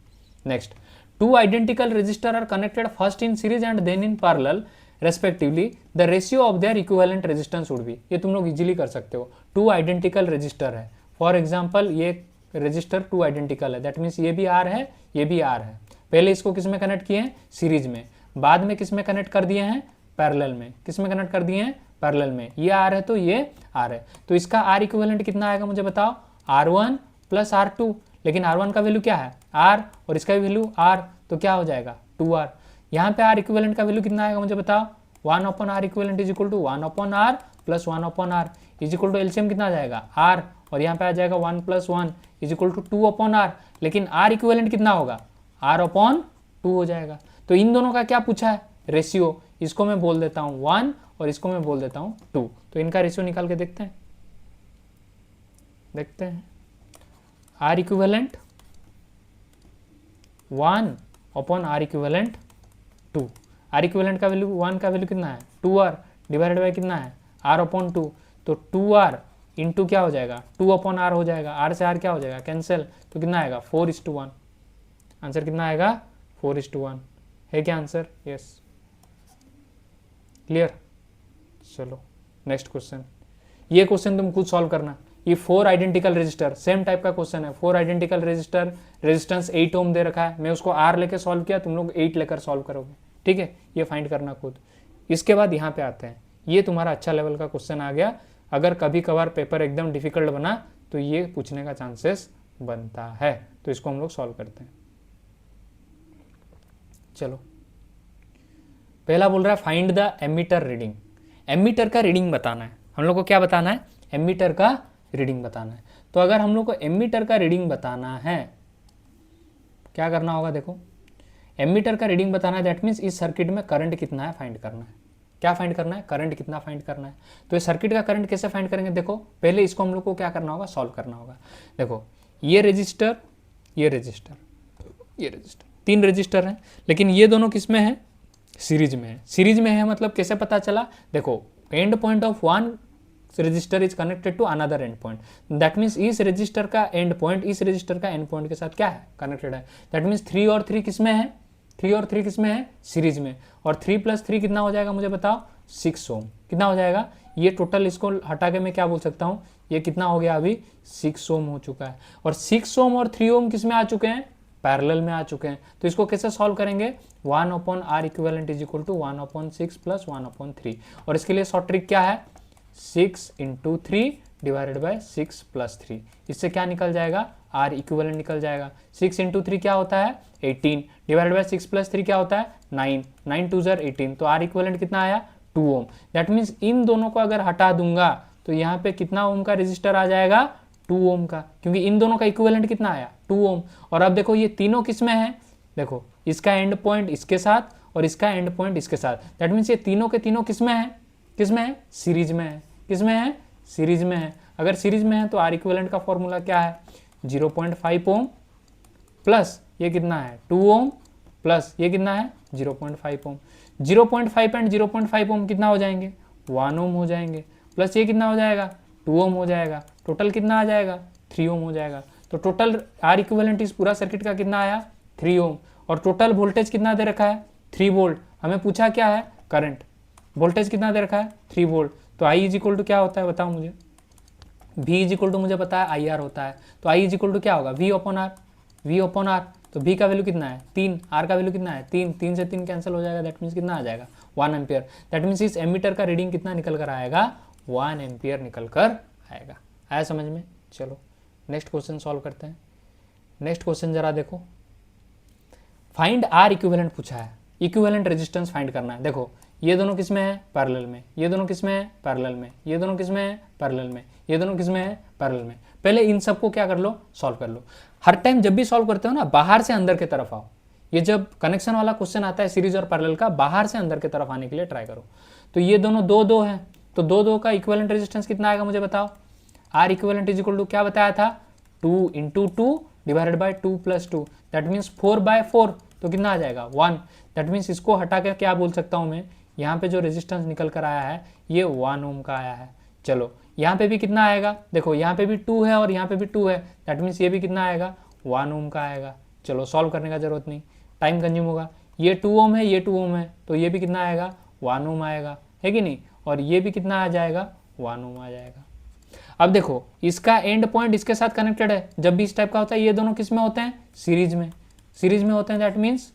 Next, 2 identical resistor R connected first in series and then in parallel respectively, the ratio of their equivalent resistance would be. ये तुम लोग इजीली कर सकते हो। 2 आइडेंटिकल रेजिस्टर है, फॉर एग्जांपल ये रेजिस्टर 2 आइडेंटिकल है, दैट मीन्स ये भी आर है, ये भी आर है। पहले इसको किस में कनेक्ट किए हैं? सीरीज में। बाद में किस में कनेक्ट कर दिए हैं? पैरेलल में। किस में कनेक्ट कर दिए हैं? पैरेलल में। ये आर है तो ये आर है, तो इसका आर इक्विवेलेंट कितना आएगा मुझे बताओ? R1 + R2। लेकिन R1 का वैल्यू क्या है? R, और इसका भी वैल्यू R, तो क्या हो जाएगा? 2R। यहाँ पे R इक्विवेलेंट का वैल्यू कितना आएगा मुझे बताओ? 1/R equivalent is equal to 1/R + 1/R is equal to LCM कितना आ जाएगा? R, और यहाँ पे आ जाएगा 1 + 1 इज इक्वल टू 2/R। लेकिन R इक्विवेलेंट कितना होगा? R/2 हो जाएगा। तो इन दोनों का क्या पूछा है? रेशियो। इसको मैं बोल देता हूँ 1 और इसको मैं बोल देता हूँ 2। तो इनका रेशियो निकाल के देखते हैं। R equivalent 1/R equivalent 2। R equivalent का वैल्यू 1 का वैल्यू कितना है? 2R डिवाइडेड बाय कितना है? R/2, तो 2R इंटू क्या हो जाएगा 2/r हो जाएगा, r से r क्या हो जाएगा कैंसिल, तो कितना आएगा 4:1। आंसर कितना आएगा 4:1 है क्या आंसर? Yes, clear. चलो नेक्स्ट क्वेश्चन, ये क्वेश्चन तुम खुद सॉल्व करना। ये 4 आइडेंटिकल रजिस्टर, सेम टाइप का क्वेश्चन है। 4 आइडेंटिकल रजिस्टर, रेजिस्टेंस 8 ओम दे रखा है, मैं उसको R लेकर सॉल्व किया, तुम लोग 8 लेकर सॉल्व करोगे, ठीक है। ये फाइंड करना खुद। इसके बाद यहाँ पे आते हैं, ये तुम्हारा अच्छा लेवल का क्वेश्चन आ गया। अगर कभी कभार पेपर एकदम डिफिकल्ट बना तो ये पूछने का चांसेस बनता है, तो इसको हम लोग सॉल्व करते हैं। चलो, पहला बोल रहा है find the ammeter reading. Ammeter का रीडिंग बताना है हम लोग को। क्या बताना है? एमीटर का रीडिंग बताना है। तो अगर हम लोग को एमीटर का रीडिंग बताना है, क्या करना होगा? देखो, एमीटर का रीडिंग बताना है, दैट मीन्स इस सर्किट में करंट कितना है फाइंड करना है। क्या फाइंड करना है? करंट कितना फाइंड करना है। तो इस सर्किट का करंट कैसे फाइंड करेंगे? देखो, पहले इसको हम लोग को क्या करना होगा? सॉल्व करना होगा। देखो, ये रजिस्टर, ये रजिस्टर, ये रजिस्टर, 3 रजिस्टर हैं, लेकिन ये दोनों किस में है? सीरीज में है। सीरीज में है मतलब कैसे पता चला? देखो, end point of one resistor is connected to another end point, that means इस रजिस्टर का एंड पॉइंट इस रजिस्टर का एंड पॉइंट के साथ क्या है? कनेक्टेड है। दैट मीन्स 3 और 3 किस में है? 3 और 3 किस में है? सीरीज में। और 3 + 3 कितना हो जाएगा मुझे बताओ? 6 ओम। कितना हो जाएगा? ये टोटल इसको हटा के मैं क्या बोल सकता हूँ? ये कितना हो गया अभी? 6 ओम हो चुका है। और 6 ओम और 3 ओम किस में आ चुके हैं? पैरेलल में आ चुके हैं। तो इसको कैसे सॉल्व करेंगे? 1/R equivalent is equal to 1/6 + 1/3। और इसके लिए शॉर्ट ट्रिक क्या है? 6 × 3 डिवाइडेड बाय 6 + 3। इससे क्या निकल जाएगा? R इक्विवेलेंट निकल जाएगा। 6 × 3 क्या होता है? 18 डिवाइडेड बाय 6 + 3 क्या होता है? 9। 9 2 = 18। तो R इक्विवेलेंट कितना आया? 2 ओम। दैट मीन्स इन दोनों को अगर हटा दूंगा तो यहाँ पे कितना ओम का रजिस्टर आ जाएगा? 2 ओम का, क्योंकि इन दोनों का इक्विवेलेंट कितना आया? 2 ओम। और अब देखो, ये तीनों किस में है? देखो, इसका एंड पॉइंट इसके साथ और इसका एंड पॉइंट इसके साथ। दैट मीन्स ये तीनों के तीनों किस में है? किस में है? सीरीज में है। किस में है? सीरीज में है। अगर सीरीज में है तो R इक्विवेलेंट का फॉर्मूला क्या है? 0.5 ओम प्लस ये कितना है? 2 ओम प्लस ये कितना है? 0.5 ओम। 0.5 एंड 0.5 ओम कितना हो जाएंगे? 1 ओम हो जाएंगे। प्लस ये कितना हो जाएगा? 2 ओम हो जाएगा। टोटल कितना आ जाएगा? 3 ओम हो जाएगा। तो टोटल R इक्विवेलेंट इस पूरा सर्किट का कितना आया? 3 ओम। और टोटल वोल्टेज कितना दे रखा है? 3 वोल्ट। हमें पूछा क्या है? करंट। वोल्टेज कितना दे रखा है? 3 वोल्ट। तो I इज इक्वल टू क्या होता है बताओ मुझे? V इज इक्वल टू मुझे पता है IR होता है। तो I इज इक्वल टू क्या होगा? V/R। V/R। तो V का वैल्यू कितना है? 3। R का वैल्यू कितना है? 3। 3 से 3 कैंसिल हो जाएगा। दैट मीन्स कितना आ जाएगा? 1 एम्पियर। दैट मीन्स इस एमीटर का रीडिंग कितना निकल कर आएगा? 1 एम्पियर निकल कर आएगा। आया समझ में? चलो नेक्स्ट क्वेश्चन सॉल्व करते हैं। नेक्स्ट क्वेश्चन जरा देखो, फाइंड R इक्विवेलेंट पूछा है। इक्विवेलेंट रेजिस्टेंस फाइंड करना है। देखो, ये दोनों किस में है? पैरेलल में। ये दोनों किस में है? पैरेलल में। ये दोनों किस में है? पैरेलल में। ये दोनों किस में है? पैरेलल में। पहले इन सबको क्या कर लो? सॉल्व कर लो। हर टाइम जब भी सॉल्व करते हो ना, बाहर से अंदर की तरफ आओ। ये जब कनेक्शन वाला क्वेश्चन आता है सीरीज और पैरेलल का, बाहर से अंदर की तरफ आने के लिए ट्राई करो। तो ये दोनों 2-2 है, तो 2-2 का इक्विवेलेंट रेजिस्टेंस कितना आएगा मुझे बताओ? R equivalent is equal to क्या बताया था? 2 × 2 डिवाइडेड बाय 2 + 2। That means 4/4। तो कितना आ जाएगा? 1। दैट मीन्स इसको हटा के क्या बोल सकता हूँ मैं? यहाँ पे जो रेजिस्टेंस निकल कर आया है ये 1 ओम का आया है। चलो, यहाँ पे भी कितना आएगा? देखो, यहाँ पे भी 2 है और यहाँ पे भी 2 है। दैट मीन्स ये भी कितना आएगा? 1 ओम का आएगा। चलो, सॉल्व करने का जरूरत नहीं, टाइम कंज्यूम होगा। ये 2 ओम है, ये 2 ओम है, तो ये भी कितना आएगा? 1 ओम आएगा, है कि नहीं? और ये भी कितना आ जाएगा? 1 ओम आ जाएगा। अब देखो, इसका एंड पॉइंट इसके साथ कनेक्टेड है। जब भी इस टाइप का होता है, ये दोनों किस में होते हैं? सीरीज में। सीरीज में होते हैं। दैट मीन्स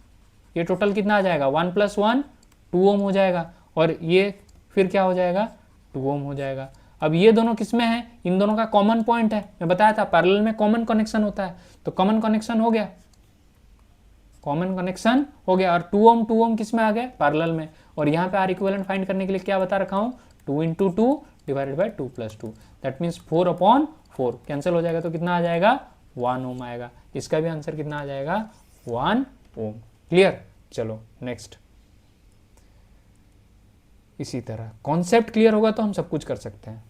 ये टोटल कितना आ जाएगा? 1 + 1 2 ओम हो जाएगा। और ये फिर क्या हो जाएगा? 2 ओम हो जाएगा। अब ये दोनों किस में है? इन दोनों का कॉमन पॉइंट है। मैं बताया था पैरेलल में कॉमन कनेक्शन होता है। तो कॉमन कनेक्शन हो गया, कॉमन कनेक्शन हो गया। और 2 ओम किस में आ गए? पैरेलल में। और यहाँ पे R इक्विवेलेंट फाइंड करने के लिए क्या बता रखा हूँ? 2 × 2 divided bye 2 + 2। That means 4/4 cancel हो जाएगा। तो कितना आ जाएगा? 1 ओम आएगा। इसका भी आंसर कितना आ जाएगा? 1 ओम। क्लियर? चलो नेक्स्ट। इसी तरह कॉन्सेप्ट क्लियर होगा तो हम सब कुछ कर सकते हैं।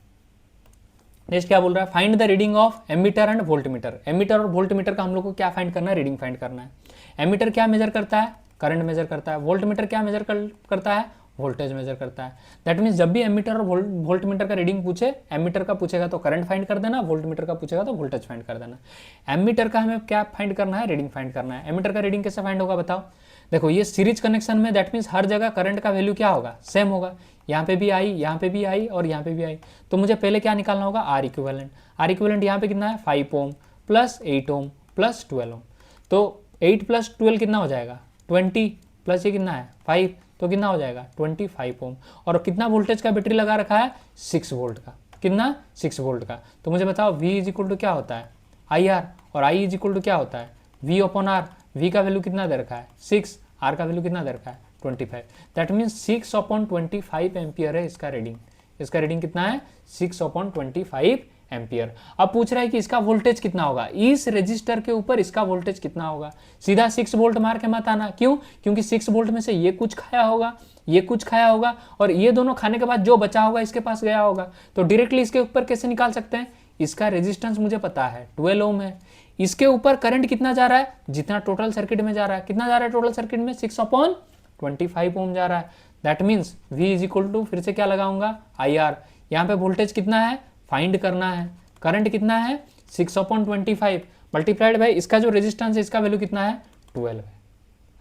नेक्स्ट क्या बोल रहा है? Find the reading of ammeter and voltmeter. Ammeter और वोल्टमीटर का हम लोग को क्या फाइंड करना है? रीडिंग फाइंड करना है। एमीटर क्या मेजर करता है? करंट मेजर करता है। वोल्टमीटर क्या मेजर करता है? वोल्टेज मेजर करता है। दैट मीन्स जब भी एमीटर और वोल्ट मीटर का रीडिंग पूछे, एमीटर का पूछेगा तो करंट फाइंड कर देना, वोल्ट मीटर का पूछेगा तो वोल्टेज फाइंड कर देना। एमीटर का हमें क्या फाइंड करना है, रीडिंग फाइंड करना है। एमीटर का रीडिंग कैसे फाइंड होगा बताओ। देखो ये सीरीज कनेक्शन में दैट मीन्स हर जगह करंट का वैल्यू क्या होगा, सेम होगा। यहाँ पे भी आई, यहाँ पे भी आई और यहाँ पे भी आई। तो मुझे पहले क्या निकालना होगा, आर इक्विवेलेंट। आर इक्विवेलेंट यहाँ पे कितना है, 5 ओम प्लस 8 ओम प्लस 12 ओम। तो 8 प्लस 12 कितना हो जाएगा, 20 प्लस ये कितना है 5, तो कितना हो जाएगा 25 ओम। और कितना वोल्टेज का बैटरी लगा रखा है, 6 वोल्ट का। कितना, 6 वोल्ट का। तो मुझे बताओ V इज इक्वल टू क्या होता है, IR, और I इज इक्वल टू क्या होता है, V अपॉन R। V का वैल्यू कितना दे रखा है 6, R का वैल्यू कितना दे रखा है 25। दैट मीन्स 6 अपॉन 25 एम्पियर है इसका रीडिंग। इसका रीडिंग कितना है, 6 अपॉन 25 एम्पियर। अब पूछ रहा है कि इसका वोल्टेज कितना होगा, इस रेजिस्टर के ऊपर इसका वोल्टेज कितना होगा। सीधा 6 वोल्ट मार के मत आना, क्यों, क्योंकि 6 वोल्ट में से ये कुछ खाया होगा, ये कुछ खाया होगा, और ये दोनों खाने के बाद जो बचा होगा इसके पास गया होगा। तो डायरेक्टली इसके ऊपर कैसे निकाल सकते हैं, इसका रेजिस्टेंस मुझे पता है 12 ओम है। इसके ऊपर करंट कितना जा रहा है, जितना टोटल सर्किट में जा रहा है। कितना जा रहा है टोटल सर्किट में, 6 अपॉन 25 ओम जा रहा है। That means V is equal to, फिर से क्या लगाऊंगा, IR। यहाँ पे वोल्टेज कितना है, फाइंड करना है। करंट कितना है, 6 अपॉन 25 मल्टीप्लाइड बाई इसका जो रेजिस्टेंस है, इसका वैल्यू कितना है 12 है।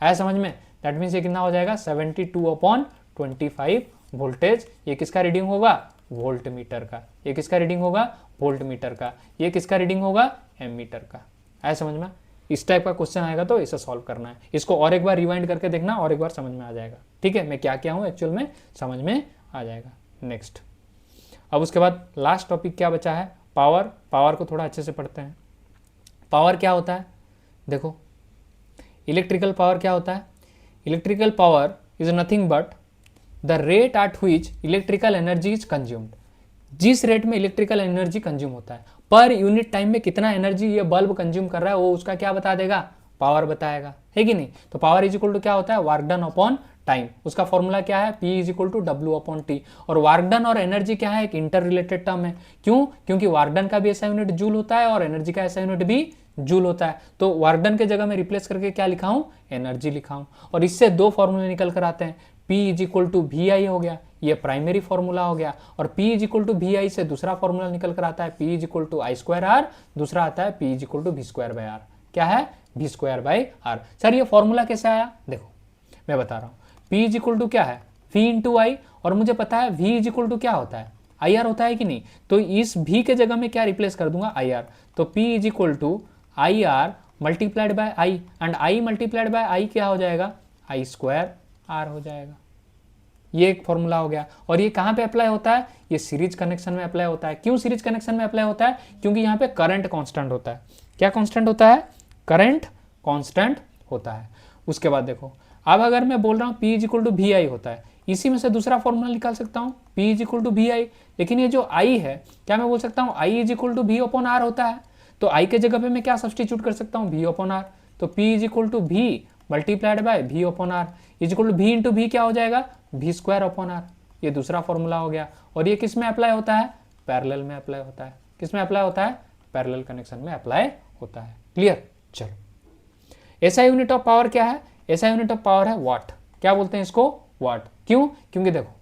आया समझ में। दैट मीन्स ये कितना हो जाएगा 72 अपॉन 25 वोल्टेज। ये किसका रीडिंग होगा, वोल्ट मीटर का। ये किसका रीडिंग होगा, वोल्ट मीटर का। ये किसका रीडिंग होगा, एमीटर का। आया समझ में। इस टाइप का क्वेश्चन आएगा तो इसे सॉल्व करना है। इसको और एक बार रिवाइंड करके देखना, और एक बार समझ में आ जाएगा। ठीक है, मैं क्या क्या हूँ एक्चुअल में समझ में आ जाएगा। नेक्स्ट, अब उसके बाद लास्ट टॉपिक क्या बचा है, पावर। पावर को थोड़ा अच्छे से पढ़ते हैं। पावर क्या होता है, देखो इलेक्ट्रिकल पावर क्या होता है। Electrical power is nothing but the rate at which electrical energy is consumed. जिस रेट में इलेक्ट्रिकल एनर्जी कंज्यूम होता है, पर यूनिट टाइम में कितना एनर्जी ये बल्ब कंज्यूम कर रहा है, वो उसका क्या बता देगा, पावर बताएगा, है कि नहीं। तो पावर इज इक्वल टू क्या होता है, वर्क डन अपॉन टाइम। उसका फॉर्मूला क्या है, P is equal to W upon T। और वर्क डन और एनर्जी क्या है, एक इंटर रिलेटेड टर्म है। क्यों, क्योंकि वर्क डन का भी ऐसा यूनिट जूल होता है और एनर्जी का ऐसा यूनिट भी जूल होता है। तो वर्क डन के जगह में रिप्लेस करके क्या लिखा हूं, एनर्जी लिखा हूं। और इससे दो फॉर्मूले निकल कर आते हैं, P is equal to VI हो गया, ये प्राइमरी फॉर्मूला हो गया। और P is equal to VI से दूसरा फॉर्मूला निकल कर आता है P is equal to I square R, दूसरा आता है P is equal to V square by R। क्या है, V square by R। Sir ये फॉर्मूला कैसे आया, देखो मैं बता रहा हूँ। P इज इक्वल टू क्या है, V इंटू आई, और मुझे पता है V इज इक्वल टू क्या होता है, IR होता है कि नहीं। तो इस V के जगह में क्या रिप्लेस कर दूंगा, IR। तो P is equal to IR multiplied by I, and I multiplied by I क्या हो जाएगा, I स्क्वायर R हो जाएगा। ये एक फॉर्मूला हो गया। और ये कहाँ पे अप्लाई होता है, ये सीरीज कनेक्शन में अप्लाई होता है। क्यों सीरीज कनेक्शन में अप्लाई होता है, क्योंकि यहाँ पे करंट कांस्टेंट होता है। क्या कांस्टेंट होता है, करंट कांस्टेंट होता है। उसके बाद देखो, अब अगर मैं बोल रहा हूँ P is equal to VI होता है, इसी में से दूसरा फॉर्मूला निकाल सकता हूँ P is equal to VI। लेकिन ये जो I है, क्या मैं बोल सकता हूँ I is equal to V upon R होता है। तो I के जगह पे मैं क्या सब्सटीट्यूट कर सकता हूँ, V अपॉन R। तो P is equal to V multiplied by V upon R is equal to V into V क्या हो जाएगा, V स्क्वायर अपॉन R। ये दूसरा फॉर्मूला हो गया। और ये किस में अप्लाई होता है, पैरेलल में अप्लाई होता है। किस में अप्लाई होता है, पैरेलल कनेक्शन में अप्लाई होता है। क्लियर। चलो, ऐसा यूनिट ऑफ पावर क्या है, ऐसा यूनिट ऑफ पावर है वाट। क्या बोलते हैं इसको, वाट। क्यों, क्योंकि देखो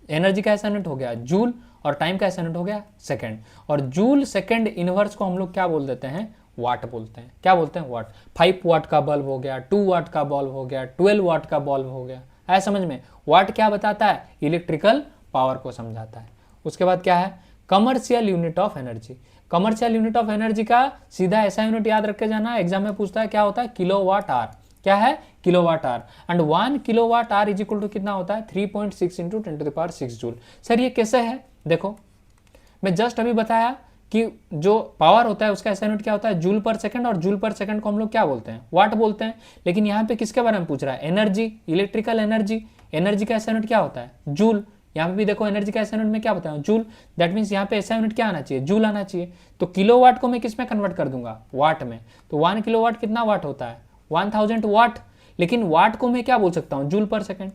एनर्जी का ऐसा यूनिट हो गया जूल, और टाइम का ऐसा यूनिट हो गया सेकंड। और जूल सेकंड इनवर्स को हम लोग क्या बोल देते हैं, वाट बोलते हैं। क्या बोलते हैं, वाट। 5 वाट का बल्ब हो गया, 2 वाट का बल्ब हो गया, 12 वाट का बल्ब हो गया। आया समझ में। वाट क्या बताता है, इलेक्ट्रिकल पावर को समझाता है। उसके बाद क्या है, commercial unit of energy. Commercial unit of energy का सीधा ऐसा यूनिट याद रख के जाना, एग्जाम में पूछता है, क्या होता है, किलोवाट आवर। क्या है, kilowatt hour. And 1 kilowatt hour is equal to कितना होता है, 3.6 इंटू 10⁶ जूल। सर ये कैसे है, देखो मैं जस्ट अभी बताया कि जो पावर होता है उसका ऐसा यूनिट क्या होता है, जूल पर सेकंड। और जूल पर सेकंड को हम लोग क्या बोलते हैं, वाट बोलते हैं। लेकिन यहाँ पे किसके बारे में पूछ रहा है, एनर्जी, इलेक्ट्रिकल एनर्जी। एनर्जी का ऐसा यूनिट क्या होता है, जूल। यहाँ पे भी देखो एनर्जी का ऐसा यूनिट में क्या बताया, जूल। दैट मीन्स यहाँ पे ऐसा यूनिट क्या आना चाहिए, जूल आना चाहिए। तो किलोवाट को मैं किस में कन्वर्ट कर दूंगा, वाट में। तो 1 किलोवाट कितना वाट होता है, 1000 वाट। लेकिन वाट को मैं क्या बोल सकता हूँ, joule per second.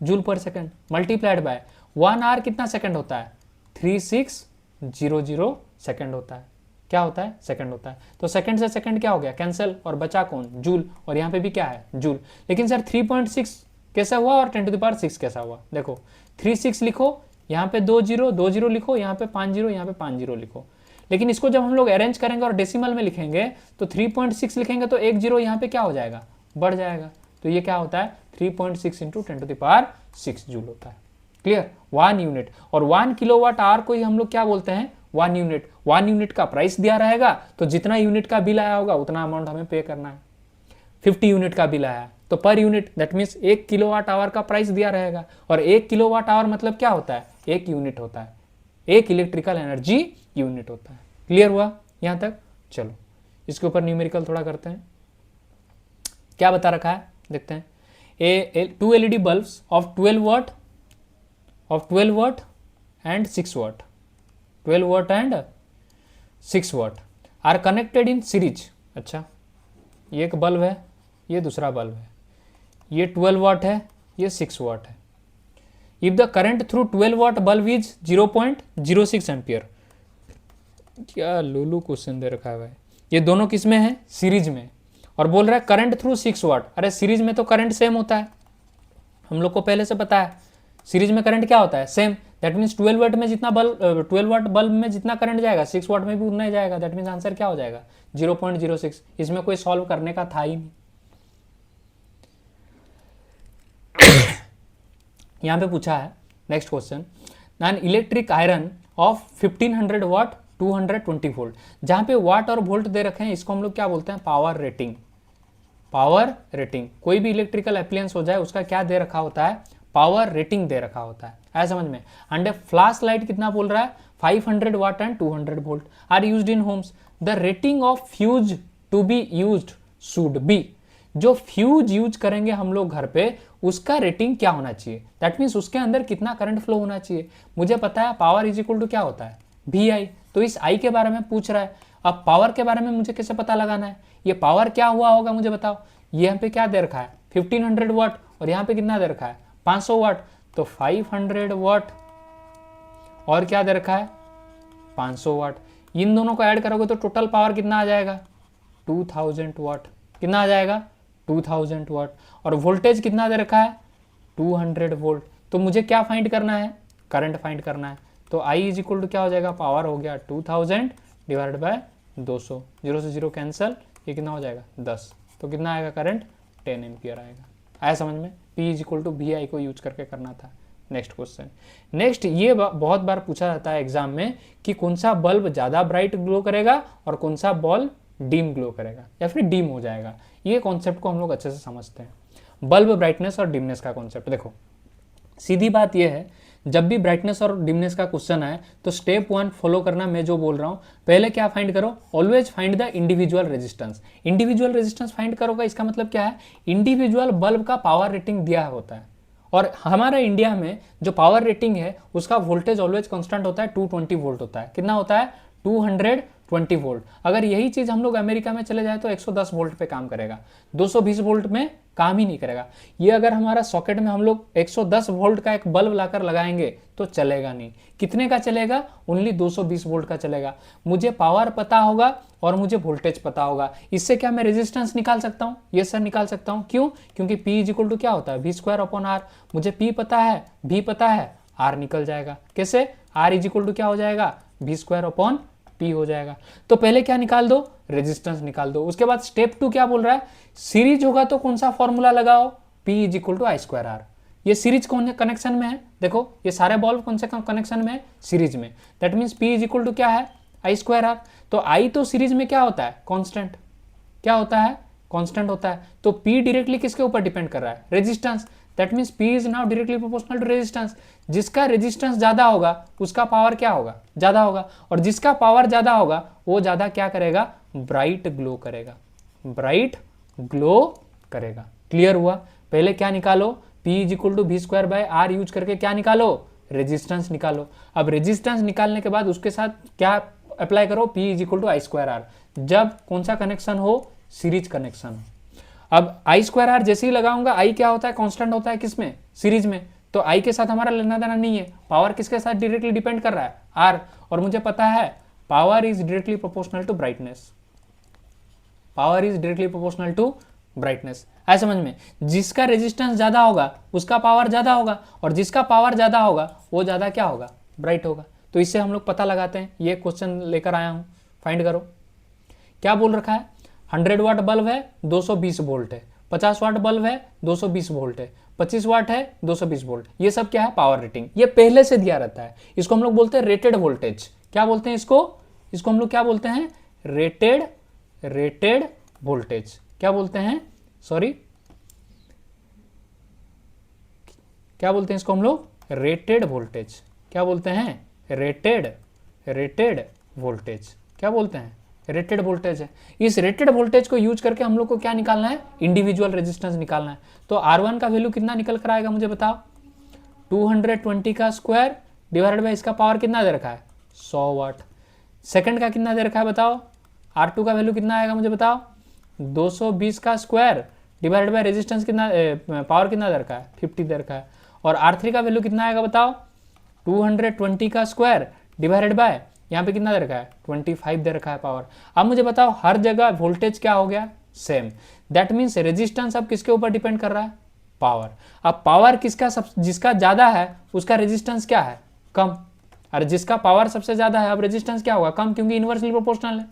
Joule per second multiplied by 1 hour कितना सेकंड होता है, 3600 सेकंड होता है। क्या होता है, सेकंड होता है। तो सेकंड से सेकंड क्या हो गया, कैंसिल, और बचा कौन, जूल। और यहाँ पे भी क्या है, जूल। लेकिन सर 3.6 कैसा हुआ और 10 टू द पावर 6 कैसा हुआ। देखो 3 6 लिखो, यहाँ पे 2 0 2 0 लिखो, यहाँ पे 5 0 यहाँ पे 5 0 लिखो। लेकिन इसको जब हम लोग अरेंज करेंगे और डेसिमल में लिखेंगे तो 3.6 लिखेंगे तो 1 0 यहाँ पे क्या हो जाएगा, बढ़ जाएगा। तो ये क्या होता है 3.6 into 10 to the power 6 joule होता है। Clear, 1 unit. और 1 किलोवाट आवर को ही हम लोग क्या बोलते हैं, 1 यूनिट। 1 यूनिट का प्राइस दिया रहेगा तो जितना यूनिट का बिल आया होगा उतना अमाउंट हमें पे करना है। 50 यूनिट का बिल आया तो per unit that means 1 kilowatt our का प्राइस दिया रहेगा। और 1 किलोवाट आवर मतलब क्या होता है, 1 यूनिट होता है, 1 इलेक्ट्रिकल एनर्जी यूनिट होता है। क्लियर हुआ यहां तक। चलो इसके ऊपर न्यूमेरिकल थोड़ा करते हैं। क्या बता रखा है देखते हैं। 2 LED bulbs of 12 watt and 6 watt, 12 watt and 6 watt are connected in series. अच्छा, ये एक बल्ब है, ये दूसरा बल्ब है, ये 12 वाट है, ये 6 वाट है। If the current through 12 watt bulb is 0.06 ampere. क्या लोलू क्वेश्चन दे रखा है भाई। ये दोनों किस में है, सीरीज में। और बोल रहा है करंट थ्रू 6 वाट। अरे सीरीज में तो करंट सेम होता है, हम लोग को पहले से पता है। सीरीज में करंट क्या होता है, सेम। दैट मीन्स 12 वाट में जितना 12 वाट बल्ब में जितना करंट जाएगा 6 वाट में भी उतना ही जाएगा। दैट मीन्स आंसर क्या हो जाएगा 0.06। इसमें कोई सॉल्व करने का था ही नहीं। यहां पे पूछा है next question, an electric iron of 1500 watt 220 volt. जहां पे वाट और वोल्ट दे रखे हैं इसको हम लोग क्या बोलते हैं, पावर रेटिंग। पावर रेटिंग, कोई भी इलेक्ट्रिकल एप्लायंस हो जाए उसका क्या दे रखा होता है, पावर रेटिंग दे रखा होता है। आया समझ में। एंड फ्लैश लाइट कितना बोल रहा है, 500 watt and 200 volt are used in homes. The rating of fuse to be used should be. जो फ्यूज यूज करेंगे हम लोग घर पे उसका रेटिंग क्या होना चाहिए, दैट मीन्स उसके अंदर कितना करंट फ्लो होना चाहिए। मुझे पता है पावर इज इक्वल टू क्या होता है, VI। तो इस I के बारे में पूछ रहा है। अब पावर के बारे में मुझे कैसे पता लगाना है, ये पावर क्या हुआ होगा मुझे बताओ। ये यहाँ पे क्या दे रखा है 1500 वाट और यहाँ पे कितना दे रखा है 500 वाट। तो 500 वाट और क्या दे रखा है 500 वाट। इन दोनों को ऐड करोगे तो टोटल पावर कितना आ जाएगा 2000 वाट। कितना आ जाएगा 2000 वाट। और वोल्टेज कितना दे रखा है 200 वोल्ट। तो मुझे क्या फाइंड करना है, करंट फाइंड करना है। तो I इज इक्वल टू क्या हो जाएगा, पावर हो गया 2000 डिवाइडेड बाय 200, 0 से 0 कैंसल, ये कितना हो जाएगा 10। तो कितना आएगा करंट 10 एम्पियर आएगा। आया समझ में। P is equal to VI को यूज करके करना था। Next question. नेक्स्ट ये बहुत बार पूछा जाता है एग्जाम में कि कौन सा बल्ब ज़्यादा ब्राइट ग्लो करेगा और कौन सा बल्ब डिम ग्लो करेगा या फिर डिम हो जाएगा। ये कॉन्सेप्ट को हम लोग अच्छे से समझते हैं। बल्ब ब्राइटनेस और डिमनेस का कॉन्सेप्ट देखो, सीधी बात यह है जब भी ब्राइटनेस और डिमनेस का क्वेश्चन आए तो स्टेप 1 फॉलो करना। मैं जो बोल रहा हूं पहले क्या फाइंड करो, always find the individual resistance. Individual resistance find करोगा इसका मतलब क्या है, इंडिविजुअल बल्ब का पावर रेटिंग दिया होता है। और हमारा इंडिया में जो पावर रेटिंग है उसका वोल्टेज ऑलवेज कांस्टेंट होता है, 220 वोल्ट होता है। कितना होता है 220 वोल्ट। अगर यही चीज हम लोग अमेरिका में चले जाए तो 110 वोल्ट पे काम करेगा, 220 वोल्ट में काम ही नहीं करेगा। ये अगर हमारा सॉकेट में हम लोग 110 वोल्ट का एक बल्ब लाकर लगाएंगे तो चलेगा नहीं। कितने का चलेगा, ओनली 220 वोल्ट का चलेगा। मुझे पावर पता होगा और मुझे वोल्टेज पता होगा, इससे क्या मैं रेजिस्टेंस निकाल सकता हूँ, ये सर निकाल सकता हूँ। क्यों, क्योंकि P इज इक्वल टू क्या होता है V²/R। मुझे P पता है, V पता है, R निकल जाएगा। कैसे, R इज इक्वल टू क्या हो जाएगा V²/P हो जाएगा। तो पहले क्या निकाल दो, रेजिस्टेंस निकाल दो। उसके बाद स्टेप 2 क्या बोल रहा है, सीरीज होगा तो कौन सा फॉर्मूला लगाओ, P is equal to I²R। ये सीरीज कौन से कनेक्शन में है, देखो ये सारे बल्ब कौन से कनेक्शन में है, सीरीज में। That means P is equal to क्या है I²R। तो I तो सीरीज में क्या होता है कांस्टेंट, क्या होता है कांस्टेंट होता है। तो P डायरेक्टली किसके ऊपर डिपेंड कर रहा है, resistance. That means P is now directly proportional to resistance. जिसका रेजिस्टेंस ज्यादा होगा उसका पावर क्या होगा, ज्यादा होगा। और जिसका पावर ज्यादा होगा वो ज्यादा क्या करेगा, ब्राइट ग्लो करेगा, ब्राइट ग्लो करेगा। क्लियर हुआ। पहले क्या निकालो, P is equal to V²/R use करके क्या निकालो, रेजिस्टेंस निकालो। अब रेजिस्टेंस निकालने के बाद उसके साथ क्या अप्लाई करो, P is equal to I²R। जब कौन सा कनेक्शन हो, सीरीज कनेक्शन हो। अब I²R जैसे ही लगाऊंगा, I क्या होता है कांस्टेंट होता है किसमें, सीरीज में। तो I के साथ हमारा लेना देना नहीं है। पावर किसके साथ डायरेक्टली डिपेंड कर रहा है, R। और मुझे पता है power is directly proportional to brightness, power is directly proportional to brightness. है समझ में? जिसका रेजिस्टेंस ज़्यादा होगा उसका पावर ज़्यादा होगा, और जिसका पावर ज़्यादा होगा वो ज़्यादा क्या होगा, ब्राइट होगा। तो इससे हम लोग पता लगाते हैं। ये क्वेश्चन लेकर आया हूँ, फाइंड करो। क्या बोल रखा है, 100 वाट बल्ब है 220 वोल्ट है, 50 वाट बल्ब है 220 वोल्ट है, 25 वाट है 220 वोल्ट। ये सब क्या है, पावर रेटिंग। ये पहले से दिया रहता है। इसको हम लोग बोलते हैं रेटेड वोल्टेज। क्या बोलते हैं इसको हम लोग क्या बोलते हैं, रेटेड वोल्टेज। क्या बोलते हैं, सॉरी क्या बोलते हैं इसको हम लोग, रेटेड वोल्टेज। क्या बोलते हैं, रेटेड वोल्टेज। क्या बोलते हैं, रेटेड वोल्टेज है। इस रेटेड वोल्टेज को यूज करके हम लोग को क्या निकालना है, इंडिविजुअल रेजिस्टेंस निकालना है। तो R1 का वैल्यू कितना निकल कर आएगा मुझे बताओ, 220 का स्क्वायर डिवाइडेड बाय इसका पावर कितना दे रखा है, 100 वाट। सेकंड का कितना दे रखा है बताओ, R2 का वैल्यू कितना आएगा मुझे बताओ, 220 का स्क्वायर डिवाइडेड बाय रेजिस्टेंस कितना, पावर कितना दे रखा है, 50 दे रखा है। और R3 का वैल्यू कितना आएगा बताओ, 220 का स्क्वायर डिवाइडेड बाय यहाँ पे कितना दे रखा है, 25 दे रखा है पावर। अब मुझे बताओ हर जगह वोल्टेज क्या हो गया, सेम। दैट मीन्स रेजिस्टेंस अब किसके ऊपर डिपेंड कर रहा है, पावर। अब पावर किसका जिसका ज्यादा है उसका रेजिस्टेंस क्या है, कम। अरे जिसका पावर सबसे ज्यादा है अब रेजिस्टेंस क्या होगा, कम, क्योंकि इनवर्सली प्रोपोर्शनल है।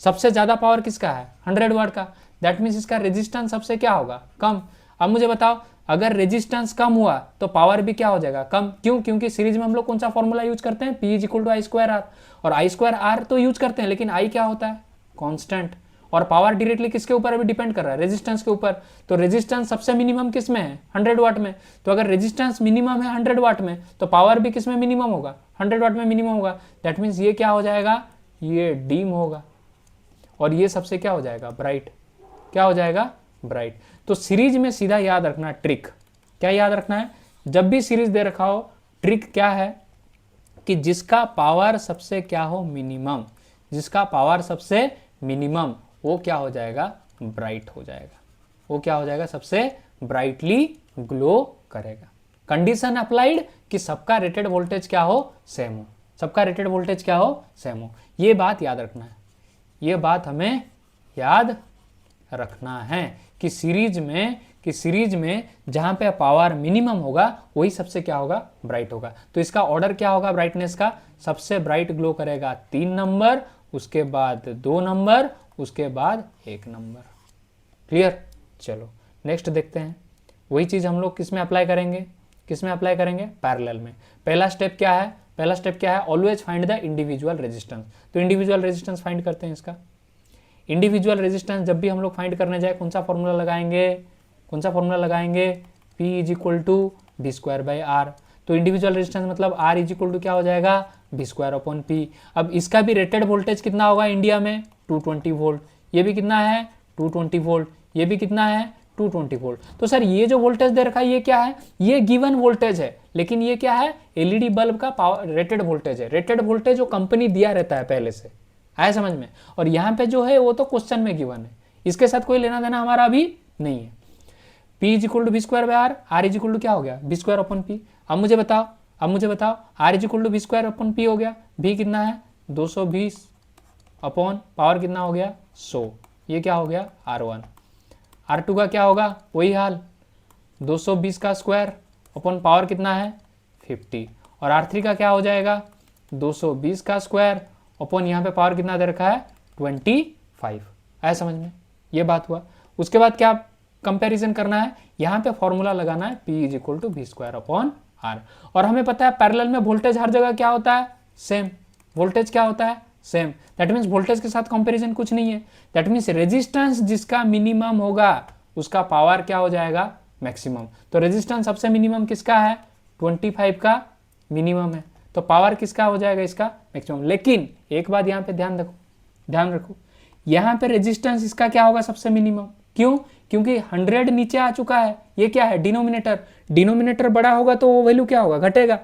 सबसे ज्यादा पावर किसका है, 100 वाट का। दैट मीन्स इसका रेजिस्टेंस सबसे क्या होगा, कम। अब मुझे बताओ अगर रेजिस्टेंस कम हुआ तो पावर भी क्या हो जाएगा, कम। क्यों, क्योंकि सीरीज में हम लोग कौन सा फॉर्मूला यूज करते हैं, P = I²R। और I²R तो यूज करते हैं, लेकिन I क्या होता है, कांस्टेंट। और पावर डायरेक्टली किसके ऊपर अभी डिपेंड कर रहा है, रेजिस्टेंस के ऊपर। तो रेजिस्टेंस सबसे मिनिमम किस में है, 100 वाट में। तो अगर रेजिस्टेंस मिनिमम है 100 वाट में तो पावर भी किस में मिनिमम होगा, 100 वाट में मिनिमम होगा। दैट मीन्स ये क्या हो जाएगा, ये डीम होगा, और ये सबसे क्या हो जाएगा, ब्राइट। क्या हो जाएगा, ब्राइट। तो सीरीज में सीधा याद रखना ट्रिक, क्या याद रखना है, जब भी सीरीज दे रखा हो ट्रिक क्या है कि जिसका पावर सबसे क्या हो, मिनिमम, जिसका पावर सबसे मिनिमम वो क्या हो जाएगा, ब्राइट हो जाएगा। वो क्या हो जाएगा, सबसे ब्राइटली ग्लो करेगा। कंडीशन अप्लाइड कि सबका रेटेड वोल्टेज क्या हो, सेम हो। सबका रेटेड वोल्टेज क्या हो, सेम हो। ये बात याद रखना है, ये बात हमें याद रखना है कि सीरीज में जहां पे पावर मिनिमम होगा वही सबसे क्या होगा, ब्राइट होगा। तो इसका ऑर्डर क्या होगा ब्राइटनेस का, सबसे ब्राइट ग्लो करेगा 3 नंबर, उसके बाद 2 नंबर, उसके बाद 1 नंबर। क्लियर। चलो नेक्स्ट देखते हैं। वही चीज हम लोग किस में अप्लाई करेंगे, पैरेलल में। पहला स्टेप क्या है, always find the individual resistance. तो इंडिविजुअल रेजिस्टेंस फाइंड करते हैं इसका। इंडिविजुअल रेजिस्टेंस जब भी हम लोग फाइंड करने जाए कौन सा फॉर्मूला लगाएंगे, P = V²/R। तो इंडिविजुअल रेजिस्टेंस मतलब R = क्या हो जाएगा, V²/P। अब इसका भी रेटेड वोल्टेज कितना होगा इंडिया में, 220 वोल्ट। ये भी कितना है, 220 वोल्ट। ये भी कितना है, 220 वोल्ट। तो सर ये जो वोल्टेज दे रखा है ये क्या है, ये गिवन वोल्टेज है, लेकिन ये क्या है, एलईडी बल्ब का पावर रेटेड वोल्टेज है। रेटेड वोल्टेज जो कंपनी दिया रहता है पहले से, आया समझ में। और यहाँ पे जो है वो तो क्वेश्चन में गिवन है, इसके साथ कोई लेना देना हमारा अभी नहीं है। P = V²/R, R क्या हो गया, V²/P। अब मुझे बताओ R V²/P हो गया। V कितना है, 220 अपॉन पावर कितना हो गया, 100। ये क्या हो गया, R1। R2 का क्या होगा, वही हाल, 220 का स्क्वायर अपॉन पावर कितना है, 50। और R3 का क्या हो जाएगा, 220 का स्क्वायर अपॉन यहाँ पे पावर कितना दे रखा है, 25। आया समझ में, ये बात हुआ। उसके बाद क्या कंपैरिजन करना है, यहाँ पे फॉर्मूला लगाना है P = V²/R। और हमें पता है पैरेलल में वोल्टेज हर जगह क्या होता है, सेम। वोल्टेज क्या होता है, सेम। दैट मीन्स वोल्टेज के साथ कंपैरिजन कुछ नहीं है। दैट मीन्स रेजिस्टेंस जिसका मिनिमम होगा उसका पावर क्या हो जाएगा, मैक्सिमम। तो रेजिस्टेंस सबसे मिनिमम किसका है, 25 का मिनिमम है, तो पावर किसका हो जाएगा, इसका मैक्सिमम। लेकिन एक बात यहाँ पे ध्यान रखो, यहाँ पे रेजिस्टेंस इसका क्या होगा, सबसे मिनिमम। क्यों, क्योंकि 100 नीचे आ चुका है। ये क्या है, डिनोमिनेटर बड़ा होगा तो वो वैल्यू क्या होगा, घटेगा।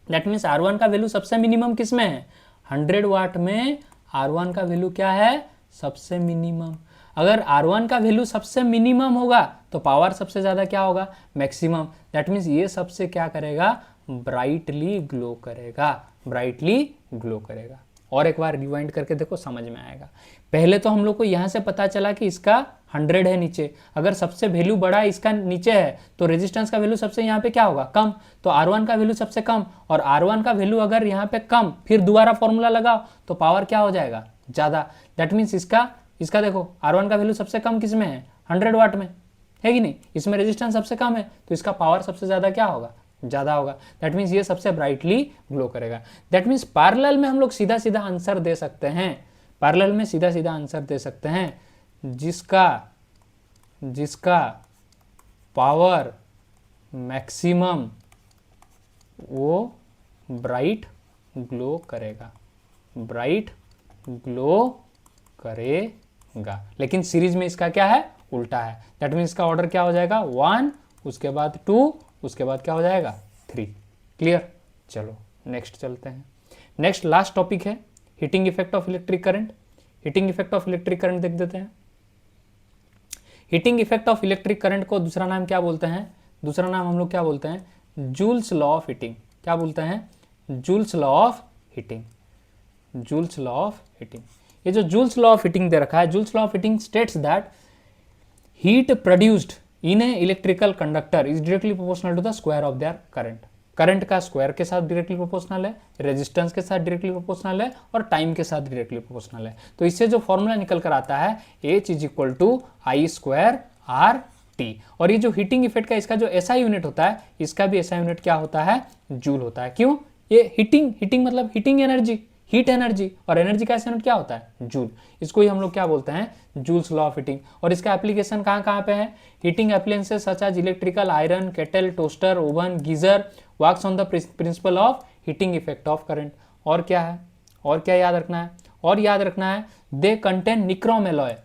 दैट मीन्स R1 का वैल्यू सबसे मिनिमम किस में है, 100 वाट में R1 का वैल्यू क्या है, सबसे मिनिमम। अगर R1 का वैल्यू सबसे मिनिमम होगा तो पावर सबसे ज्यादा क्या होगा, मैक्सिमम। दैट मीन्स ये सबसे क्या करेगा, ब्राइटली ग्लो करेगा। और एक बार रिवाइंड करके देखो, समझ में आएगा। पहले तो हम लोग को यहां से पता चला कि इसका 100 है नीचे, अगर सबसे वैल्यू बड़ा इसका नीचे है तो रेजिस्टेंस का वैल्यू सबसे यहाँ पे क्या होगा, कम, तो R1 का वैल्यू सबसे कम, और R1 का वैल्यू अगर यहाँ पे कम, फिर दोबारा फॉर्मूला लगाओ तो पावर क्या हो जाएगा, ज़्यादा। दैट मीन्स इसका देखो R1 का वैल्यू सबसे कम किस में है, 100 वाट में, है कि नहीं, इसमें रेजिस्टेंस सबसे कम है तो इसका पावर सबसे ज़्यादा क्या होगा, ज़्यादा होगा। दैट मीन्स ये सबसे ब्राइटली ग्लो करेगा। दैट मीन्स पैरेलल में हम लोग सीधा सीधा आंसर दे सकते हैं, पैरेलल में सीधा सीधा आंसर दे सकते हैं, जिसका पावर मैक्सिमम वो ब्राइट ग्लो करेगा, ब्राइट ग्लो करेगा। लेकिन सीरीज में इसका क्या है, उल्टा है। दैट मीन्स इसका ऑर्डर क्या हो जाएगा, 1, उसके बाद 2, उसके बाद क्या हो जाएगा, 3। क्लियर। चलो नेक्स्ट चलते हैं। नेक्स्ट लास्ट टॉपिक है heating effect of electric current. Heating effect of electric current देख देते हैं। Heating effect of electric current को दूसरा नाम क्या बोलते हैं, दूसरा नाम हम लोग क्या बोलते हैं, जूल्स लॉ ऑफ हीटिंग। क्या बोलते हैं, Joule's law of heating, Joule's law of heating. ये जो जूल्स लॉ ऑफ हीटिंग दे रखा है, Joule's law of heating states that heat produced in a electrical conductor is directly proportional to the square of their current. Current का square के साथ directly proportional है, resistance के साथ डायरेक्टली प्रोपोर्शनल है, और टाइम के साथ डायरेक्टली प्रोपोर्शनल है। तो इससे जो फॉर्मूला निकल कर आता है H is equal to I²RT। और ये जो हीटिंग इफेक्ट का इसका जो SI यूनिट होता है, इसका भी SI यूनिट क्या होता है, जूल होता है। क्यों, ये हीटिंग मतलब हीटिंग एनर्जी, हीट एनर्जी, और एनर्जी का SI यूनिट क्या होता है, जूल। इसको ही हम लोग क्या बोलते हैं, जूल्स लॉ ऑफ हीटिंग। और इसका एप्लीकेशन कहाँ कहाँ पे है, heating appliances such as electrical iron, kettle, toaster, oven, geyser works on the principle of heating effect of current. और क्या है, और क्या याद रखना है, और याद रखना है दे कंटेन निक्रोम एलॉय।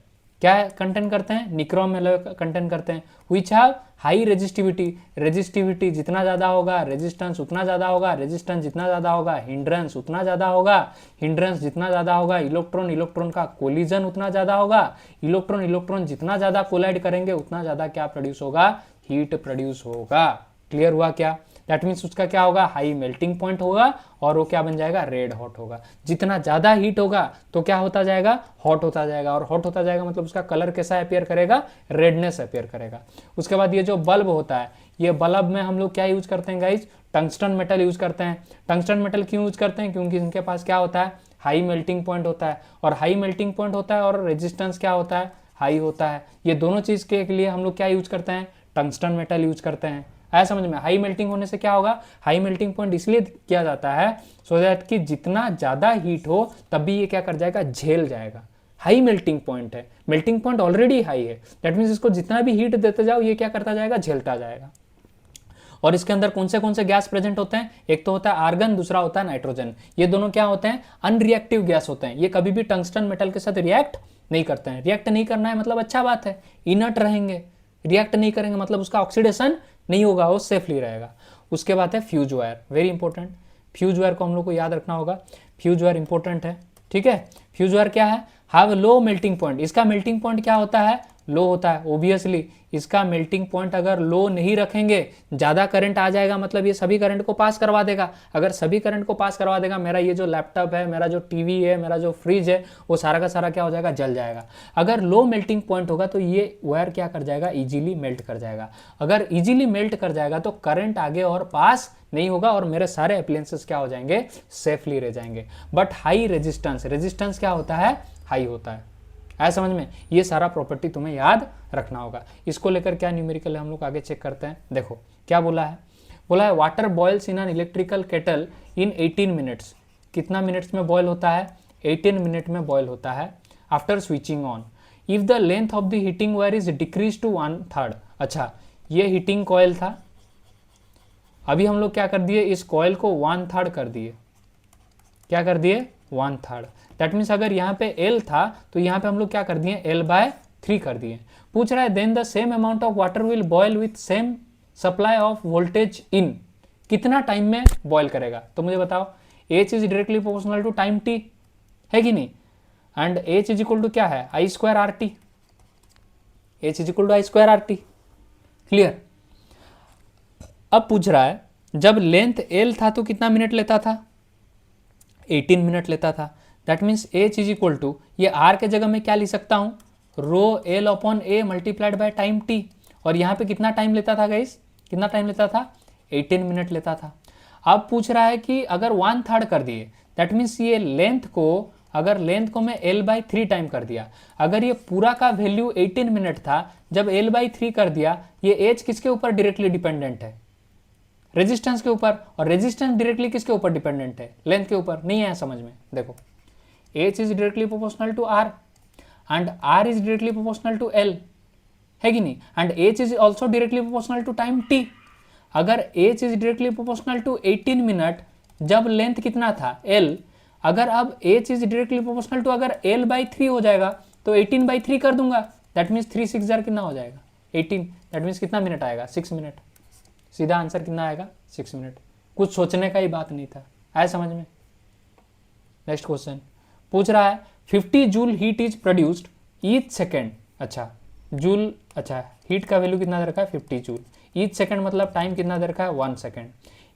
क्या कंटेन करते हैं, निक्रोम एलॉय कंटेन करते हैं, which have high resistivity. Resistivity जितना ज़्यादा होगा रेजिस्टेंस उतना ज़्यादा होगा, रेजिस्टेंस जितना ज़्यादा होगा हिंड्रेंस उतना ज़्यादा होगा, हिंड्रेंस जितना ज़्यादा होगा इलेक्ट्रॉन का कोलिजन उतना ज़्यादा होगा, इलेक्ट्रॉन जितना ज़्यादा कोलाइड करेंगे उतना ज़्यादा क्या प्रोड्यूस होगा, हीट प्रोड्यूस होगा। क्लियर हुआ क्या, दैट मीन्स उसका क्या होगा, हाई मेल्टिंग पॉइंट होगा, और वो क्या बन जाएगा, रेड हॉट होगा। जितना ज़्यादा हीट होगा तो क्या होता जाएगा, हॉट होता जाएगा, और हॉट होता जाएगा मतलब उसका कलर कैसा अपेयर करेगा, रेडनेस अपेयर करेगा। उसके बाद ये जो बल्ब होता है, ये बल्ब में हम लोग क्या यूज करते हैं गाइज, टंगस्टन मेटल यूज करते हैं। टंगस्टन मेटल क्यों यूज करते हैं, क्योंकि इनके पास क्या होता है, हाई मेल्टिंग पॉइंट होता है, और हाई मेल्टिंग पॉइंट होता है, और रेजिस्टेंस क्या होता है, हाई होता है। ये दोनों चीज़ के लिए हम लोग क्या यूज करते हैं, टंगस्टन मेटल यूज करते हैं। आया समझ में, हाई मेल्टिंग होने से क्या होगा, हाई मेल्टिंग पॉइंट इसलिए किया जाता है सो दैट कि जितना ज़्यादा हीट हो तब भी ये क्या कर जाएगा, झेल जाएगा। हाई मेल्टिंग पॉइंट है, मेल्टिंग पॉइंट ऑलरेडी हाई है, दैट मीन्स इसको जितना भी हीट देते जाओ ये क्या करता जाएगा, झेलता जाएगा। और इसके अंदर कौन से गैस प्रेजेंट होते हैं, एक तो होता है आर्गन, दूसरा होता है नाइट्रोजन। ये दोनों क्या होते हैं, अनरिएक्टिव गैस होते हैं। ये कभी भी टंगस्टन मेटल के साथ रिएक्ट नहीं करते हैं। रिएक्ट नहीं करना है मतलब अच्छा बात है, इनर्ट रहेंगे, रिएक्ट नहीं करेंगे मतलब उसका ऑक्सीडेशन नहीं होगा, वो सेफली रहेगा। उसके बाद है fuse wire, very important. Fuse wire को हम लोग को याद रखना होगा, फ्यूज वायर इंपॉर्टेंट है, ठीक है। फ्यूज वायर क्या है, हैव लो मेल्टिंग पॉइंट। इसका मेल्टिंग पॉइंट क्या होता है, लो होता है। ओबियसली इसका मेल्टिंग पॉइंट अगर लो नहीं रखेंगे, ज़्यादा करंट आ जाएगा मतलब ये सभी करंट को पास करवा देगा। अगर सभी करंट को पास करवा देगा, मेरा ये जो लैपटॉप है, मेरा जो टीवी है, मेरा जो फ्रिज है, वो सारा का सारा क्या हो जाएगा, जल जाएगा। अगर लो मेल्टिंग पॉइंट होगा तो ये वायर क्या कर जाएगा, इजीली मेल्ट कर जाएगा। अगर इजीली मेल्ट कर जाएगा तो करंट आगे और पास नहीं होगा, और मेरे सारे अप्लायंसेस क्या हो जाएंगे, सेफली रह जाएंगे। बट हाई रेजिस्टेंस, रेजिस्टेंस क्या होता है, हाई होता है। आया समझ में, ये सारा प्रॉपर्टी तुम्हें याद रखना होगा। इसको लेकर क्या न्यूमेरिकल है हम लोग आगे चेक करते हैं। देखो क्या बोला है, बोला है water boils in an electrical kettle in 18 minutes. कितना मिनट्स में बॉयल होता है, 18 मिनट में बॉयल होता है after switching on. If the length of the heating wire is decrease to 1/3। अच्छा, ये हीटिंग कॉयल था, अभी हम लोग क्या कर दिए, इस कॉयल को 1/3 कर दिए। क्या कर दिए, 1/3। दैट मीन्स अगर यहाँ पे L था तो यहाँ पे हम लोग क्या कर दिए, L/3 कर दिए। पूछ रहा है then the same amount of water will boil with same supply of voltage in. कितना टाइम में बॉयल करेगा, तो मुझे बताओ। H is directly proportional to time t, है कि नहीं, and H is equal to क्या है, I²RT। H is equal to I²RT। Clear. अब पूछ रहा है जब लेंथ L था तो कितना मिनट लेता था, 18 मिनट लेता था। That means H is equal to, ये R के जगह में क्या लिख सकता हूँ, rho L upon A multiplied by time T. और यहाँ पे कितना टाइम लेता था गाइस, कितना टाइम लेता था, 18 मिनट लेता था। अब पूछ रहा है कि अगर 1/3 कर दिए, दैट मीन्स ये लेंथ को, अगर लेंथ को मैं l/3 टाइम कर दिया, अगर ये पूरा का वैल्यू 18 मिनट था, जब l/3 कर दिया, ये एज किसके ऊपर डायरेक्टली डिपेंडेंट है, रेजिस्टेंस के ऊपर। और रेजिस्टेंस डायरेक्टली किसके ऊपर डिपेंडेंट है, लेंथ के ऊपर। नहीं है समझ में, देखो H is directly proportional to R and R is directly proportional to L, है कि नहीं, and H is also directly proportional to time T. अगर H is directly proportional to 18 minute, जब लेंथ कितना था एल, अगर अब H is directly proportional to, अगर l/3 हो जाएगा तो 18/3 कर दूंगा, दैट मीन्स 3 6 जार कितना हो जाएगा 18, दैट मीन्स कितना मिनट आएगा 6 मिनट। सीधा आंसर कितना आएगा 6 मिनट। कुछ सोचने का ही बात नहीं था, आया समझ में। नेक्स्ट क्वेश्चन पूछ रहा है 50 joule heat is produced each second. अच्छा जूल, अच्छा हीट का वैल्यू कितना दे रखा है 50 जूल, ईच सेकेंड मतलब टाइम कितना दे रखा है 1 सेकेंड।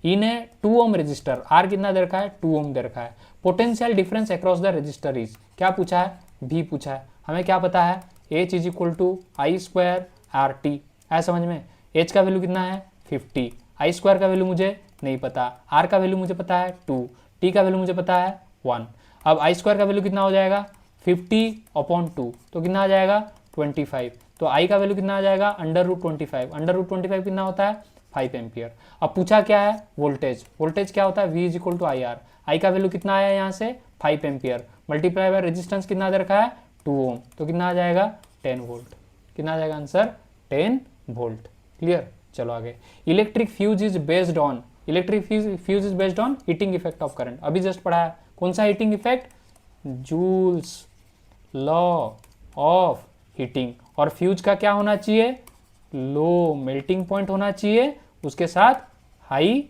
इन्हें 2 ओम रजिस्टर, आर कितना दे रखा है 2 ओम दे रखा है। Potential difference across the register is, क्या पूछा है, भी पूछा है। हमें क्या पता है, H is equal to I square R T, है समझ में। एच का वैल्यू कितना है 50, आई स्क्वायर का वैल्यू मुझे नहीं पता, आर का वैल्यू मुझे पता है 2, टी का वैल्यू मुझे पता है 1। अब आई स्क्वायर का वैल्यू कितना हो जाएगा 50/2, तो कितना आ जाएगा 25। तो आई का वैल्यू कितना आ जाएगा √25, √25 कितना होता है 5 एम्पियर। अब पूछा क्या है वोल्टेज, वोल्टेज क्या होता है V is equal to I R. I का वैल्यू कितना आया यहाँ से 5 एम्पियर, मल्टीप्लाई बाय रेजिस्टेंस कितना दे रखा है 2 ओम, तो कितना आ जाएगा 10 वोल्ट। कितना आ जाएगा आंसर 10 वोल्ट। क्लियर, चलो आगे। Electric fuse is based on, electric fuse is based on heating effect of current. अभी जस्ट पढ़ा है, कौन सा heating effect, joules law of heating. और फ्यूज का क्या होना चाहिए, लो मेल्टिंग पॉइंट होना चाहिए, उसके साथ हाई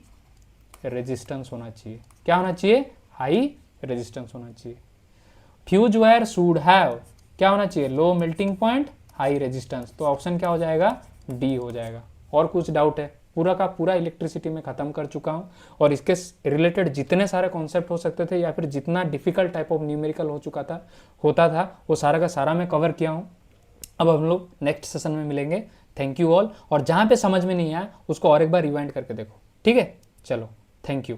रेजिस्टेंस होना चाहिए। क्या होना चाहिए, हाई रेजिस्टेंस होना चाहिए। फ्यूज वायर शुड हैव, क्या होना चाहिए, low melting point high resistance. तो ऑप्शन क्या हो जाएगा, डी हो जाएगा। और कुछ डाउट है, पूरा का पूरा इलेक्ट्रिसिटी में खत्म कर चुका हूं, और इसके रिलेटेड जितने सारे कॉन्सेप्ट हो सकते थे या फिर जितना डिफिकल्ट टाइप ऑफ न्यूमेरिकल होता था वो सारा का सारा मैं कवर किया हूं। अब हम लोग नेक्स्ट सेशन में मिलेंगे। Thank you all. और जहां पे समझ में नहीं आया उसको और एक बार रिवाइंड करके देखो, ठीक है। चलो, थैंक यू।